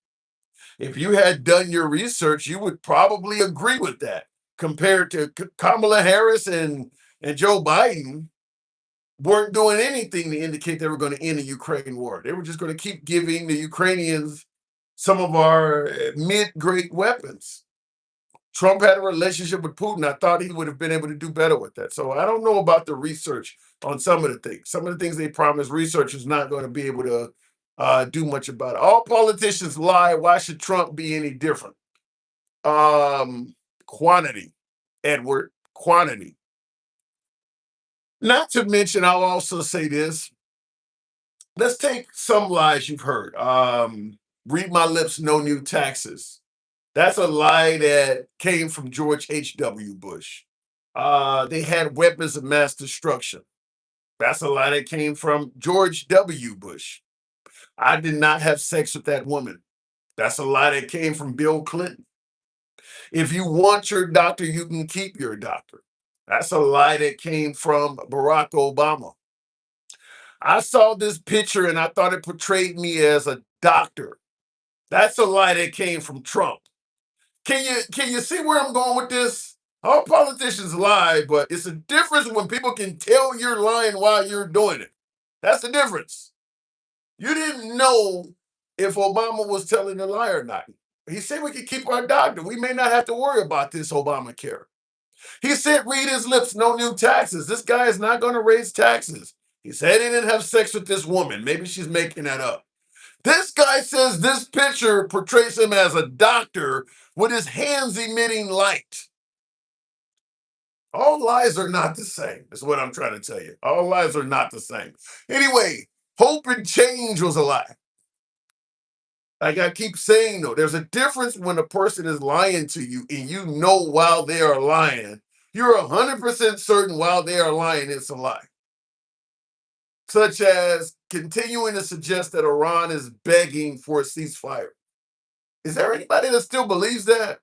If you had done your research, you would probably agree with that. Compared to Kamala Harris and Joe Biden, weren't doing anything to indicate they were going to end the Ukraine war. They were just going to keep giving the Ukrainians some of our mid-grade weapons. Trump had a relationship with Putin. I thought he would have been able to do better with that. So I don't know about the research on some of the things. Some of the things they promised, research is not going to be able to do much about it. All politicians lie. Why should Trump be any different? Quantity, Edward, quantity. Not to mention, I'll also say this. Let's take some lies you've heard. Read my lips, no new taxes. That's a lie that came from George H.W. Bush. They had weapons of mass destruction. That's a lie that came from George W. Bush. I did not have sex with that woman. That's a lie that came from Bill Clinton. If you want your doctor, you can keep your doctor. That's a lie that came from Barack Obama. I saw this picture and I thought it portrayed me as a doctor. That's a lie that came from Trump. Can you see where I'm going with this? All politicians lie, but it's a difference when people can tell you're lying while you're doing it. That's the difference. You didn't know if Obama was telling a lie or not. He said we could keep our doctor. We may not have to worry about this Obamacare. He said, read his lips, no new taxes. This guy is not going to raise taxes. He said he didn't have sex with this woman. Maybe she's making that up. This guy says this picture portrays him as a doctor with his hands emitting light. All lies are not the same, is what I'm trying to tell you. All lies are not the same. Anyway, hope and change was a lie. Like I keep saying, though, there's a difference when a person is lying to you and you know while they are lying, you're 100% certain while they are lying, it's a lie. Such as continuing to suggest that Iran is begging for a ceasefire. Is there anybody that still believes that?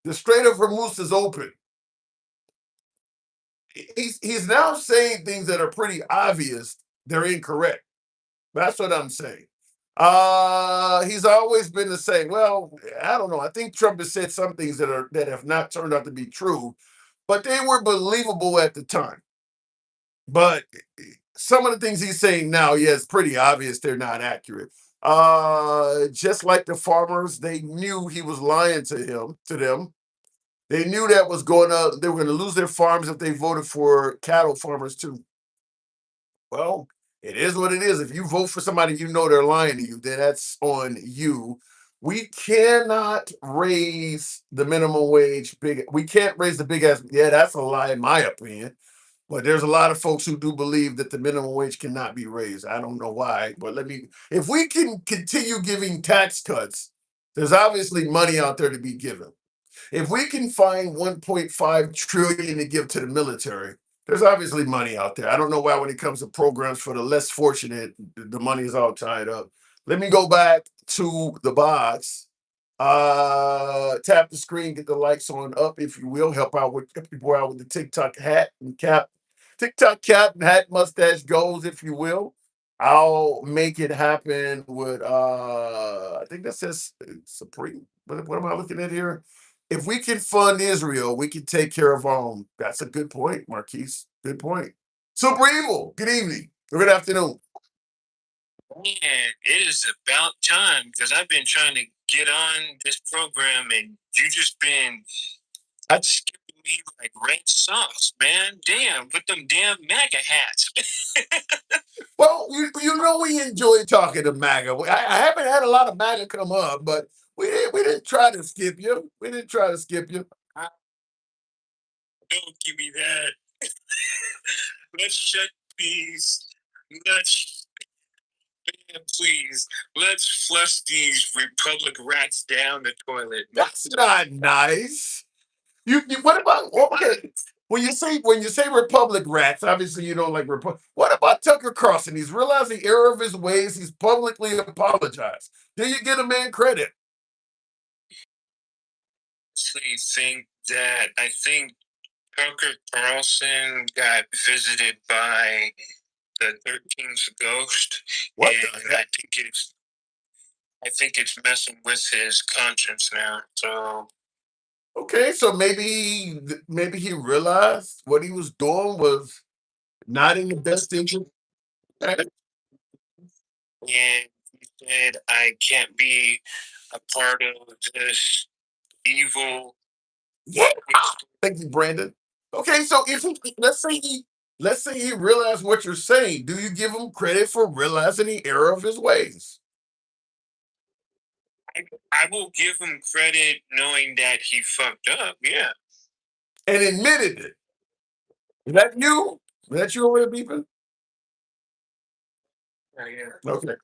The Strait of Hormuz is open. He's now saying things that are pretty obvious. They're incorrect. That's what I'm saying. He's always been the same. Well, I don't know. I think Trump has said some things that have not turned out to be true, but they were believable at the time. But some of the things he's saying now, yeah, it's pretty obvious they're not accurate. Just like the farmers, they knew he was lying to them. They knew that was they were gonna lose their farms if they voted for cattle farmers too. Well, it is what it is. If you vote for somebody you know they're lying to you, then that's on you. We cannot raise the minimum wage big. We can't raise the big ass. Yeah, that's a lie in my opinion. But there's a lot of folks who do believe that the minimum wage cannot be raised. I don't know why, but if we can continue giving tax cuts, there's obviously money out there to be given. If we can find 1.5 trillion to give to the military, there's obviously money out there. I don't know why when it comes to programs for the less fortunate, the money is all tied up. Let me go back to the box. Tap the screen, get the likes on up if you will. Help people out with the TikTok hat and cap, TikTok cap and hat mustache goals, if you will. I'll make it happen with I think that says Supreme. What am I looking at here? If we can fund Israel, we can take care of our own. That's a good point, Marquise. Good point. Super Evil, good evening or good afternoon. Man, it is about time because I've been trying to get on this program and you just been skipping me like red sauce, man. Damn, with them damn MAGA hats. Well, you know we enjoy talking to MAGA. I haven't had a lot of MAGA come up, but we didn't try to skip you. We didn't try to skip you. Don't give me that. Let's shut these. Let's please. Let's flush these Republic rats down the toilet. That's not nice. You what about okay? When you say Republic rats, obviously you don't like Republic. What about Tucker Carlson? He's realized the error of his ways. He's publicly apologized. Do you get a man credit? I think Tucker Carlson got visited by the 13th ghost, What? and I think it's messing with his conscience now. So Okay, so maybe he realized what he was doing was not in the best interest. Okay. and he said I can't be a part of this evil. Yeah. Thank you, Brandon. Okay, so if he, let's say he realized what you're saying, do you give him credit for realizing the error of his ways I will give him credit knowing that he fucked up. Yeah. and admitted it? Is that you? Is that you over there beeping? Yeah. Okay.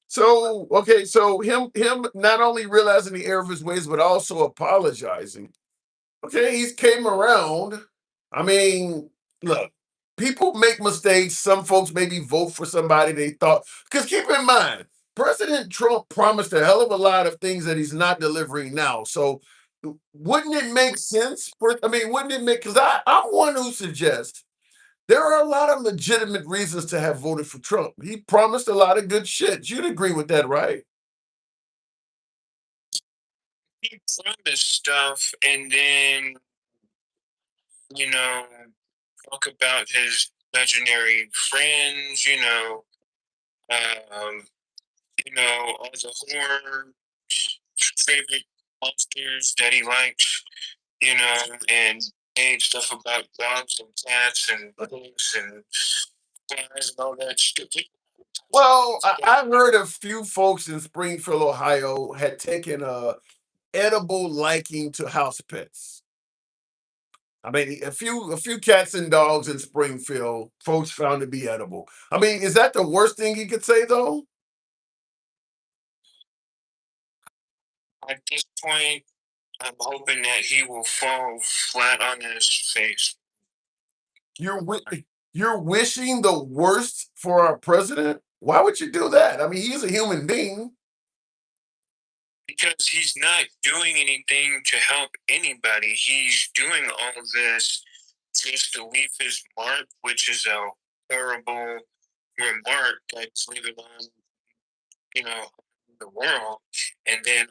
So him not only realizing the error of his ways, but also apologizing. Okay, he's came around. I mean, look, people make mistakes. Some folks maybe vote for somebody they thought. Because keep in mind, President Trump promised a hell of a lot of things that he's not delivering now. So wouldn't it make sense? Wouldn't it make? Because I'm one who suggests there are a lot of legitimate reasons to have voted for Trump. He promised a lot of good shit. You'd agree with that, right? He promised stuff and then, you know, talk about his legendary friends, um, all the horror favorite monsters that he likes, and made stuff about dogs and cats and pigs and flies and all that stupid. Well, I've heard a few folks in Springfield, Ohio, had taken a edible liking to house pets. I mean, a few cats and dogs in Springfield, folks found to be edible. I mean, is that the worst thing you could say though? At this point, I'm hoping that he will fall flat on his face You're you're wishing the worst for our president? Why would you do that? I mean, he's a human being. because he's not doing anything to help anybody. He's doing all this just to leave his mark, which is a horrible remark that's leaving on, the world. And then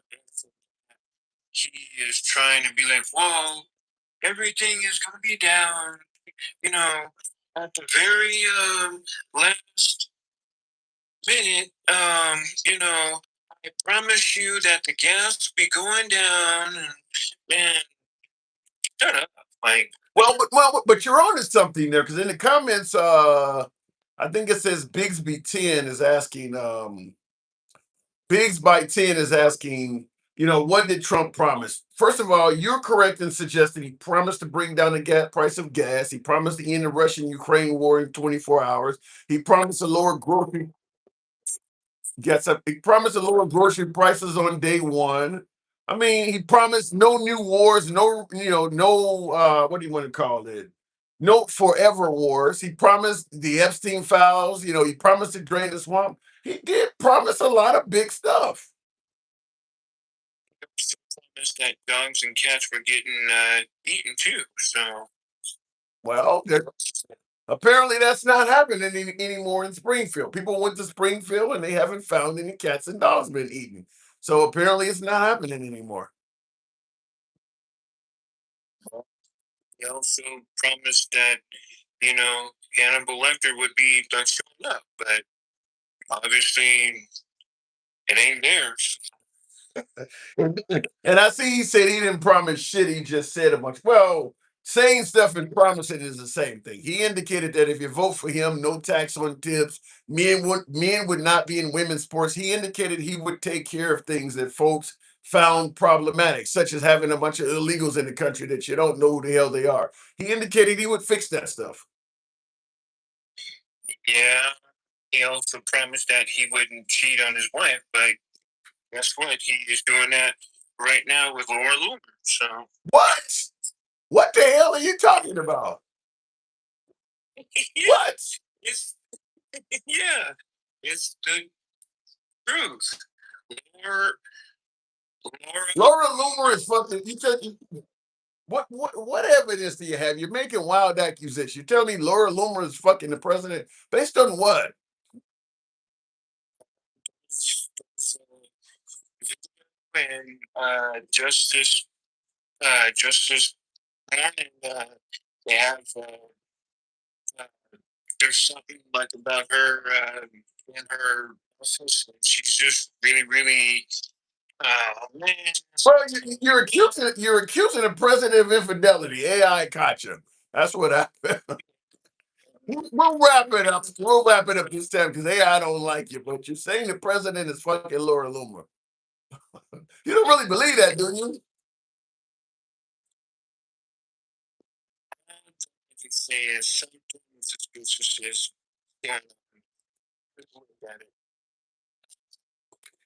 he is trying to be like, well, everything is going to be down, you know, at the very last minute, I promise you that the gas will be going down, and shut up, like. But you're on to something there because in the comments, I think it says Bigsby 10 is asking, Bigs by 10 is asking, what did Trump promise? First of all, you're correct in suggesting he promised to bring down the price of gas. He promised to end the Russian-Ukraine war in 24 hours. He promised to lower grocery he promised to lower grocery prices on day one. I mean, he promised no new wars, no, no, what do you want to call it? No forever wars. He promised the Epstein files, he promised to drain the swamp. He did promise a lot of big stuff. Promised that dogs and cats were getting eaten too. So, well, apparently that's not happening anymore in Springfield. People went to Springfield and they haven't found any cats and dogs been eaten. So apparently it's not happening anymore. He also promised that, Hannibal Lecter would be showing up, but obviously it ain't there. And I see he said he didn't promise shit. He just said a bunch. Well, saying stuff and promising is the same thing. He indicated that if you vote for him, no tax on tips. Men would not be in women's sports. He indicated he would take care of things that folks found problematic, such as having a bunch of illegals in the country that you don't know who the hell they are. He indicated he would fix that stuff. Yeah. He also promised that he wouldn't cheat on his wife, but guess what? He is doing that right now with Laura Loomer. So what? What the hell are you talking about? What? It's yeah, it's the truth. Laura, Laura Loomer is fucking. What evidence do you have? You're making wild accusations. You tell me Laura Loomer is fucking the president based on what? and Justice morning, they have uh, there's something like about her in her office. She's just really, really. Man. Well, you're accusing the president of infidelity. AI caught you. That's what happened. We'll wrap it up. We'll wrap it up this time because AI don't like you. But you're saying the president is fucking Laura Loomer. You don't really believe that, do you? I can say something suspicious. Yeah.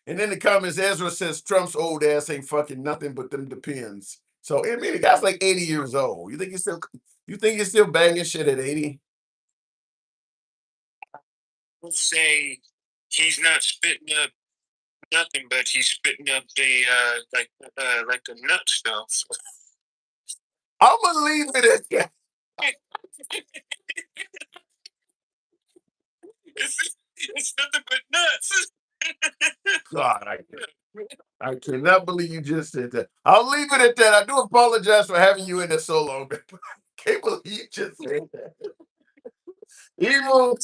And in the comments, Ezra says Trump's old ass ain't fucking nothing but them depends. So I mean, the guy's like 80 years old. You think he's still banging shit at 80? Let's say he's not spitting up nothing, but he's spitting up the like the nut stuff. I'm gonna leave it at that. It's nothing but nuts. God, I cannot believe you just said that. I'll leave it at that. I do apologize for having you in there so long. Can't believe you just said that. Evil,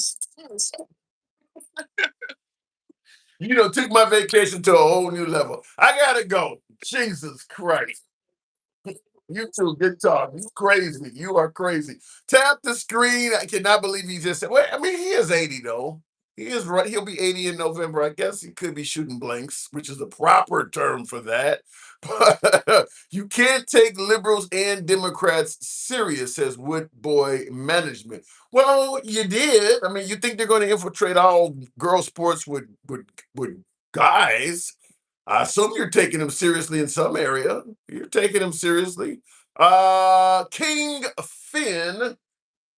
took my vacation to a whole new level. I gotta go. Jesus Christ. You too. Good talk. You crazy. You are crazy. Tap the screen. I cannot believe he just said. Well, I mean, he is 80 though. He is right. He'll be 80 in November. I guess he could be shooting blanks, which is the proper term for that. But you can't take liberals and Democrats serious, says Woodboy Management. Well, you did. I mean, you think they're going to infiltrate all girl sports with guys? I assume you're taking them seriously in some area. You're taking them seriously. King Finn,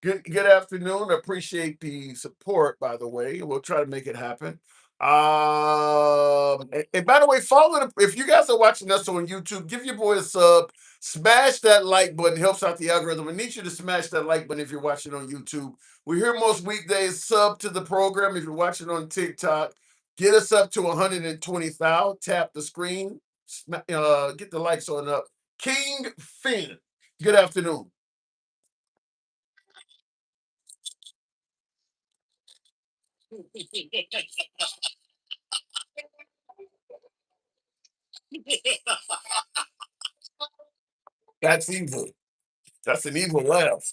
good afternoon. Appreciate the support, by the way. We'll try to make it happen. And by the way, if you guys are watching us on YouTube, give your boy a sub. Smash that like button. Helps out the algorithm. I need you to smash that like button if you're watching on YouTube. We're here most weekdays. Sub to the program if you're watching on TikTok. Get us up to 120,000. Tap the screen. Get the likes on up. King Finn. Good afternoon. That's evil. That's an evil laugh.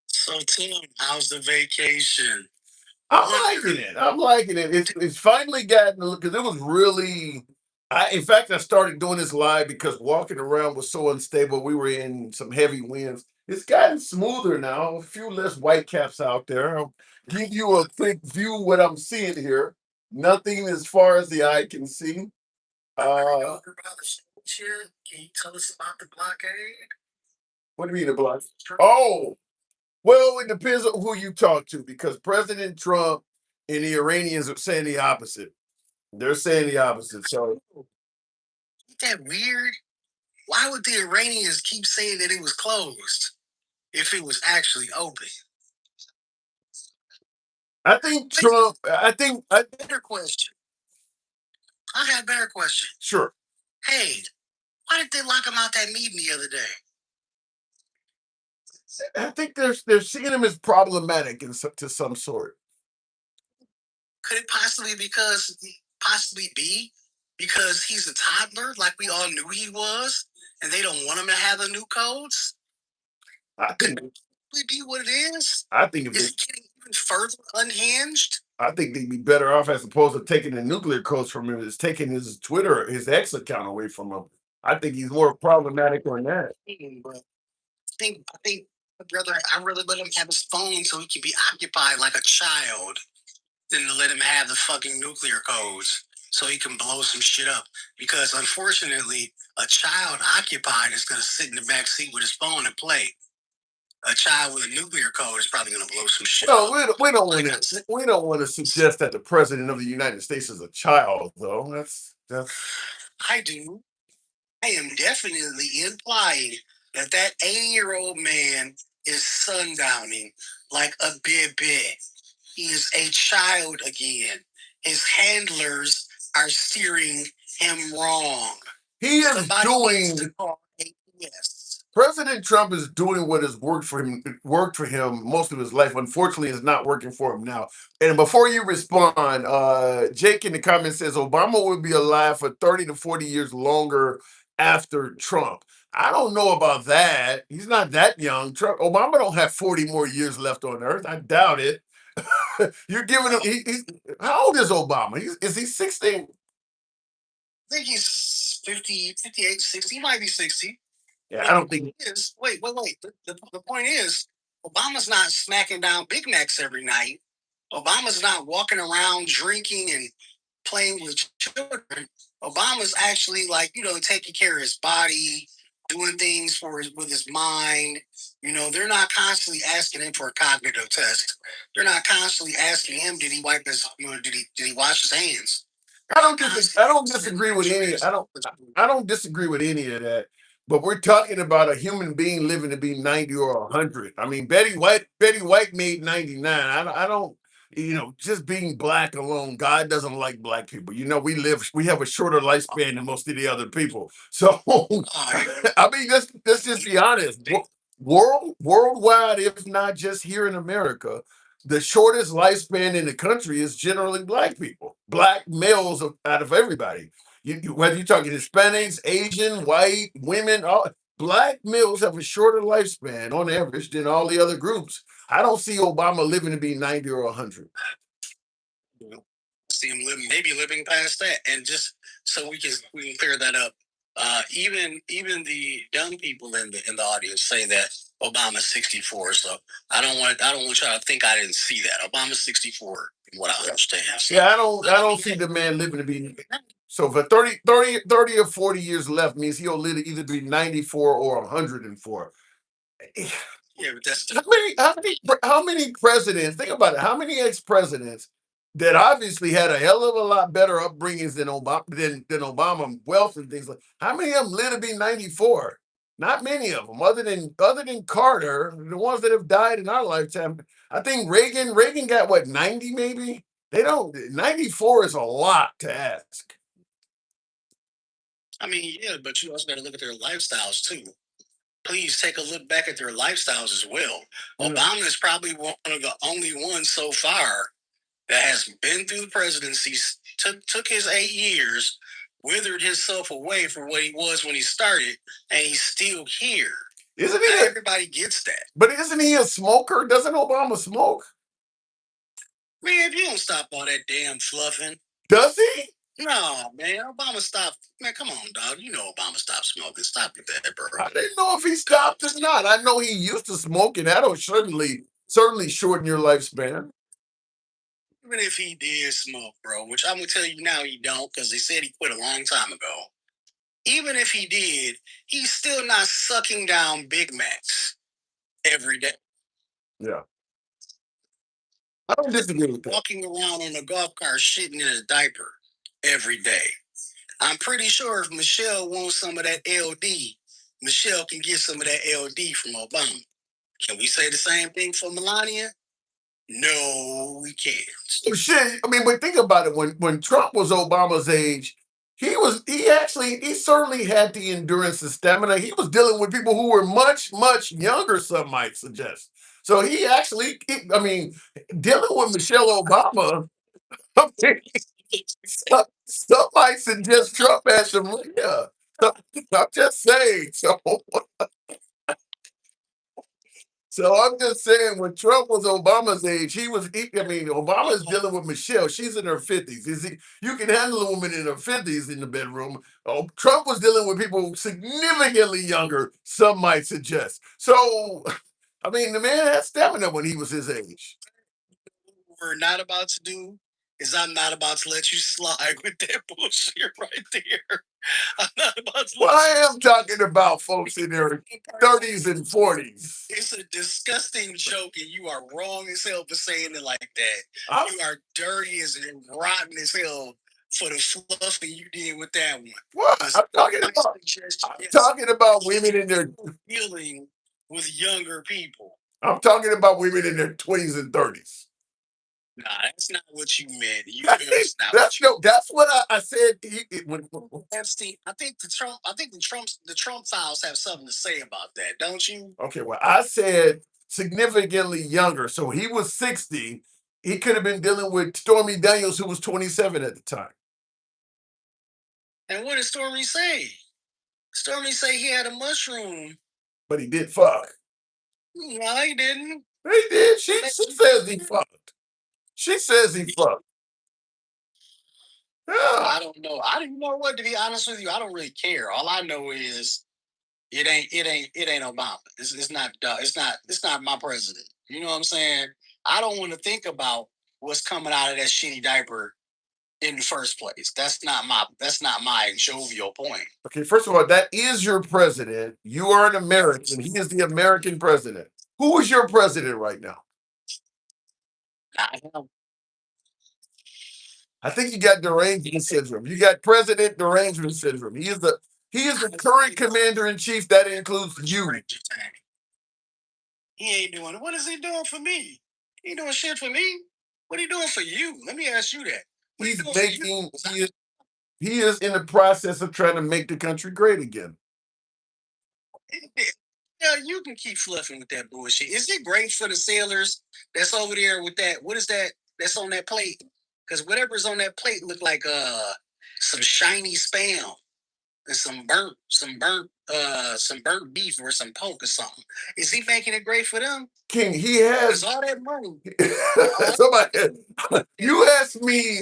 So Tim, how's the vacation? I'm liking it. I'm liking it. It's finally gotten because it was really. In fact, I started doing this live because walking around was so unstable. We were in some heavy winds. It's gotten smoother now. A few less white caps out there. I'll give you a quick view of what I'm seeing here. Nothing as far as the eye can see. Uh, Can you tell us about the blockade? what do you mean the block? Oh, well, it depends on who you talk to because President Trump and the Iranians are saying the opposite. They're saying the opposite. So Ain't that weird? Why would the Iranians keep saying that it was closed if it was actually open? I think Trump. Better question. I have a better question. Sure. Hey, why did they lock him out that meeting the other day? I think they're seeing him as problematic to some sort. Could it possibly be because he's a toddler, like we all knew he was, and they don't want him to have the new codes? I think. Could it be what it is? I think if Is they, it getting even further unhinged? I think they'd be better off as opposed to taking the nuclear codes from him, is taking his Twitter, his X account away from him. I think he's more problematic on that. But I think I'd rather let him have his phone so he can be occupied like a child than to let him have the fucking nuclear codes so he can blow some shit up. Because unfortunately, a child occupied is going to sit in the back seat with his phone and play. A child with a nuclear code is probably going to blow some shit No, up. we don't want to suggest that the president of the United States is a child, though. That's. I do. I am definitely implying that 80-year-old man is sundowning like a baby. He is a child again. His handlers are steering him wrong. He is Somebody needs to doing. call APS. President Trump is doing what has worked for him most of his life. Unfortunately, is not working for him now. And before you respond, Jake in the comments says Obama would be alive for 30 to 40 years longer after Trump. I don't know about that. He's not that young. Obama don't have 40 more years left on Earth. I doubt it. You're giving him. How old is Obama? Is he 16? I think he's 50, 58, 60. He might be 60. Yeah, But I don't think. wait. The point is, Obama's not smacking down Big Macs every night. Obama's not walking around drinking and playing with children. Obama's actually taking care of his body, doing things with his mind. They're not constantly asking him for a cognitive test. They're not constantly asking him, did he wipe his, did he wash his hands? I don't disagree with any. I don't disagree with any of that. But we're talking about a human being living to be 90 or 100. I mean, Betty White made 99. I don't. Just being black alone, God doesn't like black people. We have a shorter lifespan than most of the other people. So, I mean, let's just be honest. Worldwide, if not just here in America, the shortest lifespan in the country is generally black people, black males out of everybody. Whether you're talking Hispanics, Asian, white, women, all black males have a shorter lifespan on average than all the other groups. I don't see Obama living to be 90 or 100. See him maybe living past that, and just so we can clear that up. Even the young people in the audience say that Obama's 64. So I don't want y'all to think I didn't see that. Obama's 64, from what I understand. So, Yeah, I don't see the man living to be. So for 30 or 40 years left means he'll either be 94 or 104. yeah, but that's How many presidents? Think about it. How many ex-presidents that obviously had a hell of a lot better upbringings than Obama, wealth and things like. How many of them live to be 94? Not many of them, other than Carter, the ones that have died in our lifetime. I think Reagan got what, 90 maybe. They don't. 94 is a lot to ask. I mean, yeah, but you also got to look at their lifestyles too. Please take a look back at their lifestyles as well. Mm. Obama is probably one of the only ones so far that has been through the presidency, took his 8 years, withered himself away from what he was when he started, and he's still here. Isn't he? Not everybody gets that. But isn't he a smoker? Doesn't Obama smoke? Man, if you don't stop all that damn fluffing. Does he? No, man. Obama stopped. Man, come on, dog. You know Obama stopped smoking. Stop with that, bro. I didn't know if he stopped or not. I know he used to smoke, and that'll certainly shorten your lifespan. Even if he did smoke, bro, which I'm gonna tell you now he don't, because they said he quit a long time ago. Even if he did, he's still not sucking down Big Macs every day. Yeah. I don't disagree with that. Walking around on a golf cart shitting in a diaper every day. I'm pretty sure if Michelle wants some of that LD, Michelle can get some of that LD from Obama. Can we say the same thing for Melania? No, we can't. Oh, shit. I mean, but think about it. When Trump was Obama's age, he certainly had the endurance and stamina. He was dealing with people who were much, much younger, some might suggest. So dealing with Michelle Obama, some might suggest Trump had some, yeah. I'm just saying. So I'm just saying, when Trump was Obama's age, Obama is dealing with Michelle. She's in her 50s. You can handle a woman in her 50s in the bedroom. Oh, Trump was dealing with people significantly younger, some might suggest. So, I mean, the man had stamina when he was his age. What we're not about to do is I'm not about to let you slide with that bullshit right there. I'm not about to. Well, I am talking about folks in their 30s and 40s. It's a disgusting joke, and you are wrong as hell for saying it like that. You are dirty as and rotten as hell for the fluffing you did with that one. What? I'm talking about women in their dealing with younger people. I'm talking about women in their 20s and 30s. Nah, that's not what you meant. That's what I said. Epstein, I think the Trump files have something to say about that, don't you? Okay, well, I said significantly younger. So he was 60. He could have been dealing with Stormy Daniels, who was 27 at the time. And what did Stormy say? Stormy say he had a mushroom. But he did fuck. No, he didn't. He did. She says he fucked. She says he fucked. Yeah. I don't know. I don't know what, to be honest with you. I don't really care. All I know is it ain't Obama. It's not my president. You know what I'm saying? I don't want to think about what's coming out of that shitty diaper in the first place. That's not my jovial point. Okay, first of all, that is your president. You are an American. He is the American president. Who is your president right now? I think you got derangement syndrome. You got president derangement syndrome. He is the current commander in chief. That includes you. He ain't doing it. What is he doing for me? He ain't doing shit for me. What are you doing for you? Let me ask you that. He is in the process of trying to make the country great again. Yeah, you can keep fluffing with that bullshit. Is it great for the sailors that's over there with that? What is that that's on that plate? Because whatever's on that plate look like some shiny spam and some burnt beef or some pork or something. Is he making it great for them? King, he has all that money. Somebody, you asked me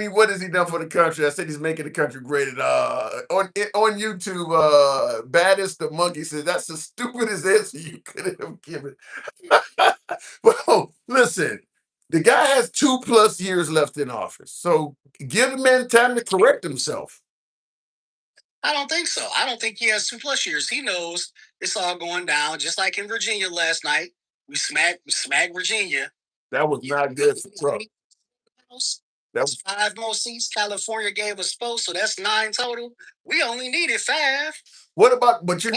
what has he done for the country. I said he's making the country great. On YouTube, baddest the monkey said that's the stupidest answer you could have given. Well, listen, the guy has 2+ years left in office, so give the man time to correct himself. I don't think so. I don't think he has 2+ years. He knows it's all going down, just like in Virginia last night. We smacked Virginia. That was not good for Trump. That was 5 more seats. California gave us 4, so that's 9 total. We only needed 5. What about? But you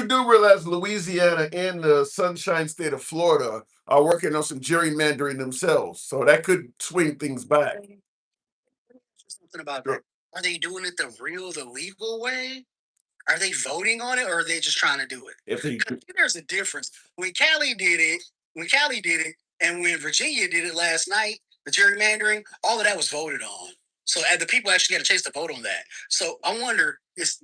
do realize Louisiana and the Sunshine State of Florida are working on some gerrymandering themselves, so that could swing things back. Something about that. Are they doing it the legal way? Are they voting on it, or are they just trying to do it? There's a difference. When Cali did it, And when Virginia did it last night, the gerrymandering, all of that was voted on. So the people actually got a chance to vote on that. So I wonder,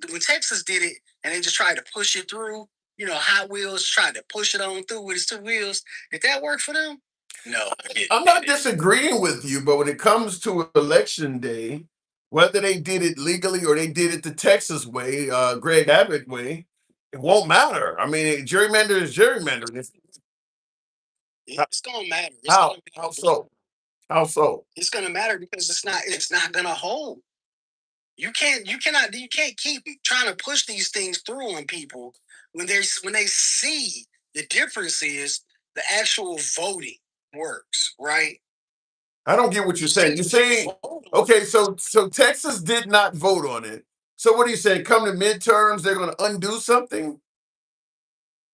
when Texas did it and they just tried to push it through, Hot Wheels tried to push it on through with its two wheels. Did that work for them? No. I'm not disagreeing with you, but when it comes to election day, whether they did it legally or they did it the Texas way, Greg Abbott way, it won't matter. I mean, gerrymander is gerrymandering. It's gonna matter. How so? How so? It's gonna matter because it's not gonna hold. You can't keep trying to push these things through on people when they see the difference is the actual voting works, right? I don't get what you're saying. You're saying, okay, so Texas did not vote on it. So what are you saying? Come to midterms, they're going to undo something?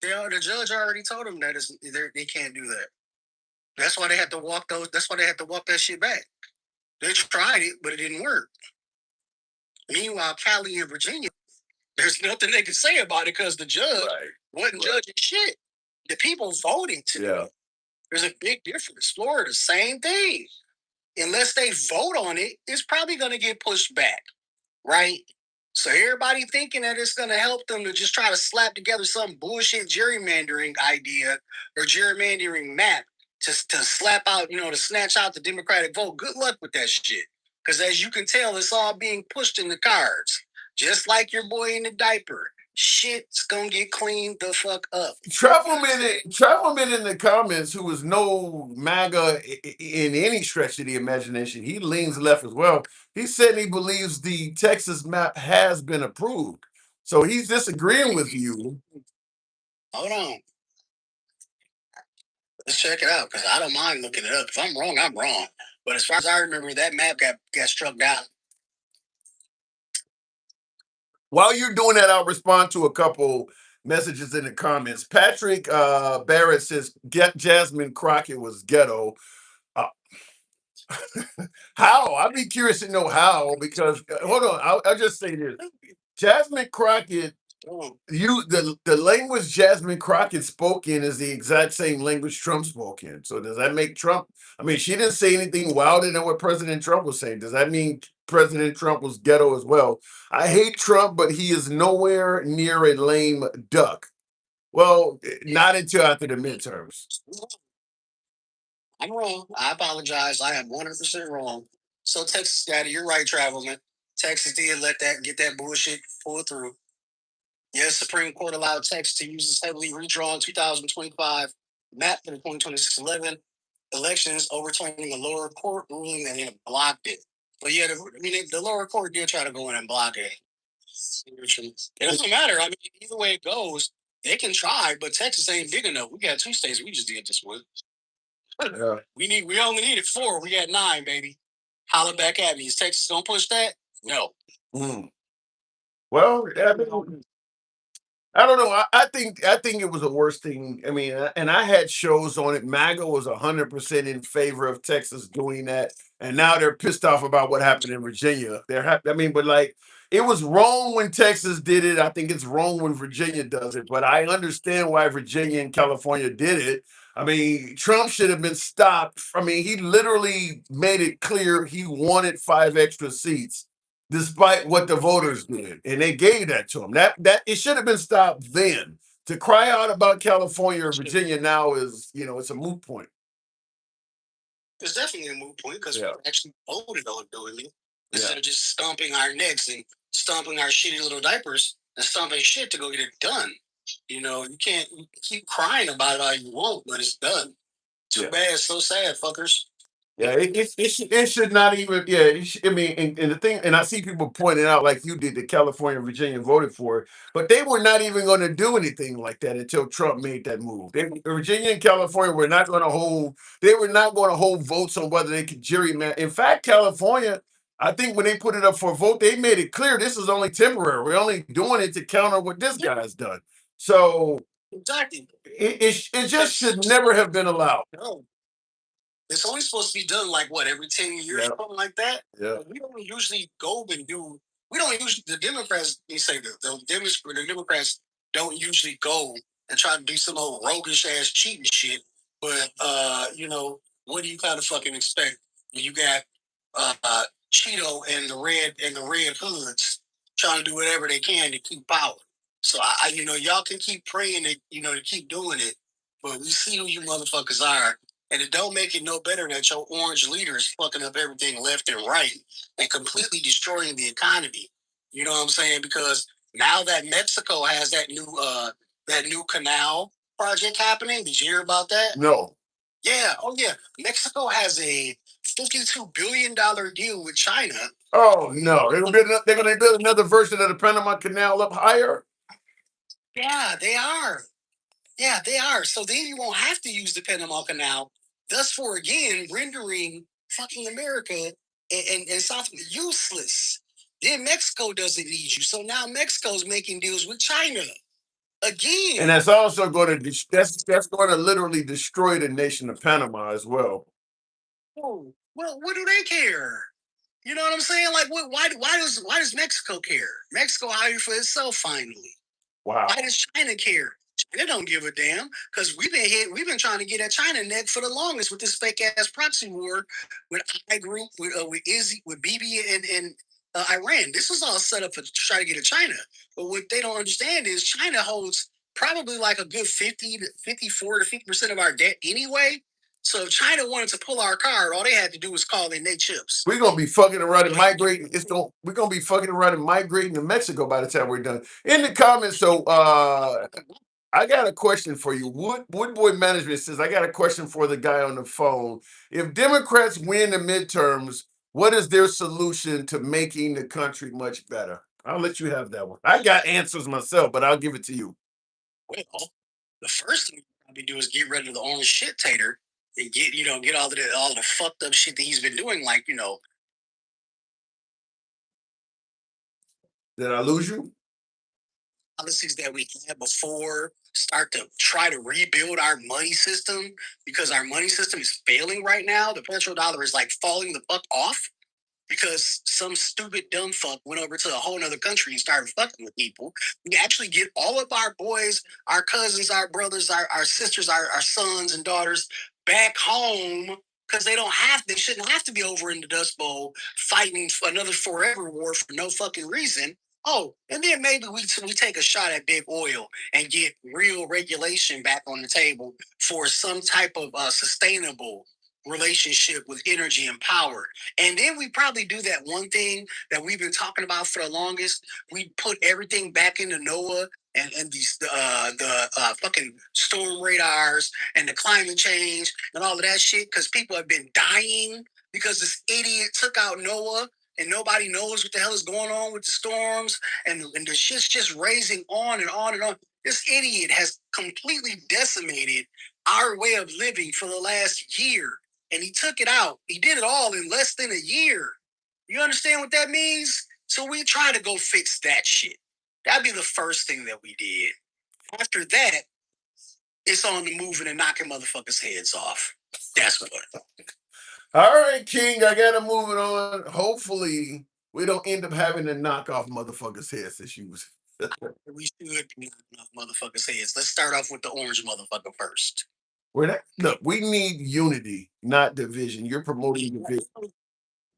The judge already told them that they can't do that. That's why they had to walk those. That's why they had to walk that shit back. They tried it, but it didn't work. Meanwhile, Cali and Virginia, there's nothing they can say about it because the judge wasn't judging shit. The people voting to do it. There's a big difference. Florida, same thing. Unless they vote on it, it's probably going to get pushed back, right? So everybody thinking that it's going to help them to just try to slap together some bullshit gerrymandering idea or gerrymandering map to slap out, to snatch out the Democratic vote. Good luck with that shit. Because as you can tell, it's all being pushed in the cards. Just like your boy in the diaper. Shit's gonna get cleaned the fuck up. Travelman in the comments, who was no MAGA in any stretch of the imagination, he leans left as well. He said he believes the Texas map has been approved. So he's disagreeing with you. Hold on. Let's check it out because I don't mind looking it up. If I'm wrong, I'm wrong. But as far as I remember, that map got struck down. While you're doing that, I'll respond to a couple messages in the comments. Patrick Barrett says, "Get Jasmine Crockett was ghetto." Uh, how? I'd be curious to know how, because hold on, I'll just say this: Jasmine Crockett, the language Jasmine Crockett spoke in is the exact same language Trump spoke in. So does that make Trump? I mean, she didn't say anything wilder than what President Trump was saying. Does that mean President Trump was ghetto as well? I hate Trump, but he is nowhere near a lame duck. Well, not until after the midterms. I'm wrong. I apologize. I am 100% wrong. So Texas Daddy, you're right, Travelman. Texas did get that bullshit pull through. Yes, Supreme Court allowed Texas to use this heavily redrawn 2025 map for the 2026 elections, overturning a lower court ruling that it blocked it. But yeah, the lower court did try to go in and block it. It doesn't matter. I mean, either way it goes, they can try, but Texas ain't big enough. We got 2 states. We just did this one. Yeah. We only needed 4. We got 9, baby. Holla back at me. Is Texas gonna push that? No. Well, I don't know. I think it was a worse thing. I mean, and I had shows on it. MAGA was 100% in favor of Texas doing that, and now they're pissed off about what happened in Virginia. I mean, but like, it was wrong when Texas did it. I think it's wrong when Virginia does it. But I understand why Virginia and California did it. I mean, Trump should have been stopped. I mean, he literally made it clear he wanted 5 extra seats despite what the voters did, and they gave that to him. That it should have been stopped then. To cry out about California or Virginia now is, it's a moot point. It's definitely a moot point because we actually voted on doing it instead of just stomping our necks and stomping our shitty little diapers and stomping shit to go get it done. You can't keep crying about it all you want, but it's done. Too bad, so sad, fuckers. Yeah, it should not even. Yeah, I mean, and the thing, and I see people pointing out like you did that California and Virginia voted for it, but they were not even going to do anything like that until Trump made that move. Virginia and California were not going to hold. They were not going to hold votes on whether they could gerrymander. In fact, California, I think when they put it up for a vote, they made it clear this is only temporary. We're only doing it to counter what this guy's done. So exactly, it just should never have been allowed. No. It's only supposed to be done like what, every 10 years, something like that. Yeah. We don't usually go and do. We don't usually. The Democrats. They say the Democrats don't usually go and try to do some old roguish ass cheating shit But what do you kind of fucking expect when you got Cheeto and the red hoods trying to do whatever they can to keep power? So y'all can keep praying that to keep doing it, but we see who you motherfuckers are, and it don't make it no better that your orange leader is fucking up everything left and right and completely destroying the economy. You know what I'm saying? Because now that Mexico has that new canal project happening, did you hear about that? No. Yeah. Oh yeah. Mexico has a $52 billion deal with China. Oh no, they're gonna build another version of the Panama Canal up higher. Yeah, they are. Yeah, they are. So then you won't have to use the Panama Canal, thus for again rendering fucking America and South useless. Then Mexico doesn't need you. So now Mexico's making deals with China And again. that's also going to that's going to literally destroy the nation of Panama as well. Oh, well, what do they care? You know what I'm saying? Like, why does Mexico care? Mexico hired for itself finally. Wow. Why does China care? China don't give a damn because we've been trying to get at China neck for the longest with this fake ass proxy war with I group with Izzy with BB and Iran. This was all set up to try to get at China. But what they don't understand is China holds probably like a good 54 to 50% of our debt anyway. So if China wanted to pull our card, all they had to do was call in their chips. We're gonna be fucking around and migrating. We're gonna be fucking around and migrating to Mexico by the time we're done. In the comments, so I got a question for you. Woodboy Management says, I got a question for the guy on the phone. If Democrats win the midterms, what is their solution to making the country much better? I'll let you have that one. I got answers myself, but I'll give it to you. Well, the first thing you probably do is get rid of the orange shit tater and get all the fucked up shit that he's been doing, like Did I lose you? policies that we had before. Start to try to rebuild our money system because our money system is failing right now. The petrodollar is like falling the fuck off because some stupid dumb fuck went over to a whole nother country and started fucking with people. We actually get all of our boys, our cousins, our brothers, our sisters, our sons and daughters back home because they shouldn't have to be over in the Dust Bowl fighting for another forever war for no fucking reason. Oh, and then maybe we take a shot at big oil and get real regulation back on the table for some type of sustainable relationship with energy and power. And then we probably do that one thing that we've been talking about for the longest. We put everything back into NOAA and these the fucking storm radars and the climate change and all of that shit because people have been dying because this idiot took out NOAA and nobody knows what the hell is going on with the storms and the shit's just raising on and on and on. This idiot has completely decimated our way of living for the last year and he took it out. He did it all in less than a year. You understand what that means? So we try to go fix that shit. That'd be the first thing that we did. After that, it's on the moving and knocking motherfuckers' heads off. That's what. All right, King, I gotta move it on. Hopefully, we don't end up having to knock off motherfuckers' heads this use. We should be knocking off motherfuckers' heads. Let's start off with the orange motherfucker first. Look, we need unity, not division. You're promoting division.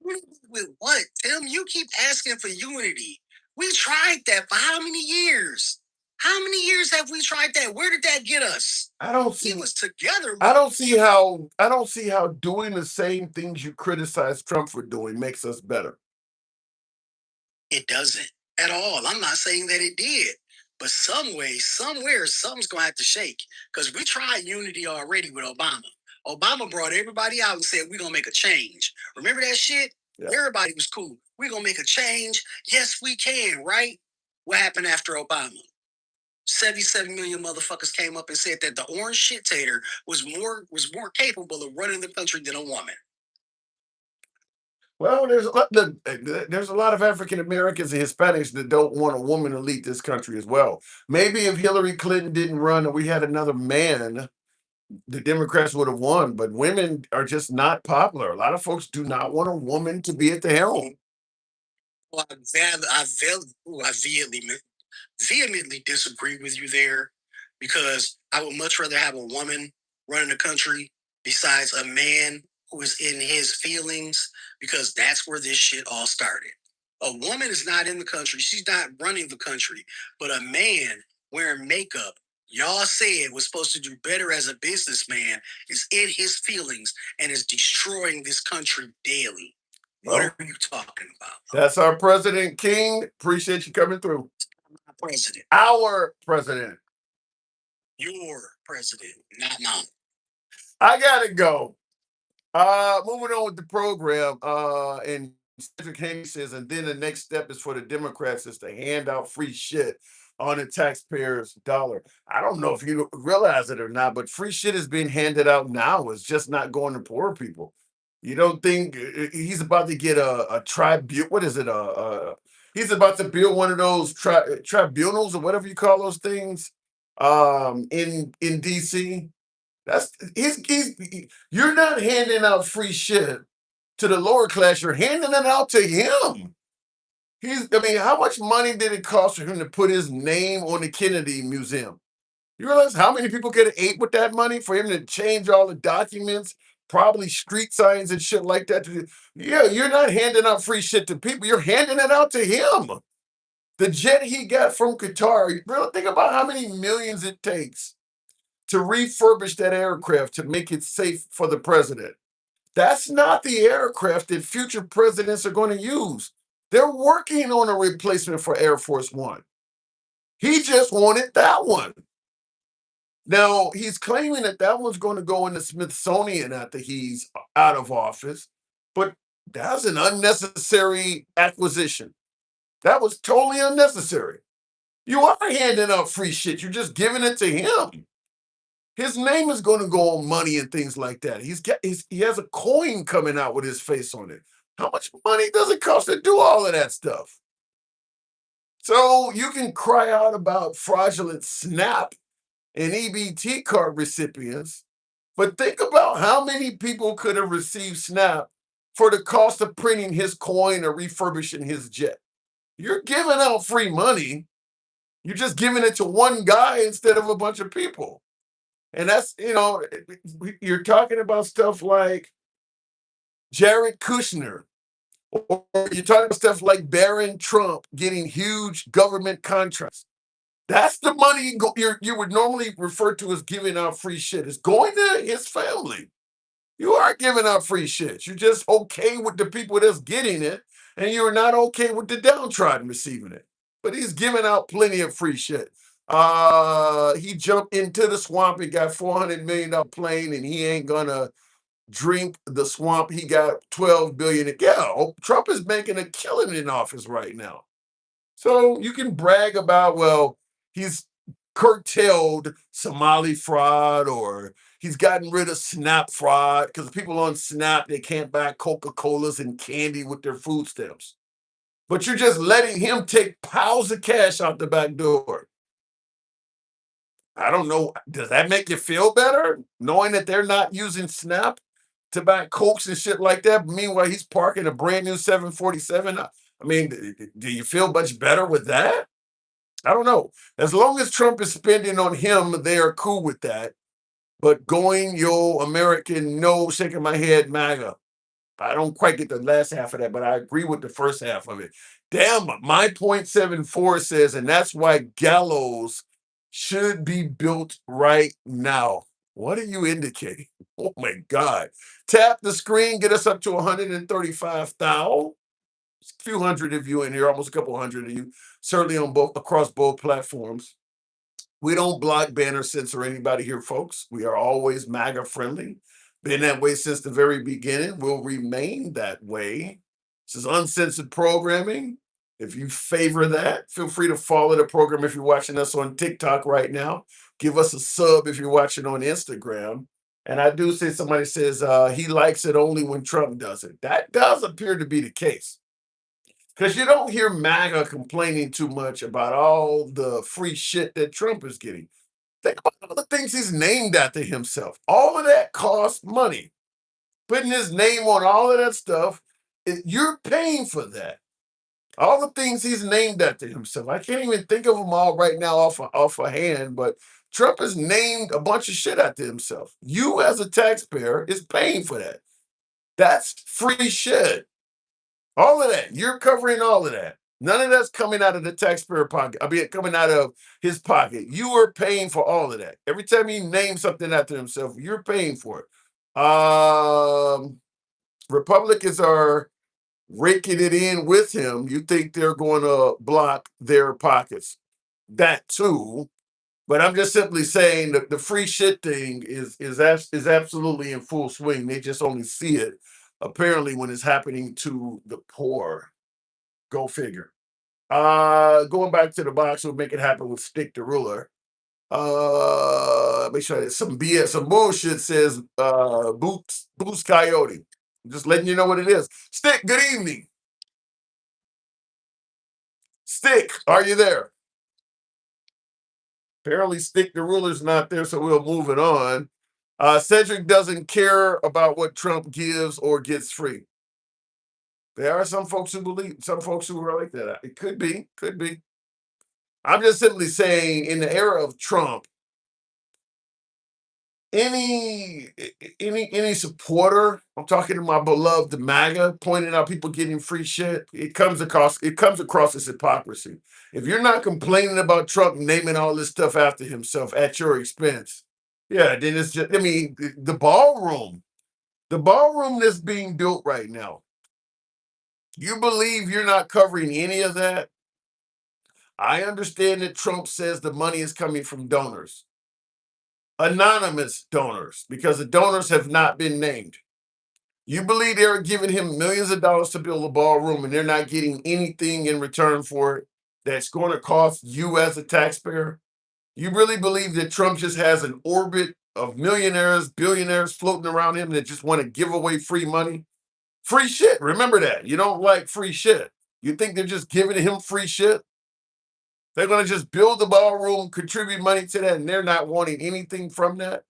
With what, Tim? You keep asking for unity. We tried that for how many years? How many years have we tried that? Where did that get us? I don't see. It was together. I don't see how. I don't see how doing the same things you criticize Trump for doing makes us better. It doesn't at all. I'm not saying that it did, but some way, somewhere, something's gonna have to shake because we tried unity already with Obama. Obama brought everybody out and said we're gonna make a change. Remember that shit? Yeah. Everybody was cool. We're gonna make a change. Yes, we can. Right? What happened after Obama? 77 million motherfuckers came up and said that the orange shit tater was more capable of running the country than a woman. Well, there's a lot of African Americans and Hispanics that don't want a woman to lead this country as well. Maybe if Hillary Clinton didn't run and we had another man, the Democrats would have won. But women are just not popular. A lot of folks do not want a woman to be at the helm. Well, I vehemently disagree with you there because I would much rather have a woman running the country besides a man who is in his feelings, because that's where this shit all started. A woman is not in the country. She's not running the country, but a man wearing makeup, y'all said was supposed to do better as a businessman, is in his feelings and is destroying this country daily. What Well, are you talking about? that's our president, King. Appreciate you coming through. President. Our president. Your president, not mine. I gotta go. Moving on with the program. And Cedric Haney says, and then the next step is for the Democrats is to hand out free shit on the taxpayers' dollar. I don't know if you realize it or not, but free shit is being handed out now. It's just not going to poor people. You don't think he's about to get a tribute? What is it? He's about to build one of those tribunals or whatever you call those things. In DC. You're not handing out free shit to the lower class, you're handing it out to him. I mean, how much money did it cost for him to put his name on the Kennedy Museum? You realize how many people could have ate with that money for him to change all the documents, probably street signs and shit like that? Yeah, you're not handing out free shit to people, you're handing it out to him. The jet he got from Qatar, really think about how many millions it takes to refurbish that aircraft to make it safe for the president. That's not the aircraft that future presidents are going to use. They're working on a replacement for Air Force One. He just wanted that one. Now, he's claiming that that one's going to go in the Smithsonian after he's out of office, but that's an unnecessary acquisition. That was totally unnecessary. You are handing out free shit. You're just giving it to him. His name is going to go on money and things like that. He has a coin coming out with his face on it. How much money does it cost to do all of that stuff? So you can cry out about fraudulent SNAP and EBT card recipients, but think about how many people could have received SNAP for the cost of printing his coin or refurbishing his jet. You're giving out free money. You're just giving it to one guy instead of a bunch of people. And that's, you're talking about stuff like Jared Kushner, or you're talking about stuff like Barron Trump getting huge government contracts. That's the money you would normally refer to as giving out free shit. It's going to his family. You are giving out free shit. You're just okay with the people that's getting it, and you're not okay with the downtrodden receiving it. But he's giving out plenty of free shit. He jumped into the swamp and got $400 million plane, and he ain't gonna drink the swamp. He got 12 billion. Yeah, Trump is making a killing in office right now. So you can brag about, well, he's curtailed Somali fraud, or he's gotten rid of SNAP fraud because people on SNAP, they can't buy Coca-Colas and candy with their food stamps. But you're just letting him take piles of cash out the back door. I don't know. Does that make you feel better knowing that they're not using SNAP to buy Cokes and shit like that? Meanwhile, he's parking a brand new 747. I mean, do you feel much better with that? I don't know. As long as Trump is spending on him, they are cool with that. But going, yo, American, no, shaking my head, MAGA. I don't quite get the last half of that, but I agree with the first half of it. Damn, my .74 says, and that's why gallows should be built right now. What are you indicating? Oh my God. Tap the screen, get us up to 135,000. A few hundred of you in here, almost a couple hundred of you, certainly on both across both platforms. We don't block, ban, or censor anybody here, folks. We are always MAGA friendly. Been that way since the very beginning. Will remain that way. This is uncensored programming. If you favor that, feel free to follow the program if you're watching us on TikTok right now. Give us a sub if you're watching on Instagram. And I do see somebody says he likes it only when Trump does it. That does appear to be the case. Because you don't hear MAGA complaining too much about all the free shit that Trump is getting. Think about all the things he's named after himself. All of that costs money. Putting his name on all of that stuff, you're paying for that. All the things he's named after himself. I can't even think of them all right now off a hand, but Trump has named a bunch of shit after himself. You, as a taxpayer, is paying for that. That's free shit. All of that. You're covering all of that. None of that's coming out of the taxpayer pocket. I mean, coming out of his pocket. You are paying for all of that. Every time he names something after himself, you're paying for it. Republicans are raking it in with him. You think they're going to block their pockets? That too. But I'm just simply saying that the free shit thing is absolutely in full swing. They just only see it apparently when it's happening to the poor. Go figure. Going back to the box, we'll make it happen with Stick the Ruler. Make sure there's some BS, some bullshit says Boost Coyote. Just letting you know what it is. Stick, good evening. Stick, are you there? Apparently, Stick the Ruler's not there, so we'll move it on. Cedric doesn't care about what Trump gives or gets free. There are some folks who believe, some folks who are like that. It could be, could be. I'm just simply saying, in the era of Trump, any any supporter, I'm talking to my beloved MAGA, pointing out people getting free shit, it comes across as hypocrisy. If you're not complaining about Trump naming all this stuff after himself at your expense, yeah, then it's just, I mean, the ballroom that's being built right now, you believe you're not covering any of that? I understand that Trump says the money is coming from donors, anonymous donors, because the donors have not been named. You believe they're giving him millions of dollars to build a ballroom and they're not getting anything in return for it that's going to cost you as a taxpayer? You really believe that Trump just has an orbit of millionaires, billionaires floating around him that just want to give away free money? Free shit. Remember that. You don't like free shit. You think they're just giving him free shit? They're going to just build the ballroom, contribute money to that, and they're not wanting anything from that?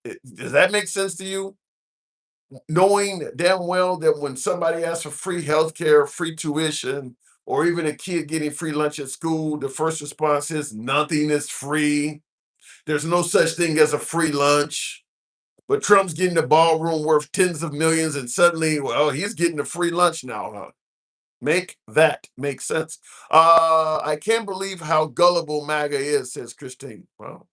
Does that make sense to you? Knowing damn well that when somebody asks for free healthcare, free tuition, or even a kid getting free lunch at school, the first response is nothing is free. There's no such thing as a free lunch. But Trump's getting the ballroom worth tens of millions, and suddenly, well, he's getting a free lunch now, huh? Make that make sense. I can't believe how gullible MAGA is, says Christine. Well,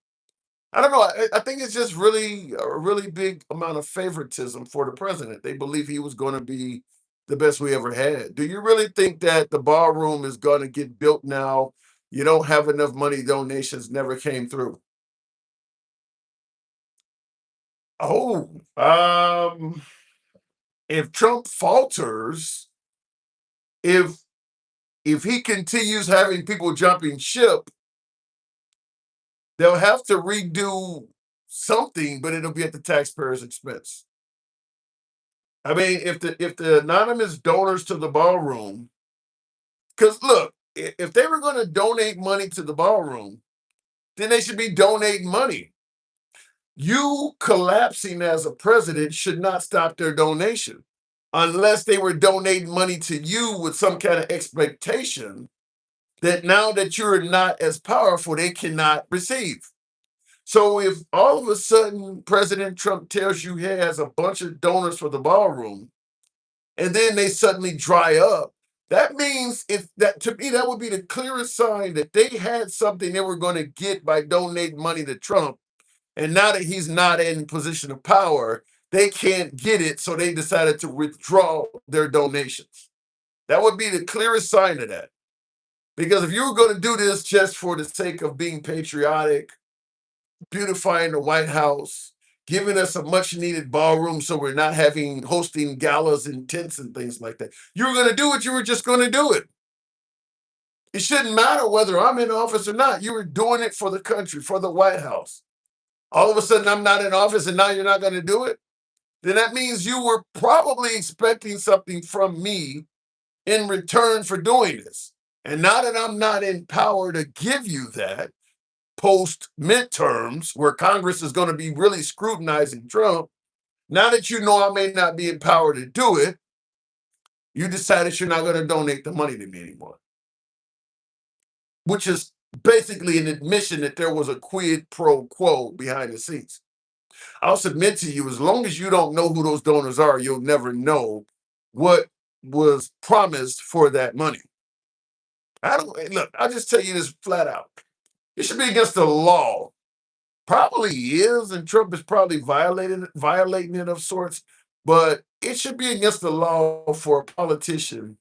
I don't know. I think it's just really a really big amount of favoritism for the president. They believe he was going to be the best we ever had. Do you really think that the ballroom is going to get built now? You don't have enough money, donations never came through. Oh, if Trump falters, if if he continues having people jumping ship, they'll have to redo something, but it'll be at the taxpayer's expense. I mean, if the anonymous donors to the ballroom, because look, if they were going to donate money to the ballroom, then they should be donating money. You collapsing as a president should not stop their donation unless they were donating money to you with some kind of expectation that now that you're not as powerful, they cannot receive. So if all of a sudden President Trump tells you he has a bunch of donors for the ballroom, and then they suddenly dry up, that means if that to me that would be the clearest sign that they had something they were going to get by donating money to Trump, and now that he's not in position of power, they can't get it, so they decided to withdraw their donations. That would be the clearest sign of that. Because if you were going to do this just for the sake of being patriotic, beautifying the White House, giving us a much needed ballroom so we're not having hosting galas and tents and things like that, you were going to do it, you were just going to do it. It shouldn't matter whether I'm in office or not. You were doing it for the country, for the White House. All of a sudden, I'm not in office and now you're not going to do it. Then that means you were probably expecting something from me in return for doing this. And now that I'm not in power to give you that, post midterms, where Congress is going to be really scrutinizing Trump, now that you know I may not be in power to do it, you decided you're not going to donate the money to me anymore, which is basically an admission that there was a quid pro quo behind the scenes. I'll submit to you, as long as you don't know who those donors are, you'll never know what was promised for that money. I don't look, I'll just tell you this flat out. It should be against the law. Probably is, and Trump is probably violating it of sorts, but it should be against the law for a politician,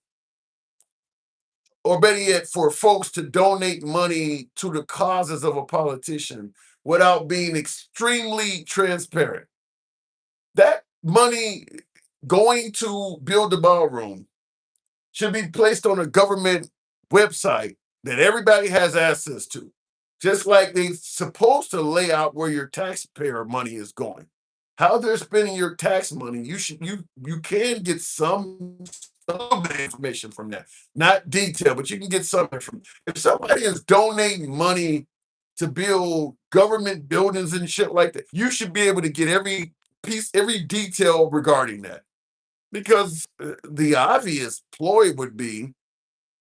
or better yet, for folks to donate money to the causes of a politician without being extremely transparent. That money going to build the ballroom should be placed on a government website that everybody has access to, just like they're supposed to lay out where your taxpayer money is going, how they're spending your tax money. You can get some little bit of information from that, not detail, but you can get something from. If somebody is donating money to build government buildings and shit like that, you should be able to get every piece, every detail regarding that. Because the obvious ploy would be,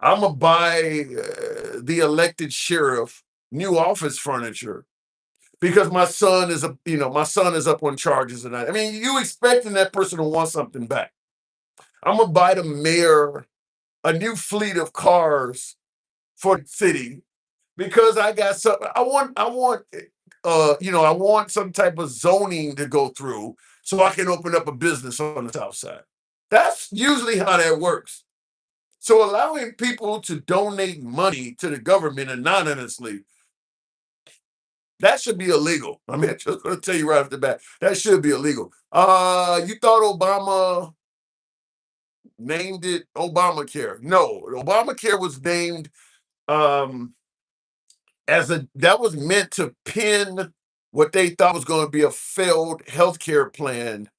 I'm gonna buy the elected sheriff new office furniture because my son is up on charges, and I mean, you expecting that person to want something back. I'm gonna buy the mayor a new fleet of cars for the city because I got some. I want some type of zoning to go through so I can open up a business on the south side. That's usually how that works. So allowing people to donate money to the government anonymously, that should be illegal. I mean, I'm just gonna tell you right off the bat, that should be illegal. You thought Obama named it Obamacare? No, Obamacare was named um that was meant to pin what they thought was going to be a failed healthcare plan,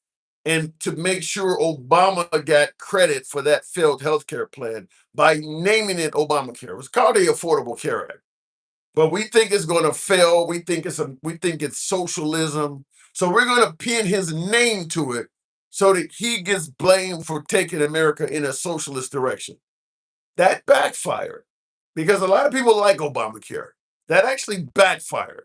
and to make sure Obama got credit for that failed healthcare plan by naming it Obamacare. It was called the Affordable Care Act. But we think it's going to fail. We think it's socialism. So we're going to pin his name to it so that he gets blamed for taking America in a socialist direction. That backfired because a lot of people like Obamacare. That actually backfired.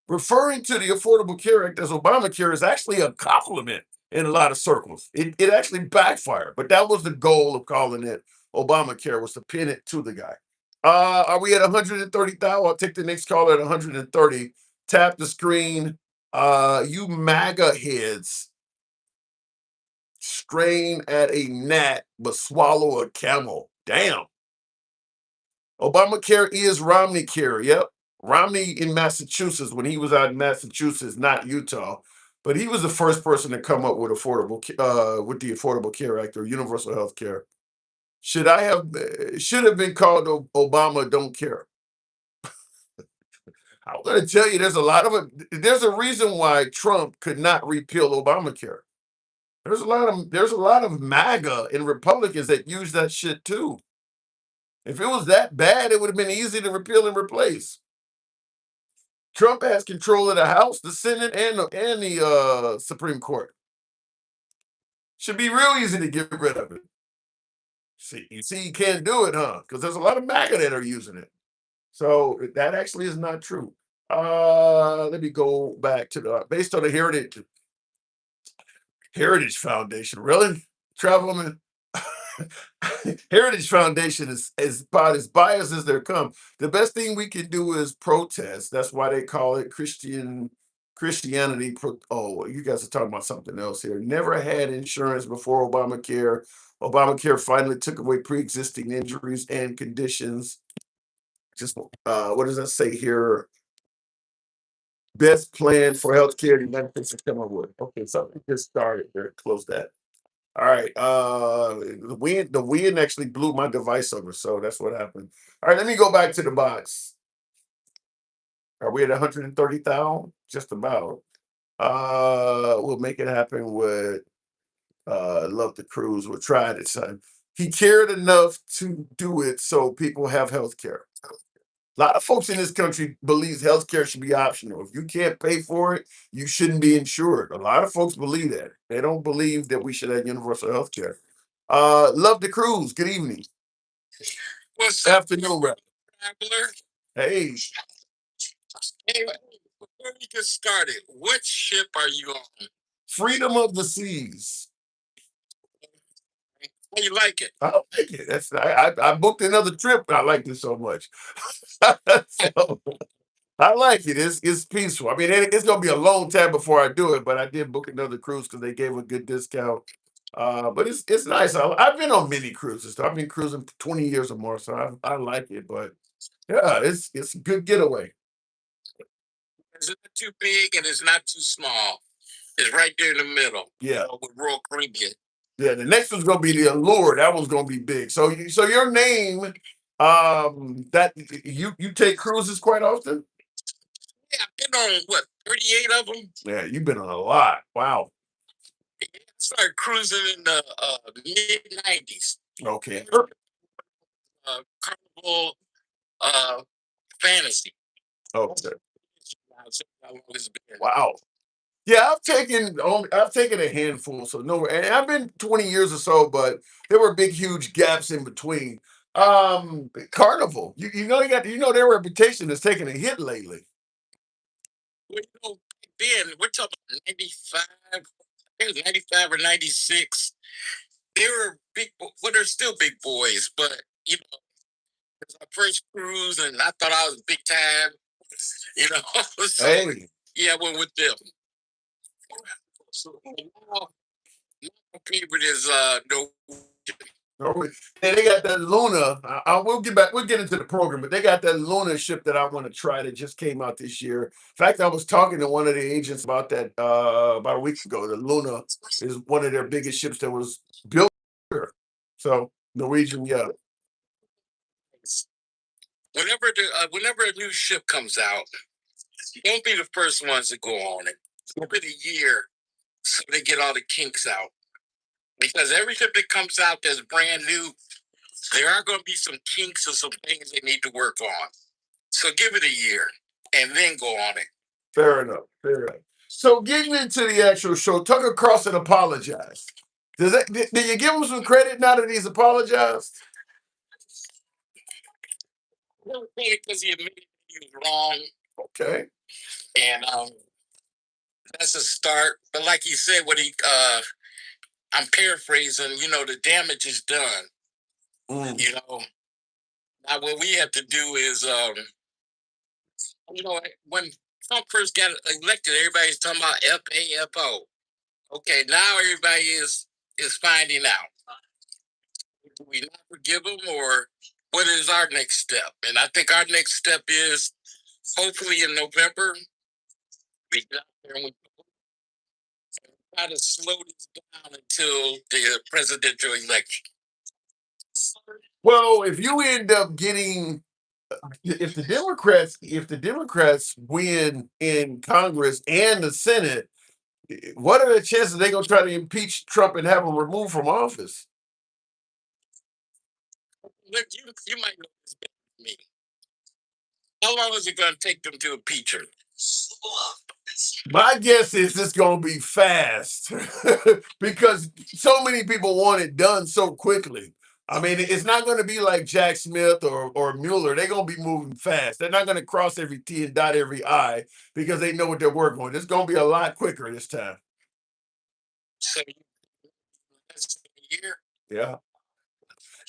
Referring to the Affordable Care Act as Obamacare is actually a compliment in a lot of circles. It actually backfired, but that was the goal of calling it Obamacare, was to pin it to the guy. Are we at 130,000? I'll take the next caller at 130. Tap the screen. You MAGA heads strain at a gnat but swallow a camel. Damn. Obamacare is Romney care. Yep. Romney in Massachusetts, when he was out in Massachusetts, not Utah, but he was the first person to come up with with the Affordable Care Act, or universal health care. Should have been called Obama Don't Care. I'm going to tell you, there's a reason why Trump could not repeal Obamacare. There's a lot of MAGA and Republicans that use that shit too. If it was that bad, it would have been easy to repeal and replace. Trump has control of the House, the Senate, and the Supreme Court. Should be real easy to get rid of it. You can't do it, huh? Because there's a lot of MAGA that are using it. So that actually is not true. Let me go back to the based on the Heritage Foundation. Really, Travelman? Heritage Foundation is about as biased as there come. The best thing we can do is protest. That's why they call it Christianity. Oh, you guys are talking about something else here. Never had insurance before Obamacare. Obamacare finally took away pre-existing injuries and conditions. Just what does that say here? Best plan for healthcare the United States has come up with. Okay, something just started there. Close that. All right. The wind actually blew my device over, so that's what happened. All right, let me go back to the box. Are we at 130,000? Just about. We'll make it happen with Love the Cruise. We'll try it, son. He cared enough to do it so people have health care. A lot of folks in this country believes healthcare should be optional. If you can't pay for it, you shouldn't be insured. A lot of folks believe that. They don't believe that we should have universal healthcare. Love the Cruise. Good evening. What's Afternoon, rap. Traveler? Hey, Anyway, before we get started, what ship are you on? freedom of the seas. How you like it? I like it. I booked another trip. I liked it so much. So, I like it. It's peaceful. I mean, it's gonna be a long time before I do it, but I did book another cruise because they gave a good discount. But it's nice. I've been on many cruises. I've been cruising for 20 years or more, so I like it. But yeah, it's a good getaway. It's not too big and it's not too small. It's right there in the middle. Yeah. With Royal Caribbean. Yeah, the next one's gonna be the Allure. That one's gonna be big. So your name, that you take cruises quite often? Yeah, I've been on what 38 of them. Yeah, you've been on a lot. Wow. I started cruising in the mid 90s. Okay. Carnival fantasy. Okay. That's how long it's been. Wow. Yeah, I've taken a handful, so no, and I've been 20 years or so, but there were big, huge gaps in between. Carnival, you know their reputation is taking a hit lately. Well, back then we're talking about 95. I think it was 95 or 96. They were big. Well, they're still big boys, but it was my first cruise, and I thought I was big time. So Hey, yeah, I went with them. So now my favorite is no. oh, and they got that Luna. We'll get into the program, but they got that Luna ship that I want to try that just came out this year. In fact, I was talking to one of the agents about that about a week ago. The Luna is one of their biggest ships that was built here. So Norwegian, yeah. Whenever a new ship comes out, don't be the first ones to go on it. Give it a year so they get all the kinks out. Because every ship that comes out that's brand new, there are going to be some kinks or some things they need to work on. So give it a year and then go on it. Fair enough. Fair enough. So getting into the actual show, Tucker Carlson apologized. Did you give him some credit now that he's apologized? Well, because he admitted he was wrong, Okay. and that's a start. But like he said, I'm paraphrasing. The damage is done. Mm. Now what we have to do is, when Trump first got elected, everybody's talking about FAFO. Okay, now everybody is finding out. Do we not forgive him, or what is our next step? And I think our next step is hopefully in November we get out there and we try to slow this down until the presidential election. Well, if you end up getting if the Democrats win in Congress and the Senate, what are the chances they're gonna try to impeach Trump and have him removed from office? Look, you might know this better than me. How long is it going to take them to impeach him? My guess is it's gonna be fast because so many people want it done so quickly. I mean, it's not going to be like Jack Smith or Mueller. They're going to be moving fast. They're not going to cross every T and dot every I because they know what they're working on. It's going to be a lot quicker this time. So that's a year. Yeah.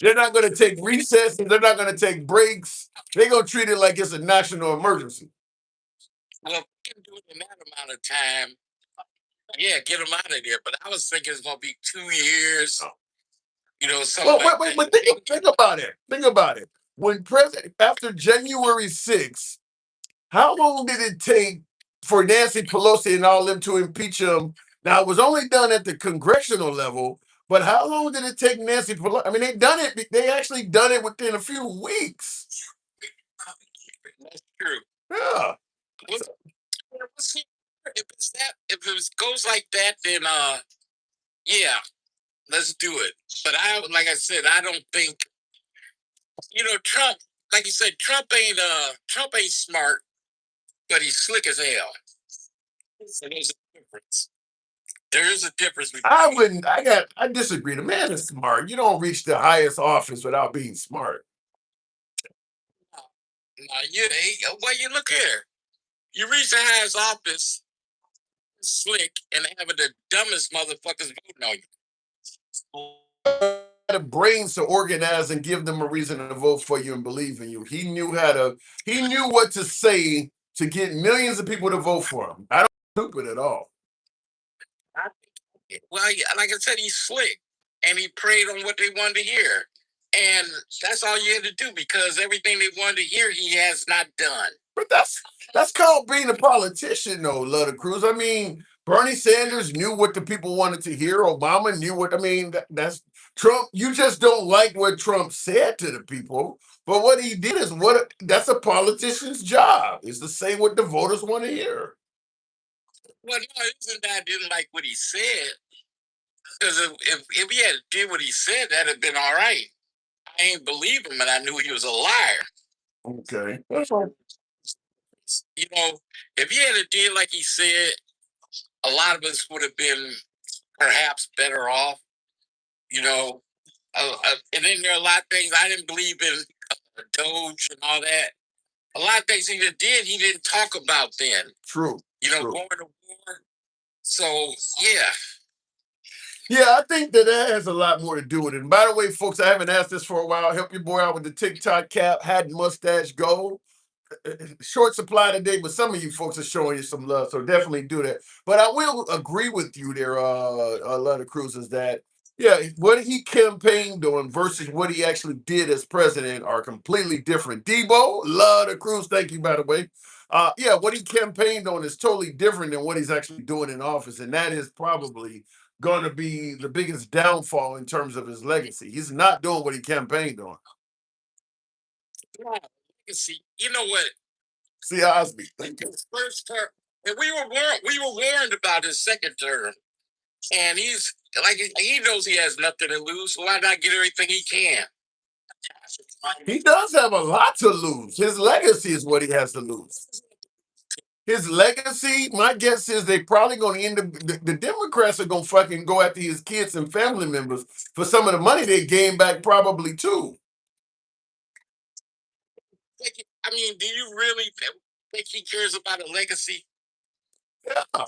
They're not going to take recesses. They're not going to take breaks. They're going to treat it like it's a national emergency. Well, if we can do it in that amount of time, yeah, get them out of there. But I was thinking it's going to be 2 years. Something like but think about it. Think about it. When after January 6th, how long did it take for Nancy Pelosi and all them to impeach him? Now it was only done at the congressional level, but how long did it take Nancy Pelosi? I mean, they done it. They actually done it within a few weeks. That's true. Yeah. If it goes like that, then yeah, let's do it. But like I said, I don't think Trump. Like you said, Trump ain't smart, but he's slick as hell. So there's a difference. There is a difference between. I disagree. The man is smart. You don't reach the highest office without being smart. Well, you look here. You reach the highest office, slick, and having the dumbest motherfuckers voting on you. The brains to organize and give them a reason to vote for you and believe in you. He knew what to say to get millions of people to vote for him. I don't stupid at all. Well, like I said, he's slick, and he preyed on what they wanted to hear, and that's all you had to do because everything they wanted to hear, he has not done. But that's called being a politician, though, Lutta Cruz. I mean, Bernie Sanders knew what the people wanted to hear. Obama knew what. I mean, that's Trump. You just don't like what Trump said to the people. But what he did is that's a politician's job, is to say what the voters want to hear. Well, no, it isn't that I didn't like what he said. Because if he had did what he said, that'd have been all right. I ain't believe him, and I knew he was a liar. Okay, that's right. You know, if he had did like he said, a lot of us would have been perhaps better off. You know, and then there are a lot of things I didn't believe in, Doge and all that. A lot of things he did, he didn't talk about then. True. You know, true. going to war. So yeah. Yeah, I think that has a lot more to do with it. And by the way, folks, I haven't asked this for a while. Help your boy out with the TikTok cap, hat, and mustache goal. Short supply today, but some of you folks are showing you some love, so definitely do that. But I will agree with you there, Lutta Cruz, is that what he campaigned on versus what he actually did as president are completely different. Debo, Lutta Cruz, thank you by the way. What he campaigned on is totally different than what he's actually doing in office, and that is probably going to be the biggest downfall in terms of his legacy. He's not doing what he campaigned on. See, you know what? See Osby, thank you. His first term, and we were warned about his second term, and he's like he knows he has nothing to lose. So why not get everything he can? He does have a lot to lose. His legacy is what he has to lose. His legacy, my guess is they probably going to end up. The Democrats are going to fucking go after his kids and family members for some of the money they gained back, probably too. I mean, do you really think he cares about a legacy? Yeah.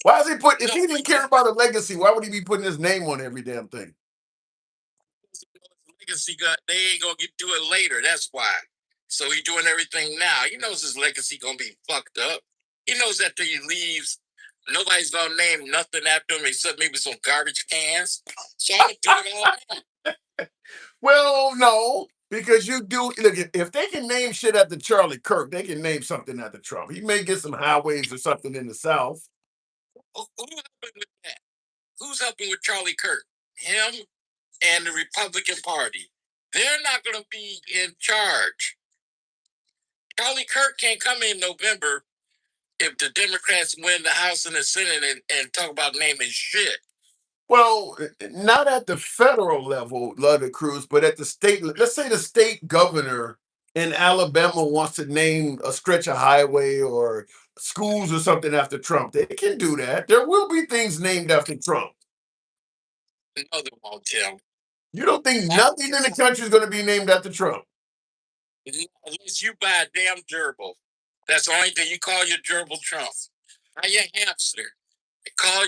Why is he put? If he didn't care about a legacy, why would he be putting his name on every damn thing? Legacy, they ain't gonna do it later. That's why. So he's doing everything now. He knows his legacy gonna be fucked up. He knows that till he leaves, nobody's gonna name nothing after him except maybe some garbage cans. So I'm gonna do it all. Well, no, because you do look. If they can name shit after Charlie Kirk, they can name something after Trump. He may get some highways or something in the South. Who's helping with that? Who's helping with Charlie Kirk? Him and the Republican Party. They're not going to be in charge. Charlie Kirk can't come in November if the Democrats win the House and the Senate and talk about naming shit. Well, not at the federal level, Lutta Cruz, but at the state. Let's say the state governor in Alabama wants to name a stretch of highway or schools or something after Trump. They can do that. There will be things named after Trump. No, they won't, Tim. You don't think nothing in the country is going to be named after Trump? Unless you buy a damn gerbil. That's the only thing you call your gerbil Trump. Buy your hamster. Call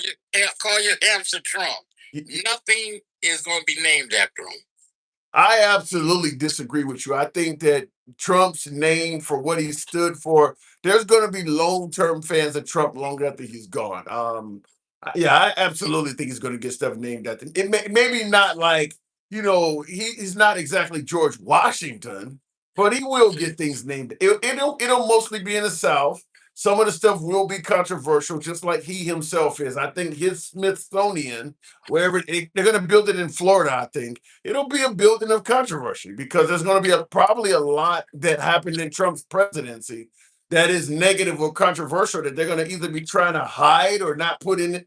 your hamster Trump. Nothing is going to be named after him. I absolutely disagree with you. I think that Trump's name for what he stood for, there's going to be long-term fans of Trump long after he's gone. I absolutely think he's going to get stuff named after him. Maybe not like, he's not exactly George Washington, but he will get things named. It'll mostly be in the South. Some of the stuff will be controversial, just like he himself is. I think his Smithsonian, they're going to build it in Florida, I think it'll be a building of controversy because there's going to be probably a lot that happened in Trump's presidency that is negative or controversial that they're going to either be trying to hide or not put in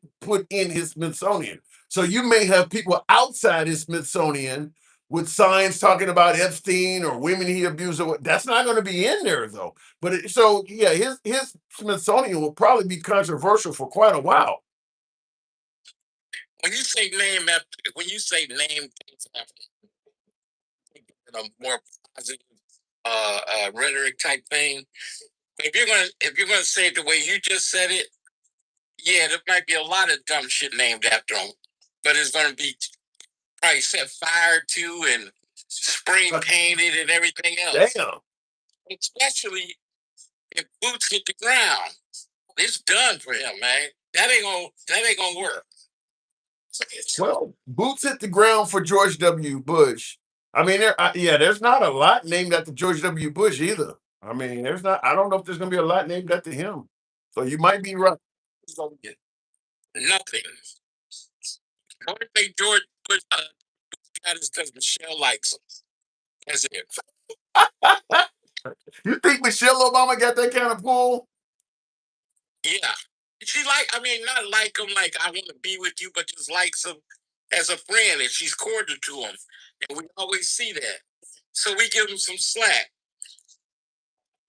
his Smithsonian. So you may have people outside his Smithsonian with signs talking about Epstein or women he abused. That's not going to be in there though. But his Smithsonian will probably be controversial for quite a while. When you say name things after a more positive rhetoric type thing. If you're gonna say it the way you just said it, yeah, there might be a lot of dumb shit named after him, but it's gonna be probably set fire to and spray painted and everything else. Damn. Especially if boots hit the ground, it's done for him, man. That ain't gonna work. Well, boots hit the ground for George W. Bush. I mean, there's not a lot named after George W. Bush either. I mean, there's not. I don't know if there's going to be a lot named after him. So you might be right. Nothing. The only thing George Bush got is because Michelle likes him. That's it. You think Michelle Obama got that kind of pull? Yeah. She not like him like I want to be with you, but just likes him as a friend, and she's cordial to him. And we always see that. So we give him some slack.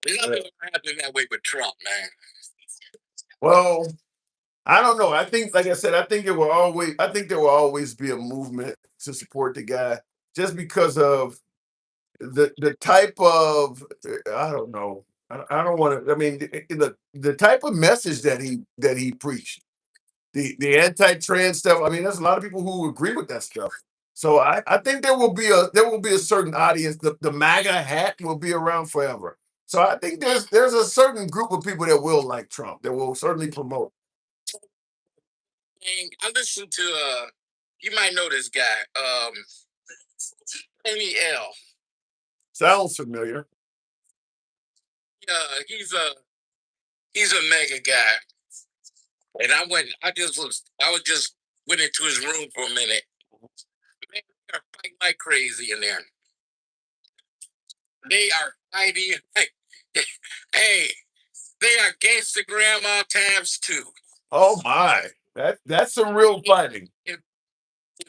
Nothing happening that way with Trump, man. Well, I don't know. I think, like I said, I think there will always be a movement to support the guy just because of the type of I don't know. I don't want to. I mean, the type of message that he preached, the anti-trans stuff. I mean, there's a lot of people who agree with that stuff. So I think there will be a certain audience. The MAGA hat will be around forever. So I think there's a certain group of people that will like Trump that will certainly promote. And I listened to you might know this guy, Amy L. Sounds familiar. He's a mega guy, and I was just went into his room for a minute. Man, they are fighting like crazy in there. They are fighting like, hey, they are gangster grandma times two. Oh my, that's some real fighting. If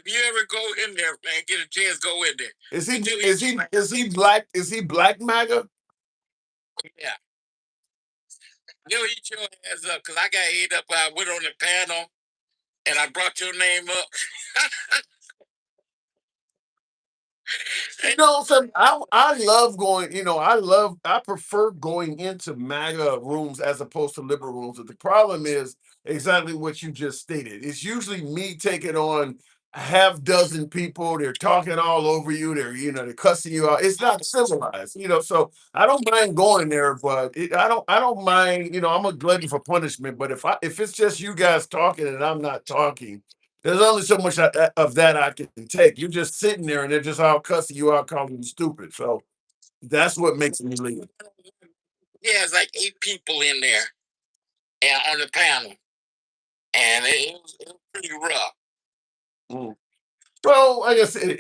you ever go in there, man, get a chance, go in there. Is he black MAGA? Yeah. You'll eat your ass up because I got ate up. I went on the panel and I brought your name up. You know, I love going. I prefer going into MAGA rooms as opposed to liberal rooms. But the problem is exactly what you just stated. It's usually me taking on a half dozen people. They're talking all over you. They're cussing you out. It's not civilized. So I don't mind going there, but I don't mind. I'm a glutton for punishment. But if it's just you guys talking and I'm not talking. There's only so much of that I can take. You're just sitting there and they're just all cussing you out, calling you stupid. So that's what makes me leave. Yeah, it's like 8 people in there and on the panel, and it was pretty rough. Mm. Well, like I said,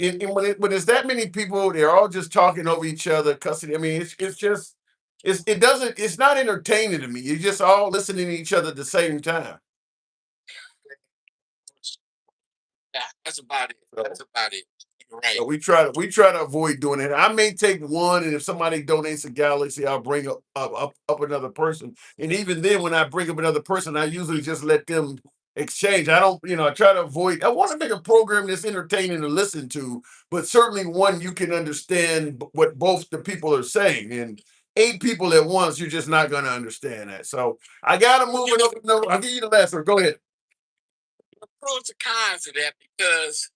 when it's that many people, they're all just talking over each other, cussing. I mean, it's just it's not entertaining to me. You're just all listening to each other at the same time. Yeah, that's about it. That's about it. You're right. So we try to avoid doing it. I may take one, and if somebody donates a galaxy, I'll bring up another person. And even then, when I bring up another person, I usually just let them exchange. I don't, I try to avoid. I want to make a program that's entertaining to listen to, but certainly one you can understand what both the people are saying. And 8 people at once, you're just not going to understand that. So I got to move it up. No, I'll give you the last one. Go ahead. Pros and cons of that because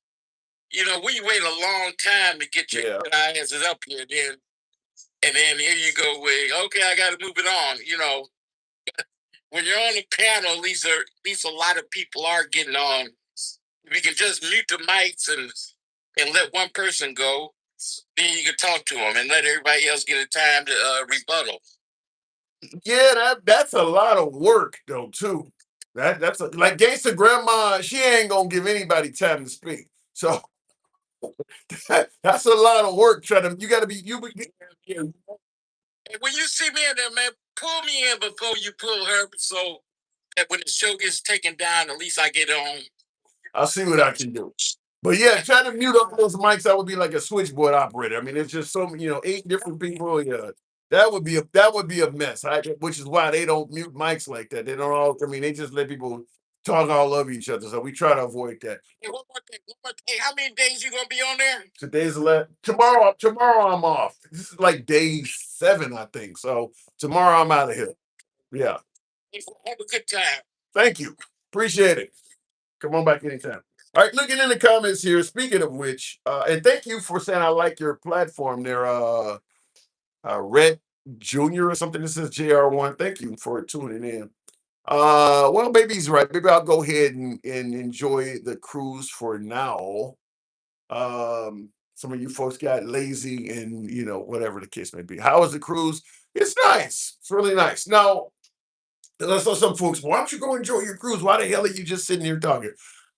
we wait a long time to get your asses up here, and then here you go with okay, I got to move it on. When you're on the panel, at least a lot of people are getting on. If you can just mute the mics and let one person go, then you can talk to them and let everybody else get a time to rebuttal. Yeah, that's a lot of work though too. Like Gangsta Grandma, she ain't gonna give anybody time to speak. So that's a lot of work. You got to be you. And when you see me in there, man, pull me in before you pull her, so that when the show gets taken down, at least I get on. I'll see what I can do. But yeah, trying to mute up those mics, that would be like a switchboard operator. I mean, it's just 8 different people. Yeah, that would be a mess. Which is why they don't mute mics like that. They don't all. I mean, they just let people talk all over each other. So we try to avoid that. Hey, one more thing. One more thing. Hey, how many days you gonna be on there? Today's 11. Tomorrow I'm off. This is like day 7, I think. So tomorrow I'm out of here. Yeah. Have a good time. Thank you. Appreciate it. Come on back anytime. All right, looking in the comments here. Speaking of which, and thank you for saying I like your platform there, Red Junior or something that says JR1. Thank you for tuning in. Well, maybe he's right. Maybe I'll go ahead and enjoy the cruise for now. Some of you folks got lazy and whatever the case may be. How is the cruise? It's nice. It's really nice. Now, let's know some folks, why don't you go enjoy your cruise? Why the hell are you just sitting here talking?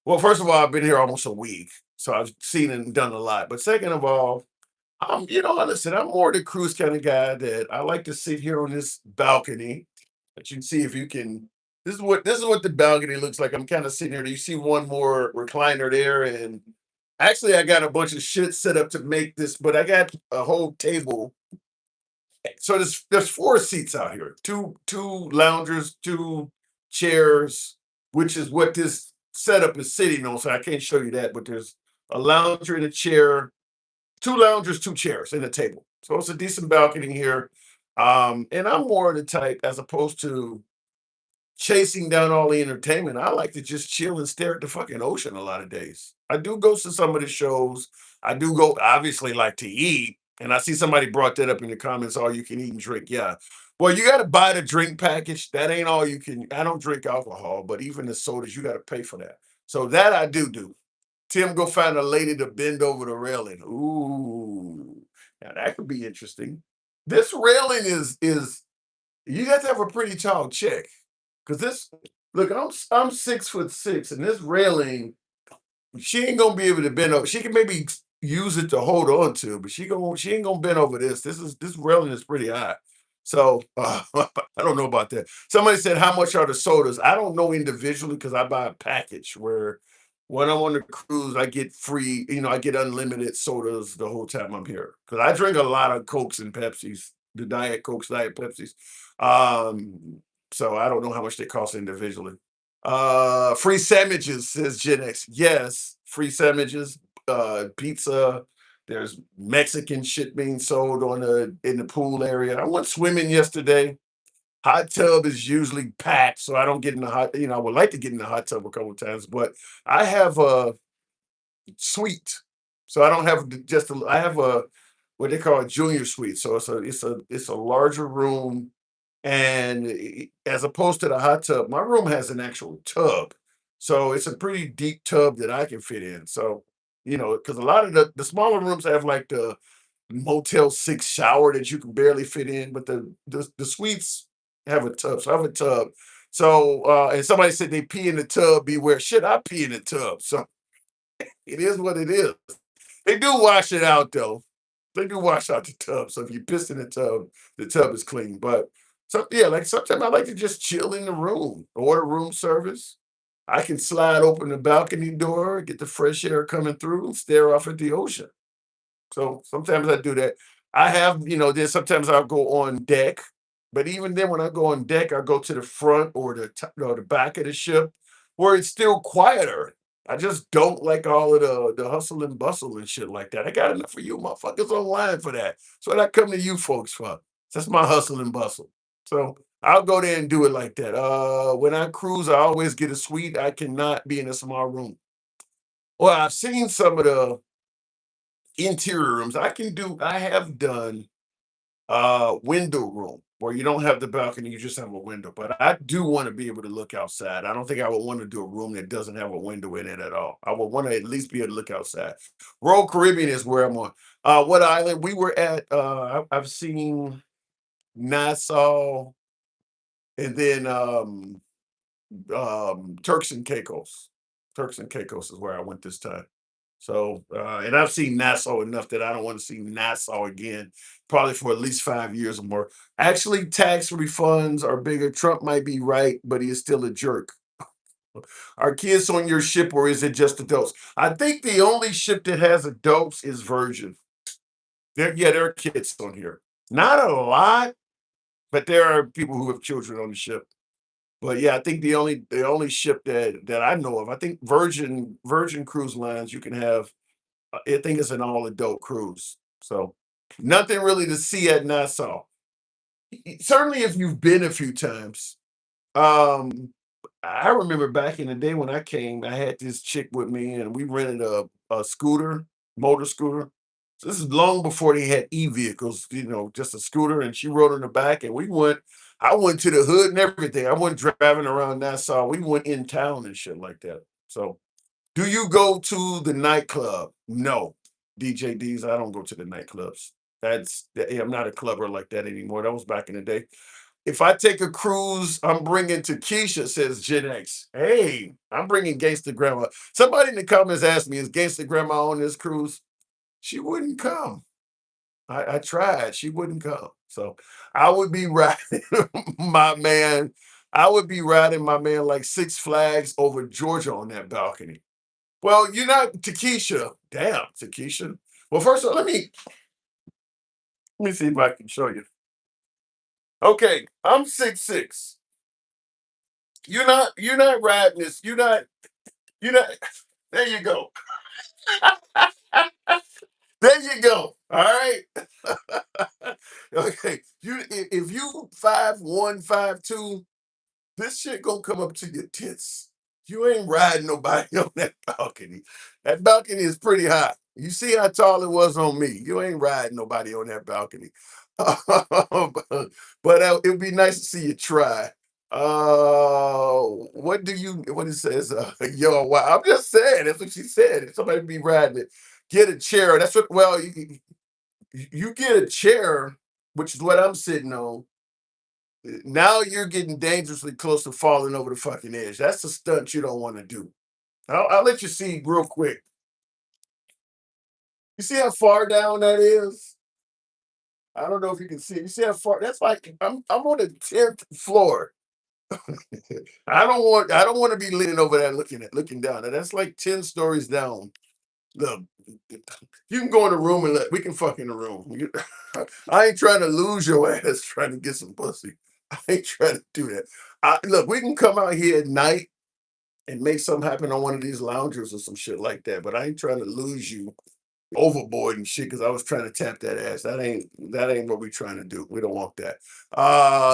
Well, first of all, I've been here almost a week, so I've seen and done a lot. But second of all, listen, I'm more the cruise kind of guy that I like to sit here on this balcony. But you can see if you can. This is what the balcony looks like. I'm kind of sitting here. You see one more recliner there, and actually, I got a bunch of shit set up to make this, but I got a whole table. So there's 4 seats out here. Two loungers, 2 chairs, which is what this setup is sitting on. So I can't show you that, but there's a lounger and a chair, 2 loungers, 2 chairs, and a table. So it's a decent balcony here. And I'm more of the type, as opposed to chasing down all the entertainment, I like to just chill and stare at the fucking ocean a lot of days. I do go to some of the shows. I do go, obviously, like to eat. And I see somebody brought that up in the comments, all you can eat and drink. Yeah. Well, you got to buy the drink package. That ain't all you can. I don't drink alcohol, but even the sodas, you got to pay for that. So that I do. Tim, go find a lady to bend over the railing. Ooh, now that could be interesting. This railing is you have to have a pretty tall chick. Cause this, look, I'm 6'6", and this railing, she ain't gonna be able to bend over. She can maybe use it to hold on to, but she ain't gonna bend over this. This railing is pretty high. So I don't know about that. Somebody said, how much are the sodas? I don't know individually because I buy a package where when I'm on the cruise, I get free, I get unlimited sodas the whole time I'm here. Because I drink a lot of Cokes and Pepsis, the Diet Cokes, Diet Pepsis. Um, so I don't know how much they cost individually. Free sandwiches, says Gen X. Yes, free sandwiches, pizza. There's Mexican shit being sold in the pool area. I went swimming yesterday. Hot tub is usually packed, so I don't get in the hot. I would like to get in the hot tub a couple of times, but I have a suite, so I don't have I have a what they call a junior suite. So it's a larger room, and as opposed to the hot tub, my room has an actual tub. So it's a pretty deep tub that I can fit in. So, because a lot of the smaller rooms have like the Motel 6 shower that you can barely fit in, but the suites have a tub. So I have a tub. So and somebody said they pee in the tub, beware. Shit, I pee in the tub. So it is what it is. They do wash it out though. They do wash out the tub. So if you piss in the tub is clean. But yeah, like sometimes I like to just chill in the room, order room service. I can slide open the balcony door, get the fresh air coming through, and stare off at the ocean. So sometimes I do that. I have, then sometimes I'll go on deck, but even then, when I go on deck, I go to the front or the back of the ship where it's still quieter. I just don't like all of the hustle and bustle and shit like that. I got enough of you motherfuckers online for that. So what I come to you folks for. That's my hustle and bustle. So I'll go there and do it like that. When I cruise, I always get a suite. I cannot be in a small room. Well, I've seen some of the interior rooms. I have done window room where you don't have the balcony, you just have a window. But I do want to be able to look outside. I don't think I would want to do a room that doesn't have a window in it at all. I would want to at least be able to look outside. Royal Caribbean is where I'm on. What island we were at? I've seen Nassau, and then Turks and Caicos. Turks and Caicos is where I went this time. So, and I've seen Nassau enough that I don't want to see Nassau again, probably for at least 5 years or more. Actually, tax refunds are bigger. Trump might be right, but he is still a jerk. Are kids on your ship, or is it just adults? I think the only ship that has adults is Virgin. There are kids on here. Not a lot, but there are people who have children on the ship. But yeah, I think the only ship that I know of, I think Virgin Cruise Lines, you can have. I think it's an all adult cruise, so nothing really to see at Nassau. Certainly, if you've been a few times. Um, I remember back in the day when I came, I had this chick with me, and we rented a scooter, motor scooter. So this is long before they had e-vehicles, just a scooter, and she rode in the back, and we went. I went to the hood and everything. I went driving around Nassau. We went in town and shit like that. So, do you go to the nightclub? No, DJ D's. I don't go to the nightclubs. Yeah, I'm not a clubber like that anymore. That was back in the day. If I take a cruise, I'm bringing to Keisha, says Gen X. Hey, I'm bringing Gangsta Grandma. Somebody in the comments asked me, is Gangsta Grandma on this cruise? She wouldn't come. I tried. She wouldn't come. So I would be riding my man. I would be riding my man like Six Flags over Georgia on that balcony. Well, you're not Takesha. Damn, Takesha. Well, first of all, let me see if I can show you. Okay, I'm 6'6". You're not riding this. You're not there you go. There you go. All right. Okay. If you 5'1", 5'2", this shit gonna come up to your tits. You ain't riding nobody on that balcony. That balcony is pretty high. You see how tall it was on me. You ain't riding nobody on that balcony. But it would be nice to see you try. What it says? Yo, wow. I'm just saying. That's what she said. If somebody be riding it, get a chair. That's what. Well, you get a chair, which is what I'm sitting on. Now you're getting dangerously close to falling over the fucking edge. That's a stunt you don't want to do. I'll let you see real quick. You see how far down that is? I don't know if you can see. You see how far? That's like I'm on the 10th floor. I don't want to be leaning over there looking down. That's like 10 stories down. Look, you can go in the room and we can fuck in the room. I ain't trying to lose your ass trying to get some pussy. I ain't trying to do that. Look, we can come out here at night and make something happen on one of these loungers or some shit like that. But I ain't trying to lose you overboard and shit because I was trying to tap that ass. That ain't what we're trying to do. We don't want that.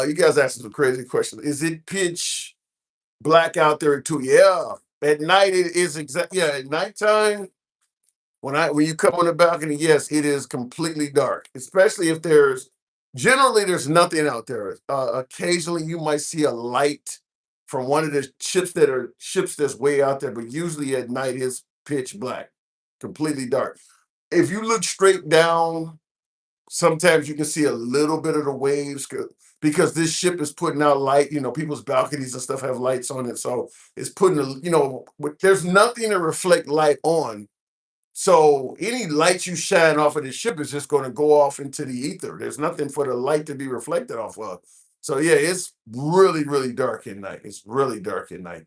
You guys asking some crazy questions. Is it pitch black out there too? Yeah. At night it is exactly, yeah, at nighttime. When you come on the balcony, yes, it is completely dark, especially if there's nothing out there. Occasionally you might see a light from one of the ships that's way out there, but usually at night it's pitch black, completely dark. If you look straight down, sometimes you can see a little bit of the waves because this ship is putting out light. People's balconies and stuff have lights on it, so it's putting there's nothing to reflect light on, so any light you shine off of the ship is just going to go off into the ether. There's nothing for the light to be reflected off of. So yeah, it's really, really dark at night. It's really dark at night.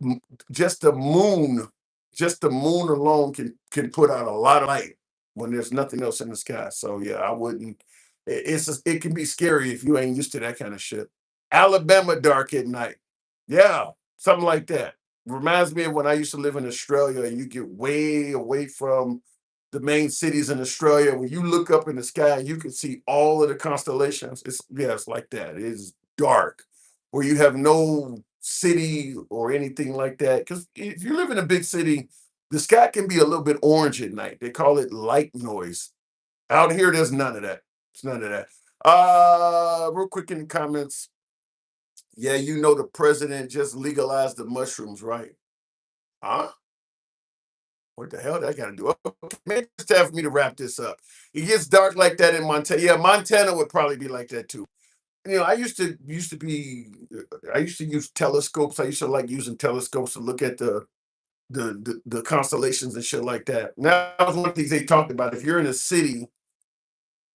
M- Just the moon, just the moon alone can put out a lot of light when there's nothing else in the sky. So yeah, I wouldn't. It can be scary if you ain't used to that kind of shit. Alabama dark at night. Yeah, something like that. Reminds me of when I used to live in Australia and you get way away from the main cities in Australia. When you look up in the sky, you can see all of the constellations. It's like that. It is dark, where you have no city or anything like that. Because if you live in a big city, the sky can be a little bit orange at night. They call it light noise. Out here, there's none of that. It's none of that. Real quick in the comments. Yeah, the president just legalized the mushrooms, right? Huh? What the hell that got to do? Okay, man, it's time for me to wrap this up. It gets dark like that in Montana. Yeah, Montana would probably be like that too. I used to use telescopes. I used to like using telescopes to look at the constellations and shit like that. Now, that was one of the things they talked about. If you're in a city,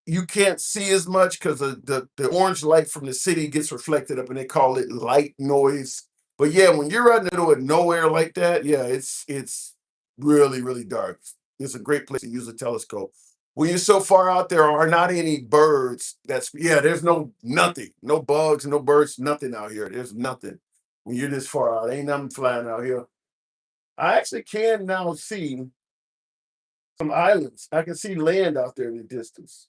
you can't see as much because the orange light from the city gets reflected up and they call it light noise. But yeah, when you're out in the middle of nowhere like that, yeah, it's really, really dark. It's a great place to use a telescope. When you're so far out, there are not any birds. There's no nothing, no bugs, no birds, nothing out here. There's nothing. when you're this far out. Ain't nothing flying out here. I actually can now see some islands. I can see land out there in the distance.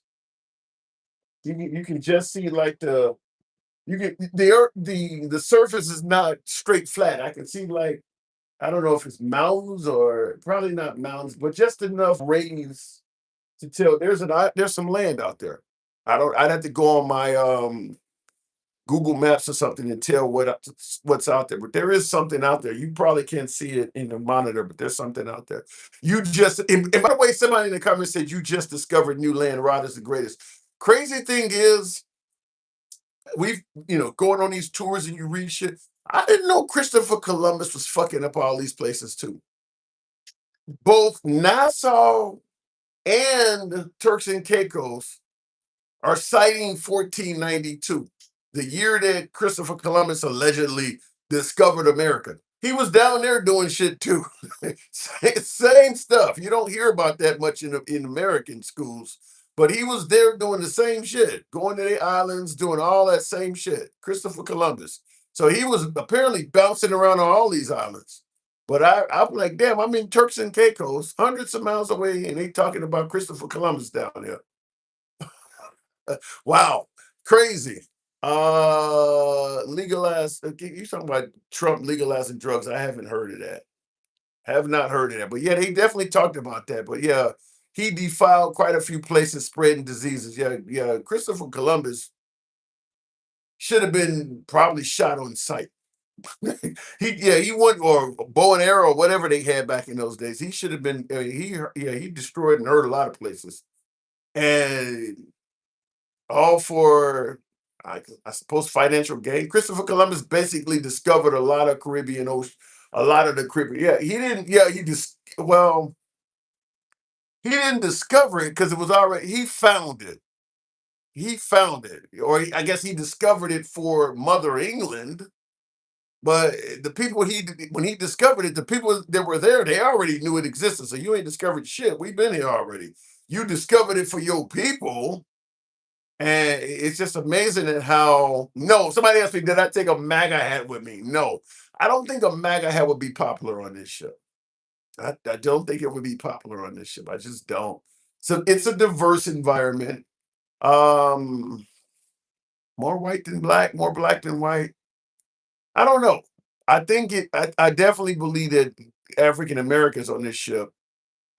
You can just see like the earth, the surface is not straight flat. I can see like I don't know if it's mountains or probably not mountains, but just enough rays to tell there's some land out there. I'd have to go on my Google Maps or something and tell what's out there. But there is something out there. You probably can't see it in the monitor, but there's something out there. And by the way, somebody in the comments said you just discovered new land. Rod is the greatest. Crazy thing is, we've going on these tours and you read shit. I didn't know Christopher Columbus was fucking up all these places too. Both Nassau and Turks and Caicos are citing 1492, the year that Christopher Columbus allegedly discovered America. He was down there doing shit too. Same stuff. You don't hear about that much in American schools, but he was there doing the same shit, going to the islands, doing all that same shit. Christopher Columbus. So he was apparently bouncing around on all these islands. But I'm like, damn, I'm in Turks and Caicos, hundreds of miles away, and they talking about Christopher Columbus down there. Wow, crazy. Legalize. You talking about Trump legalizing drugs? I haven't heard of that. Have not heard of that. But yeah, they definitely talked about that. But yeah, he defiled quite a few places, spreading diseases. Yeah, yeah. Christopher Columbus should have been probably shot on sight. he went or bow and arrow, whatever they had back in those days. He should have been. He destroyed and hurt a lot of places, and all for I suppose financial gain. Christopher Columbus basically discovered a lot of Caribbean ocean, a lot of the Caribbean. Yeah, he didn't. Yeah, he didn't discover it because it was already. He found it. He found it, or I guess he discovered it for Mother England. But the people when he discovered it, the people that were there, they already knew it existed. So you ain't discovered shit. We've been here already. You discovered it for your people. And it's just amazing at how no, somebody asked me, did I take a MAGA hat with me? No, I don't think a MAGA hat would be popular on this ship. I don't think it would be popular on this ship. I just don't. So it's a diverse environment. Um, More white than black, more black than white. I don't know. I definitely believe that African Americans on this ship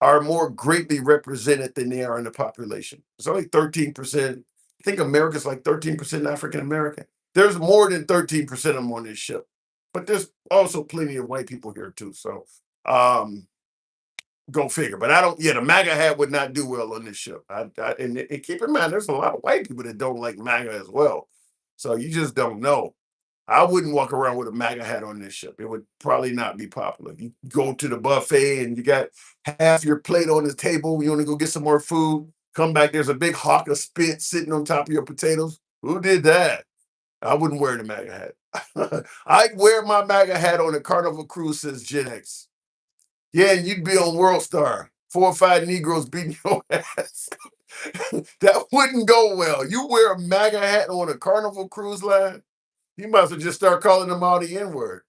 are more greatly represented than they are in the population. It's only 13%. I think America's like 13% African American. There's more than 13% of them on this ship. But there's also plenty of white people here too. So um go figure. But I don't, yeah, the MAGA hat would not do well on this ship. And keep in mind, there's a lot of white people that don't like MAGA as well. So you just don't know. I wouldn't walk around with a MAGA hat on this ship. It would probably not be popular. You go to the buffet and you got half your plate on the table. You want to go get some more food. Come back, there's a big hawk of spit sitting on top of your potatoes. Who did that? I wouldn't wear the MAGA hat. I'd wear my MAGA hat on a Carnival cruise since Gen X. Yeah, and you'd be on World Star. 4 or 5 Negroes beating your ass. That wouldn't go well. You wear a MAGA hat on a Carnival cruise line, you might as well just start calling them all the N word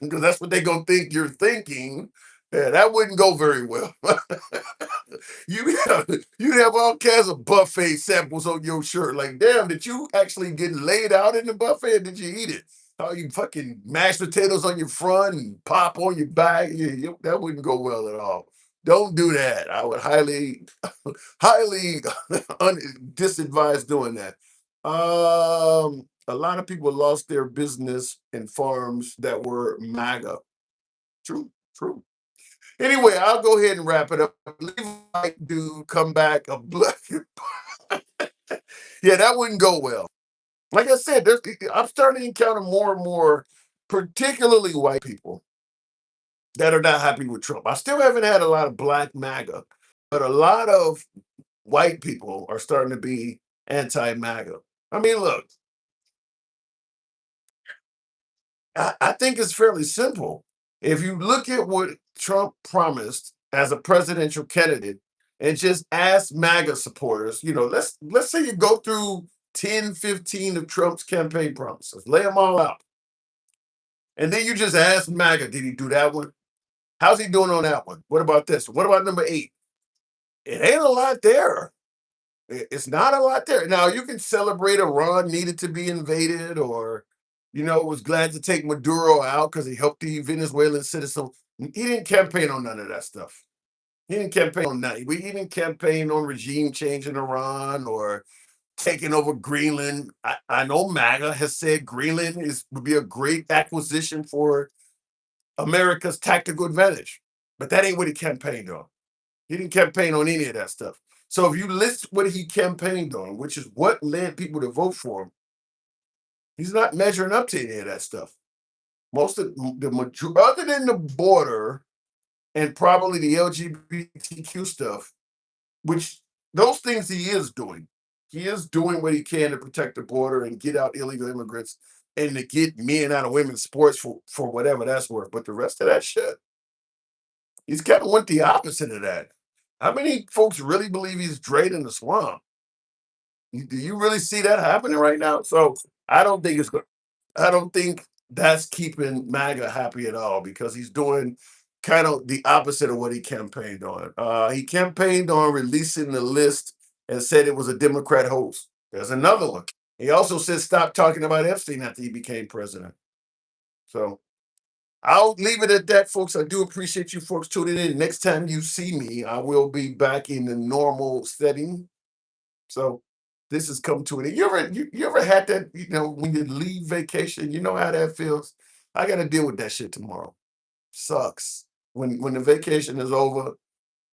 because that's what they're going to think you're thinking. Yeah, that wouldn't go very well. You'd have all kinds of buffet samples on your shirt. Like, damn, did you actually get laid out in the buffet or did you eat it? All you fucking mashed potatoes on your front and pop on your back. That wouldn't go well at all. Don't do that. I would highly disadvise doing that. A lot of people lost their business and farms that were MAGA. True, true. Anyway, I'll go ahead and wrap it up. Leave a like, dude, come back a black. Yeah, that wouldn't go well. Like I said, I'm starting to encounter more and more, particularly white people, that are not happy with Trump. I still haven't had a lot of black MAGA, but a lot of white people are starting to be anti-MAGA. I mean, look, I think it's fairly simple. If you look at what Trump promised as a presidential candidate and just ask MAGA supporters, let's say you go through 10, 15 of Trump's campaign promises, lay them all out. And then you just ask MAGA, did he do that one? How's he doing on that one? What about this? What about number 8? It ain't a lot there. It's not a lot there. Now you can celebrate Iran needed to be invaded, or was glad to take Maduro out because he helped the Venezuelan citizen. He didn't campaign on none of that stuff. He didn't campaign on that. He didn't campaign on regime change in Iran or taking over Greenland. I know MAGA has said Greenland would be a great acquisition for America's tactical advantage, but that ain't what he campaigned on. He didn't campaign on any of that stuff. So if you list what he campaigned on, which is what led people to vote for him, he's not measuring up to any of that stuff. Most of other than the border and probably the LGBTQ stuff, which those things he is doing. He is doing what he can to protect the border and get out illegal immigrants and to get men out of women's sports for whatever that's worth. But the rest of that shit, he's kind of went the opposite of that. How many folks really believe he's draining the swamp? Do you really see that happening right now? So I don't think it's good. I don't think that's keeping MAGA happy at all because he's doing kind of the opposite of what he campaigned on. He campaigned on releasing the list and said it was a Democrat hoax. There's another one. He also said stop talking about Epstein after he became president. So I'll leave it at that, folks. I do appreciate you folks tuning in. Next time you see me, I will be back in the normal setting. So this has come to an end. You ever had that, when you leave vacation, you know how that feels? I gotta deal with that shit tomorrow. Sucks. When the vacation is over,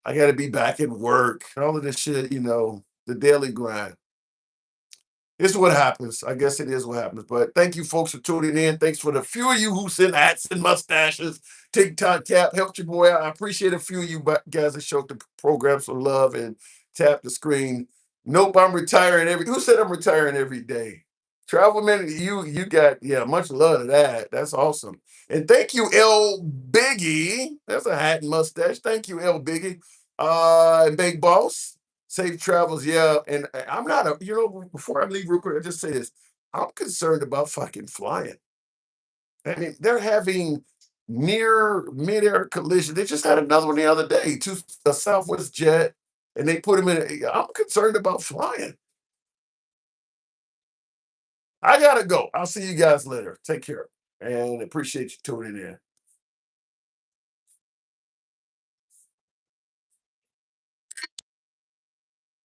I gotta be back at work. All of this shit, the daily grind. It's what happens. I guess it is what happens. But thank you folks for tuning in. Thanks for the few of you who sent hats and mustaches. TikTok cap helped your boy out. I appreciate a few of you guys that showed the program some love and tapped the screen. Nope, I'm retiring who said I'm retiring every day? Travel minute, you got much love to that. That's awesome. And thank you, L Biggie. That's a hat and mustache. Thank you, L Biggie. And Big Boss. Safe travels, yeah. And I'm not before I leave real quick, I just say this. I'm concerned about fucking flying. I mean, they're having near mid-air collision. They just had another one the other day, a Southwest jet, and they put him in. I'm concerned about flying. I gotta go. I'll see you guys later. Take care and appreciate you tuning in.